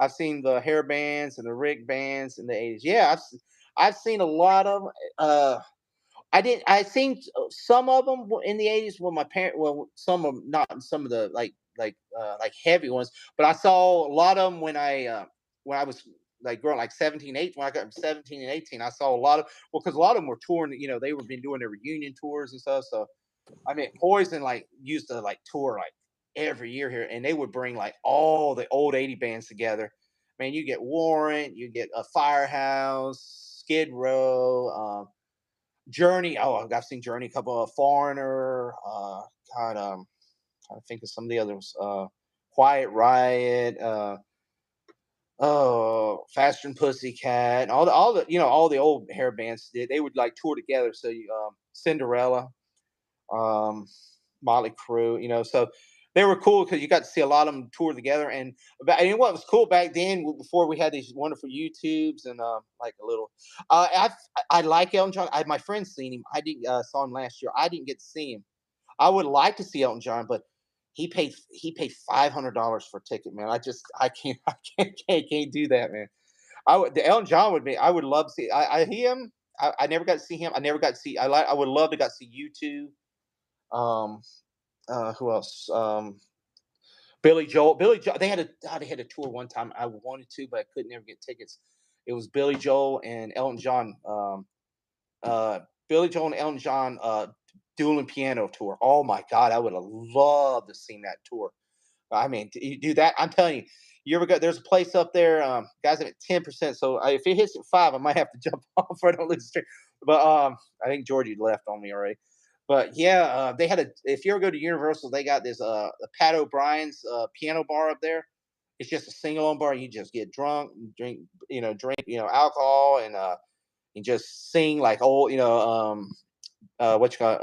I've seen the hair bands and the Rick bands in the '80s. Yeah, I've seen a lot of 'em. I didn't. I seen some of them in the '80s when my parent. Well, some of them, not some of the like heavy ones, but I saw a lot of them when I was like growing like 17, 18. When I got 17 and 18, I saw a lot of because a lot of them were touring. They were been doing their reunion tours and stuff. So I mean, Poison like used to like tour like every year here, and they would bring like all the old '80 bands together. Man, you get Warrant, you get a Firehouse, Skid Row. Journey. Oh, I've seen Journey, a couple of Foreigner. God, trying to think of some of the others. Quiet Riot. Oh, Faster and Pussycat. All the old hair bands. They would like tour together. So Cinderella, um, Motley Crue. So they were cool because you got to see a lot of them tour together. And what was cool back then, before we had these wonderful YouTubes and like a little, I like Elton John. My friend seen him. I didn't saw him last year. I didn't get to see him. I would like to see Elton John, but he paid $500 for a ticket, man. I can't I can't do that, man. The Elton John would be. I would love to see. I never got to see him. I never got to see. I would love to got to see you two. Um, who else? Billy Joel. Billy Joel. They had a tour one time. I wanted to, but I could never get tickets. It was Billy Joel and Elton John. Uh, Billy Joel and Elton John dueling piano tour. Oh my God, I would have loved to seen that tour. I mean, you do that. I'm telling you, you ever go? There's a place up there, guys. I'm at 10%. So if it hits at 5, I might have to jump off. I don't lose straight. But I think Georgie left on me already. But yeah, they had a. If you ever go to Universal, they got this Pat O'Brien's piano bar up there. It's just a single on bar. You just get drunk, drink alcohol, and just sing like old what you call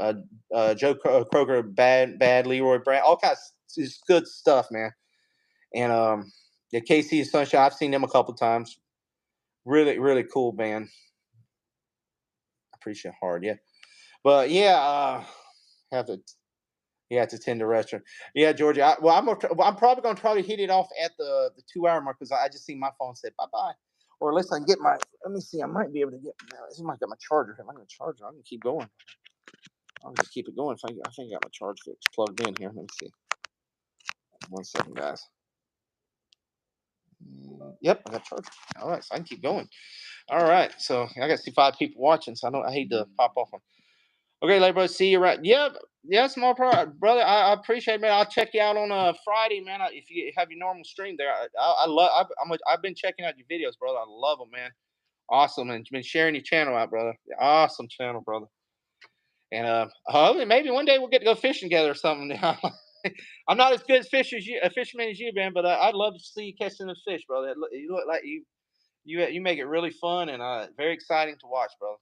Joe Kroger, bad Leroy Brown, all kinds of just good stuff, man. And the KC and Sunshine, I've seen them a couple times. Really, really cool band. I appreciate hard, yeah. But yeah, have to yeah to attend the restaurant. Yeah, Georgia. I'm probably gonna try to hit it off at the 2 hour mark because I just see my phone say bye bye. Or unless I can get my, let me see, I might be able to get, this might got my charger. Am I gonna charge it? I can keep going. I'll just keep it going. I think I got my charge fix plugged in here. Let me see. 1 second, guys. Yep, I got charged. All right, so I can keep going. All right, so I got to see 5 people watching, so I hate to pop off on. Okay, later, brother. See you right. Yep, yeah, small brother. I appreciate it, man. I'll check you out on Friday, man. If you have your normal stream there, I love. I've been checking out your videos, brother. I love them, man. Awesome, and been sharing your channel out, brother. Awesome channel, brother. And maybe one day we'll get to go fishing together or something. I'm not as good as a fisherman as you, man, but I'd love to see you catching the fish, brother. You look like you make it really fun and very exciting to watch, brother.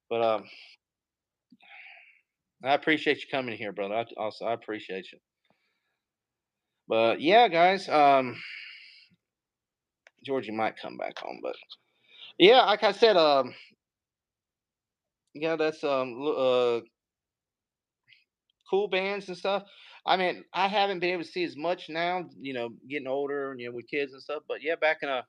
But I appreciate you coming here, brother. I appreciate you. But yeah, guys, Georgie might come back on, but yeah, like I said, yeah, that's cool bands and stuff. I mean, I haven't been able to see as much now, getting older, with kids and stuff. But yeah, back in a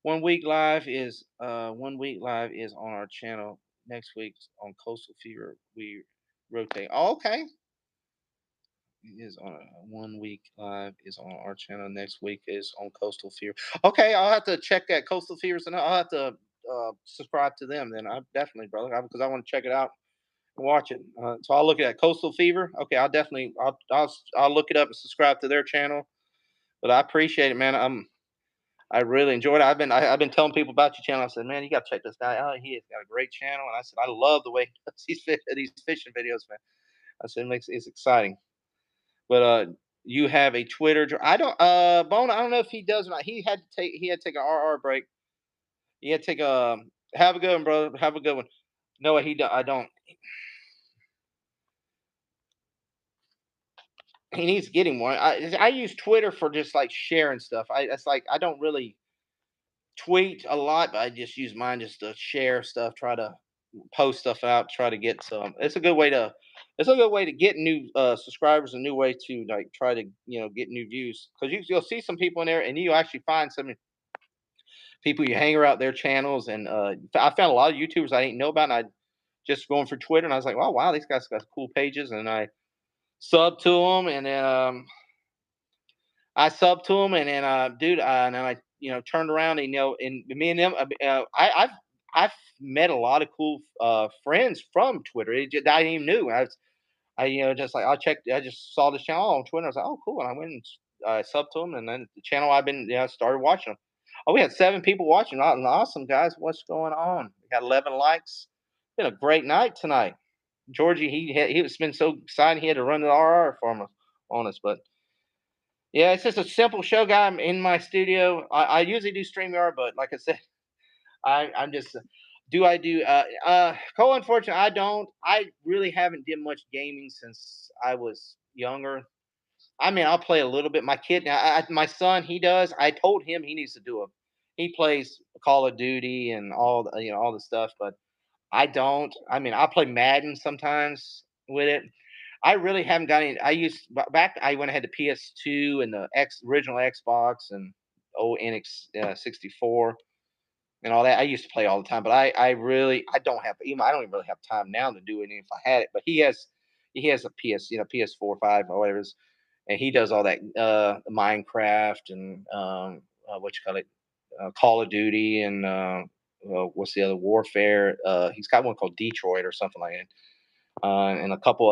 1 week live is on our channel. Next week's on Coastal Fever. We rotate. Oh, okay. It is on 1 week live is on our channel. Next week is on Coastal Fever. Okay, I'll have to check that Coastal Fevers and I'll have to subscribe to them. Then I definitely, brother, because I want to check it out. Watch it. So I'll look at that Coastal Fever. Okay, I'll look it up and subscribe to their channel. But I appreciate it, man. I really enjoyed it. I've been telling people about your channel. I said, man, you got to check this guy out. He has got a great channel. And I said, I love the way he does these fishing videos, man. I said, it's exciting. But you have a Twitter. I don't Bona. I don't know if he does or not. He had to take an RR break. He had to take a. Have a good one, brother. Have a good one. No, I don't. He needs to get him one. I use Twitter for just like sharing stuff. It's like I don't really. tweet a lot, but I just use mine just to share stuff, try to post stuff out, try to get some. It's a good way to get new subscribers, a new way to like try to get new views because you'll see some people in there, and you actually find some people you hang around their channels, and I found a lot of YouTubers I didn't know about, and I just going for Twitter, and I was like, oh wow, these guys got cool pages, and I sub to them, and then I subbed to him, and then dude, and then I turned around, and and me and them, I've met a lot of cool friends from Twitter. I didn't even knew. I just like I just saw this channel on Twitter. I was like, oh cool, and I went and subbed to him, and then the channel I've been started watching them. Oh, we had 7 people watching. Awesome guys, what's going on? We got 11 likes. Been a great night tonight. Georgie, he was been so excited he had to run the RR for us on us, but yeah, it's just a simple show, guy. I'm in my studio. I usually do StreamYard, but like I said, I'm just. Do I do? Cole, unfortunately, I don't. I really haven't did much gaming since I was younger. I mean, I'll play a little bit. My kid, my son, he does. I told him he needs to do it. He plays Call of Duty and all all the stuff, but I don't. I mean, I play Madden sometimes with it. I really haven't got any. I used back. I went ahead to PS2 and the original Xbox and NX 64 and all that. I used to play all the time, but I really I don't have even I don't even really have time now to do it if I had it. But he has a PS PS4 5 or whatever, and he does all that Minecraft and what you call it, Call of Duty and what's the other Warfare? He's got one called Detroit or something like that, and a couple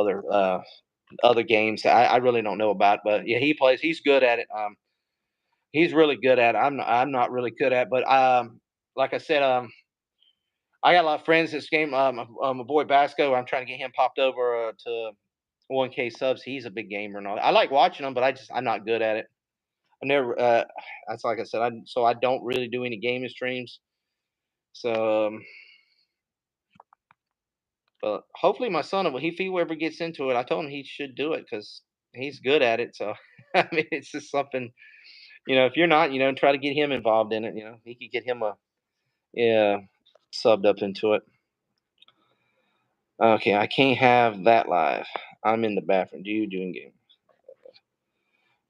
other games that I really don't know about. But yeah, he plays. He's good at it. He's really good at it. I'm not really good at it, but like I said, I got a lot of friends this game. My boy Basco, I'm trying to get him popped over to 1K subs. He's a big gamer and all that. I like watching him, but I'm not good at it. I never. That's like I said. So I don't really do any gaming streams. So, but hopefully my son, if he ever gets into it, I told him he should do it because he's good at it. So I mean, it's just something. If you're not, try to get him involved in it. He could get him yeah subbed up into it. Okay, I can't have that live. I'm in the bathroom. Do you doing game?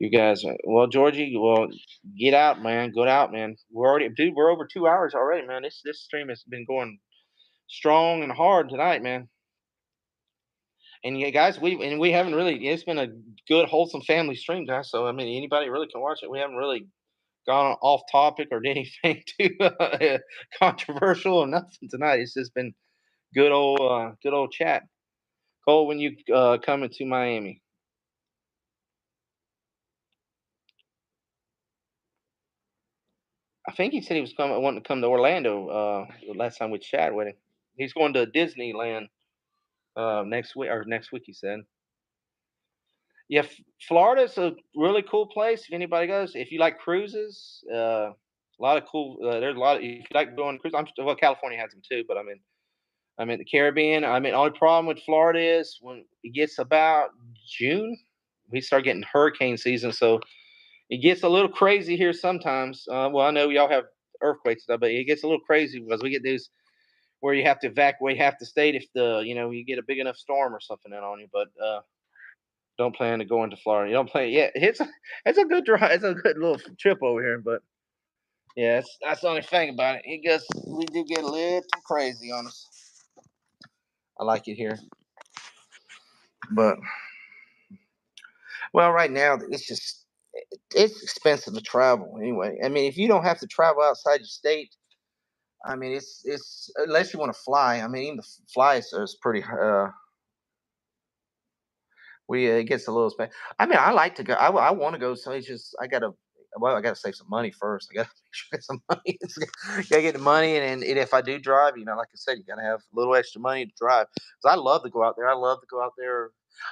You guys, well, Georgie, well, get out, man. Get out, man. Dude. We're over 2 hours already, man. This stream has been going strong and hard tonight, man. And yeah, guys, we haven't really. It's been a good, wholesome family stream, guys. So I mean, anybody really can watch it. We haven't really gone off topic or did anything too controversial or nothing tonight. It's just been good old chat. Cole, when you coming to Miami? I think he said he was wanting to come to Orlando. The last time we chatted with him, he's going to Disneyland next week or next week. He said, "Yeah, Florida's a really cool place. If anybody goes, if you like cruises, a lot of cool. There's a lot. If you like going cruise, well, California has them too. But I'm in the Caribbean. I mean, only problem with Florida is when it gets about June, we start getting hurricane season. So it gets a little crazy here sometimes. Well, I know y'all have earthquakes and stuff, but it gets a little crazy because we get these where you have to evacuate half the state if you get a big enough storm or something in on you. But don't plan to go into Florida. You don't plan. Yeah, it's a good drive. It's a good little trip over here. But yeah, that's the only thing about it. It gets we do get a little crazy on us. I like it here, but well, right now it's expensive to travel anyway. I mean, if you don't have to travel outside your state, I mean, it's unless you want to fly. I mean, even the flights is pretty. It gets a little expensive. I mean, I like to go. I want to go. So it's just I gotta save some money first. I gotta make sure I get some money. Gotta get the money, and if I do drive, like I said, you gotta have a little extra money to drive. Because I love to go out there. I love to go out there.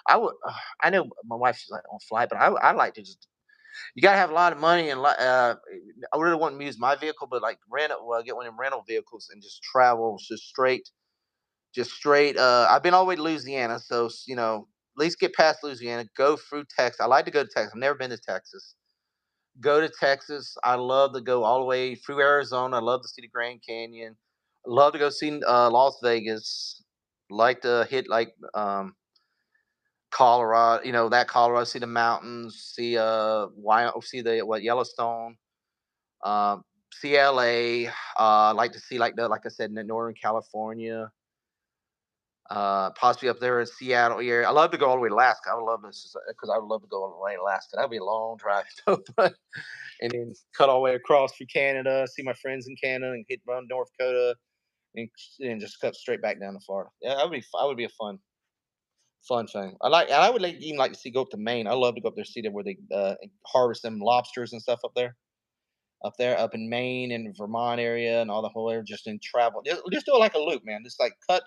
I would. I know my wife she's like on flight, but I like to just you gotta have a lot of money and I really want to use my vehicle, but like get one of them rental vehicles and just travel just straight. I've been all the way to Louisiana, so at least get past Louisiana, go through Texas. I like to go to Texas. I've never been to Texas. Go to Texas. I love to go all the way through Arizona. I love to see the Grand Canyon. I love to go see Las Vegas. Like to hit like Colorado, that Colorado, see the mountains, see see the Yellowstone, see LA. Like to see like I said, in Northern California, possibly up there in Seattle area. I love to go all the way to Alaska. I would love this because I would love to go all the way to Alaska. That'd be a long drive, but and then cut all the way across through Canada, see my friends in Canada, and hit around North Dakota, and just cut straight back down to Florida. Yeah, that would be a fun thing. I would even like to see go up to Maine. I love to go up there, see that where they harvest them lobsters and stuff up in Maine and Vermont area and all the whole area. Just in travel, just do it like a loop, man. Just cut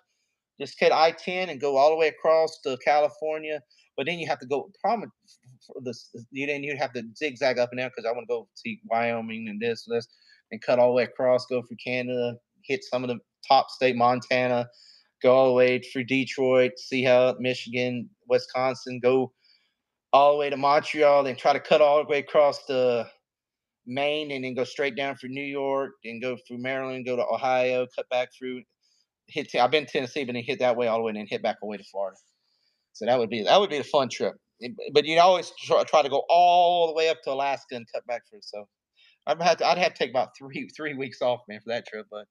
I-10 and go all the way across to California. But then you have to go. Problem for this, you'd have to zigzag up and down because I want to go see Wyoming and this, and cut all the way across, go through Canada, hit some of the top state, Montana, go all the way through Detroit, see how Michigan, Wisconsin, go all the way to Montreal, then try to cut all the way across to Maine, and then go straight down through New York, and go through Maryland, go to Ohio, cut back through. I've been to Tennessee, but then hit that way all the way, and then hit back all the way to Florida. So that would be a fun trip. But you always try to go all the way up to Alaska and cut back through. So I'd have to take about three weeks off, man, for that trip. But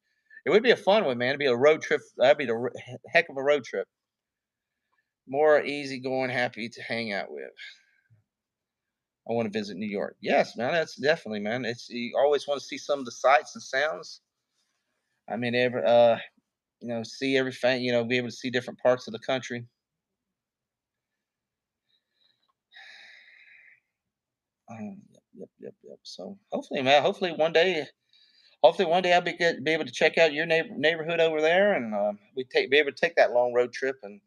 it would be a fun one, man. It'd be a road trip. That'd be the heck of a road trip. More easygoing, happy to hang out with. I want to visit New York. Yes, man. That's definitely, man. It's you always want to see some of the sights and sounds. I mean, see everything. Be able to see different parts of the country. Yep. So hopefully, man. Hopefully one day I'll be able to check out your neighborhood over there, and be able to take that long road trip and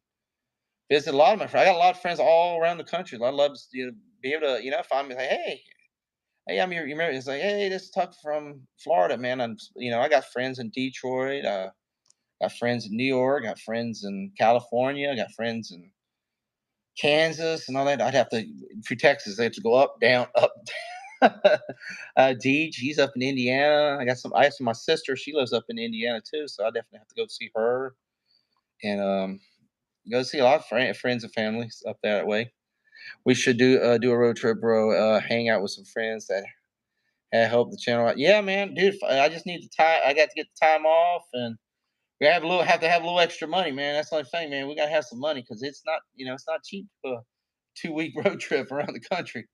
visit a lot of my friends. I got a lot of friends all around the country. I'd love to be able to find me like, hey, I'm your. It's like, hey, this is Tuck from Florida, man. I got friends in Detroit. Got friends in New York. Got friends in California. Got friends in Kansas and all that. I'd have to through Texas. They have to go up, down, up. Deej, he's up in Indiana. I have my sister. She lives up in Indiana too, so I definitely have to go see her and go see a lot of friends and families up that way. We should do a road trip, bro. Hang out with some friends that help the channel out. Yeah, man, dude. I just need the time. I got to get the time off, and we have to have a little extra money, man. That's the only thing, man. We gotta have some money because it's not cheap for a 2 week road trip around the country.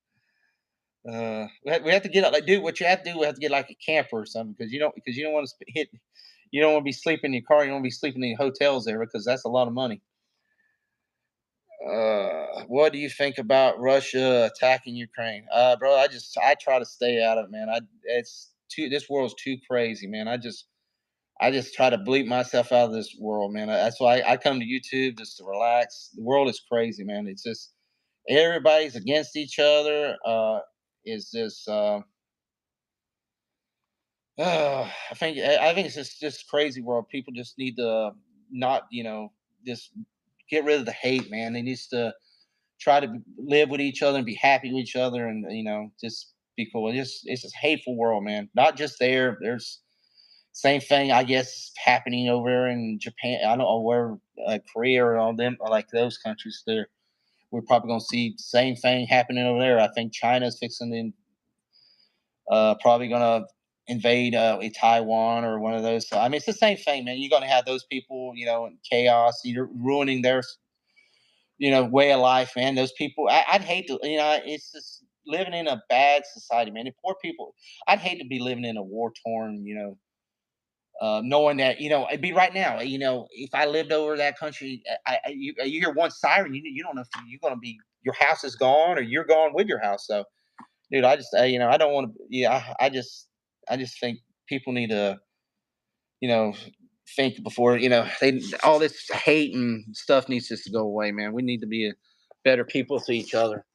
We have to get like, dude. What you have to do, we have to get like a camper or something because you don't want to hit. You don't want to be sleeping in your car. You don't want to be sleeping in hotels there because that's a lot of money. What do you think about Russia attacking Ukraine, bro? I try to stay out of it, man. This world's too crazy, man. I just try to bleep myself out of this world, man. That's why I come to YouTube just to relax. The world is crazy, man. It's just everybody's against each other. Is this? I think it's just crazy world. People just need to not just get rid of the hate, man. They needs to try to live with each other and be happy with each other, and just be cool. It's just hateful world, man. Not just there. There's same thing, I guess, happening over there in Japan. I don't know where Korea or all them like those countries. There, we're probably gonna see the same thing happening over there. I think China's fixing to probably gonna invade Taiwan or one of those. So, I mean, it's the same thing, man. You're gonna have those people, in chaos. You're ruining their, way of life, man. Those people, I'd hate to, it's just living in a bad society, man. And poor people, I'd hate to be living in a war torn, knowing that it'd be right now. If I lived over that country, you hear one siren, you don't know if you're gonna be your house is gone or you're gone with your house. So, dude, I just I don't want to. Yeah, I just think people need to you know think before they all this hate and stuff needs just to go away, man. We need to be better people to each other.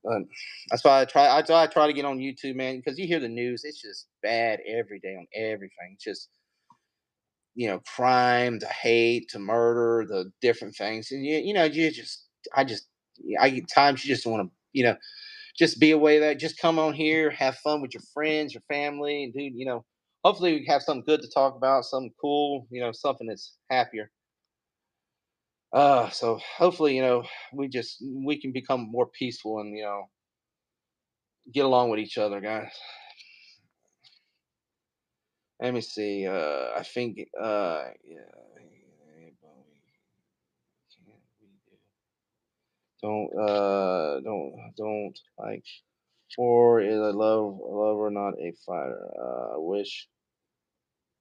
But that's why I try to get on YouTube, man, because you hear the news. It's just bad every day on everything. It's just crime, to hate, to murder, the different things, and you just I get times you just want to just be away there. Just come on here, have fun with your friends, your family, and dude, hopefully we have something good to talk about, something cool, something that's happier. So hopefully, we can become more peaceful and get along with each other, guys. Let me see. I think yeah. Don't like for is a lover, not a fighter. Wish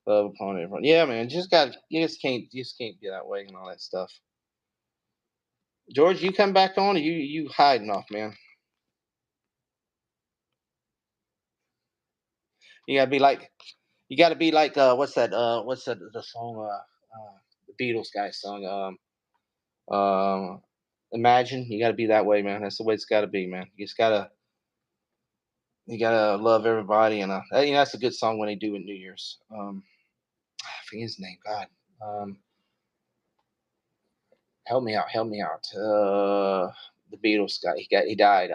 love upon everyone. Yeah, man. You just can't get that way and all that stuff. George, you come back on, or you hiding off, man. You gotta be like what's that? What's that? The song? The Beatles guy song. Imagine. You gotta be that way, man. That's the way it's gotta be, man. You gotta love everybody, and that's a good song when they do it New Year's. I forget his name. God, help me out. The Beatles guy. He died.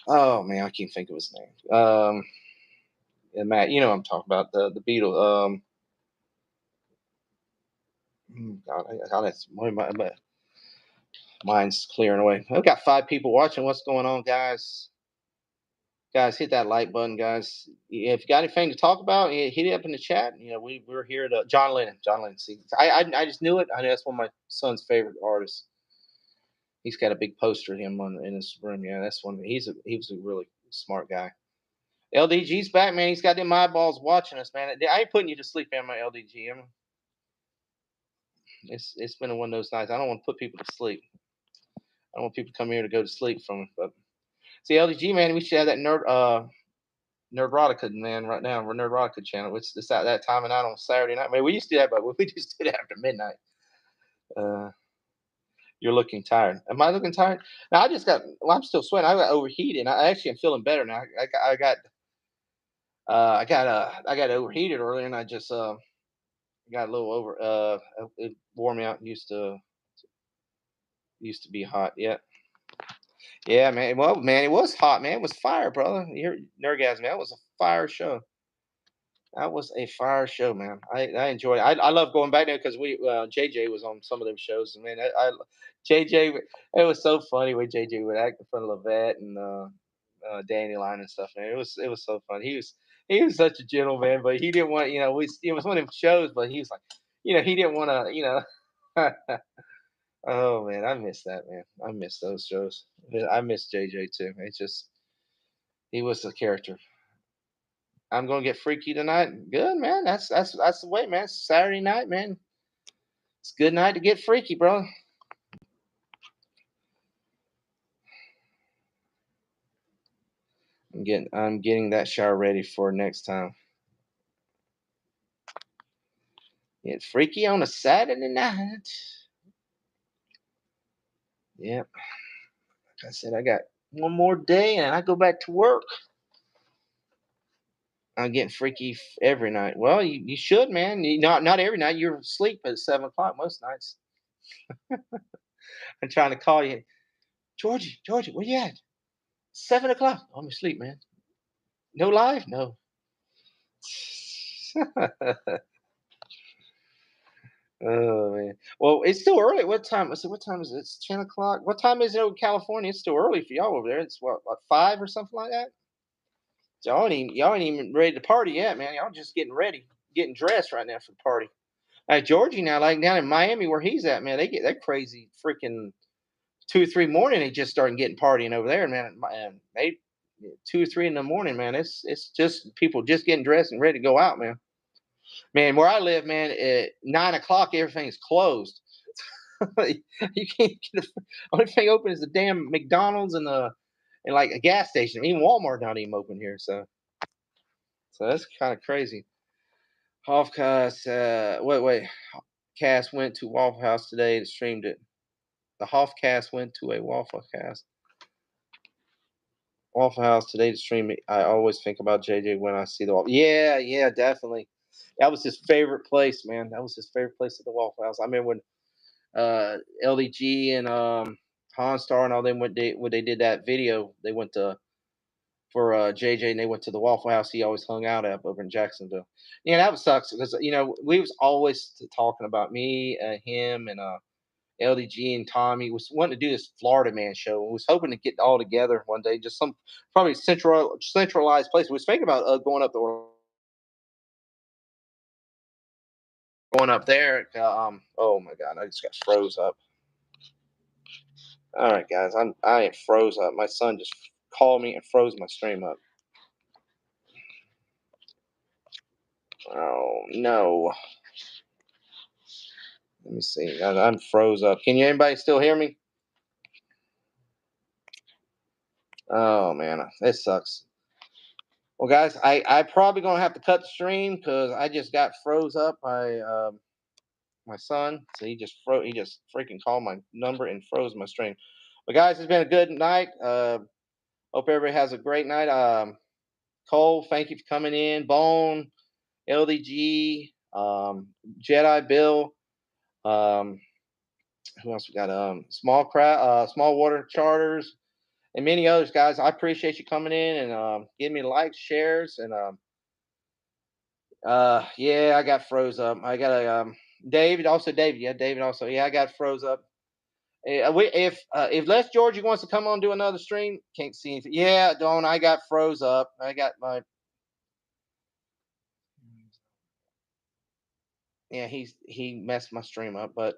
Oh man, I can't think of his name. And Matt, you know what I'm talking about, the Beatles. God, that's my mind's clearing away. I've got 5 people watching. What's going on, guys? Guys, hit that like button, guys. If you got anything to talk about, hit it up in the chat. We're here to John Lennon. John Lennon. See, I just knew it. I know that's one of my son's favorite artists. He's got a big poster of him in his room. Yeah, that's one. He was a really smart guy. LDG's back, man. He's got them eyeballs watching us, man. I ain't putting you to sleep, man, my LDG. It's been one of those nights. I don't want to put people to sleep. I don't want people to come here to go to sleep from it. But see, LDG, man, we should have that Nerdrotica, man, right now. We're Nerdrotica channel. It's at that time of night on Saturday night. Man, we used to do that, but we just did it after midnight. Uh, you're looking tired. Am I looking tired? Now I'm still sweating. I got overheated. I actually am feeling better now. I got overheated earlier, and I just got a little over. It wore me out. Used to be hot. Yeah, yeah, man. Well, man, it was hot, man. It was fire, brother. You're Nerdgasm, man. That was a fire show. That was a fire show, man. I enjoyed it. I love going back there because JJ was on some of those shows, and man, JJ, it was so funny when JJ would act in front of Levette and Dandelion and stuff, man. It was so fun. He was such a gentleman, but he didn't want it was one of them shows, but he was like, he didn't want to. Oh man, I miss that, man. I miss those shows. I miss JJ too. It's just he was a character. I'm gonna get freaky tonight. Good, man. That's the way, man. It's Saturday night, man. It's a good night to get freaky, bro. I'm getting that shower ready for next time. Get freaky on a Saturday night. Yep. Like I said, I got one more day and I go back to work. I'm getting freaky every night. Well, you should, man. Not every night. You're asleep at 7 o'clock most nights. I'm trying to call you, Georgie, where you at? 7 o'clock. I'm asleep, man. No live, no. Oh man. Well, it's still early. What time? What time is it? It's 10 o'clock. What time is it in California? It's still early for y'all over there. It's what 5 or something like that. Y'all ain't even ready to party yet, man. Y'all just getting ready, getting dressed right now for the party. Georgie now, like down in Miami where he's at, man, they get that crazy freaking 2 or 3 morning. They just starting getting partying over there, man. And they 2 or 3 in the morning, man. It's just people just getting dressed and ready to go out, man. Man, where I live, man, at 9 o'clock, everything's closed. You can't get only thing open is the damn McDonald's and like a gas station. Even Walmart not even open here, so that's kind of crazy. Hofcast, wait. Cast went to Waffle House today and streamed it. The Hofcast went to a Waffle House today to stream it. I always think about JJ when I see the Waffle. Yeah, yeah, definitely. That was his favorite place, man. That was his favorite place at the Waffle House. I remember when LDG and Pawn Star and all them when they did that video, they went to for JJ and they went to the Waffle House he always hung out at over in Jacksonville. Yeah, that was sucks because we was always talking about me, him, and LDG and Tommy was wanting to do this Florida Man show. We was hoping to get all together one day, just some probably centralized place. We was thinking about going up there. Oh my god, I just got froze up. All right, guys, I am froze up. My son just called me and froze my stream up. Oh no. Let me see. I'm froze up. Can you anybody still hear me? Oh man, this sucks. Well, guys, I probably gonna have to cut the stream because I just got froze up by my son. So he just froze. He just freaking called my number and froze my stream. But guys, it's been a good night. Hope everybody has a great night. Cole, thank you for coming in. Bone, LDG, Jedi Bill. Who else we got? Small Water Charters, and many others, guys. I appreciate you coming in and giving me likes, shares, and yeah, I got froze up. I got a David also. David, yeah, David also. Yeah, I got froze up. If Les Georgie wants to come on do another stream, can't see anything. Yeah, don't. I got froze up. I got my. Yeah, he messed my stream up, but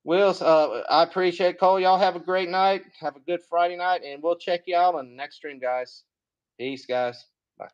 Will, I appreciate it, Cole. Y'all have a great night. Have a good Friday night, and we'll check you out on the next stream, guys. Peace, guys. Bye.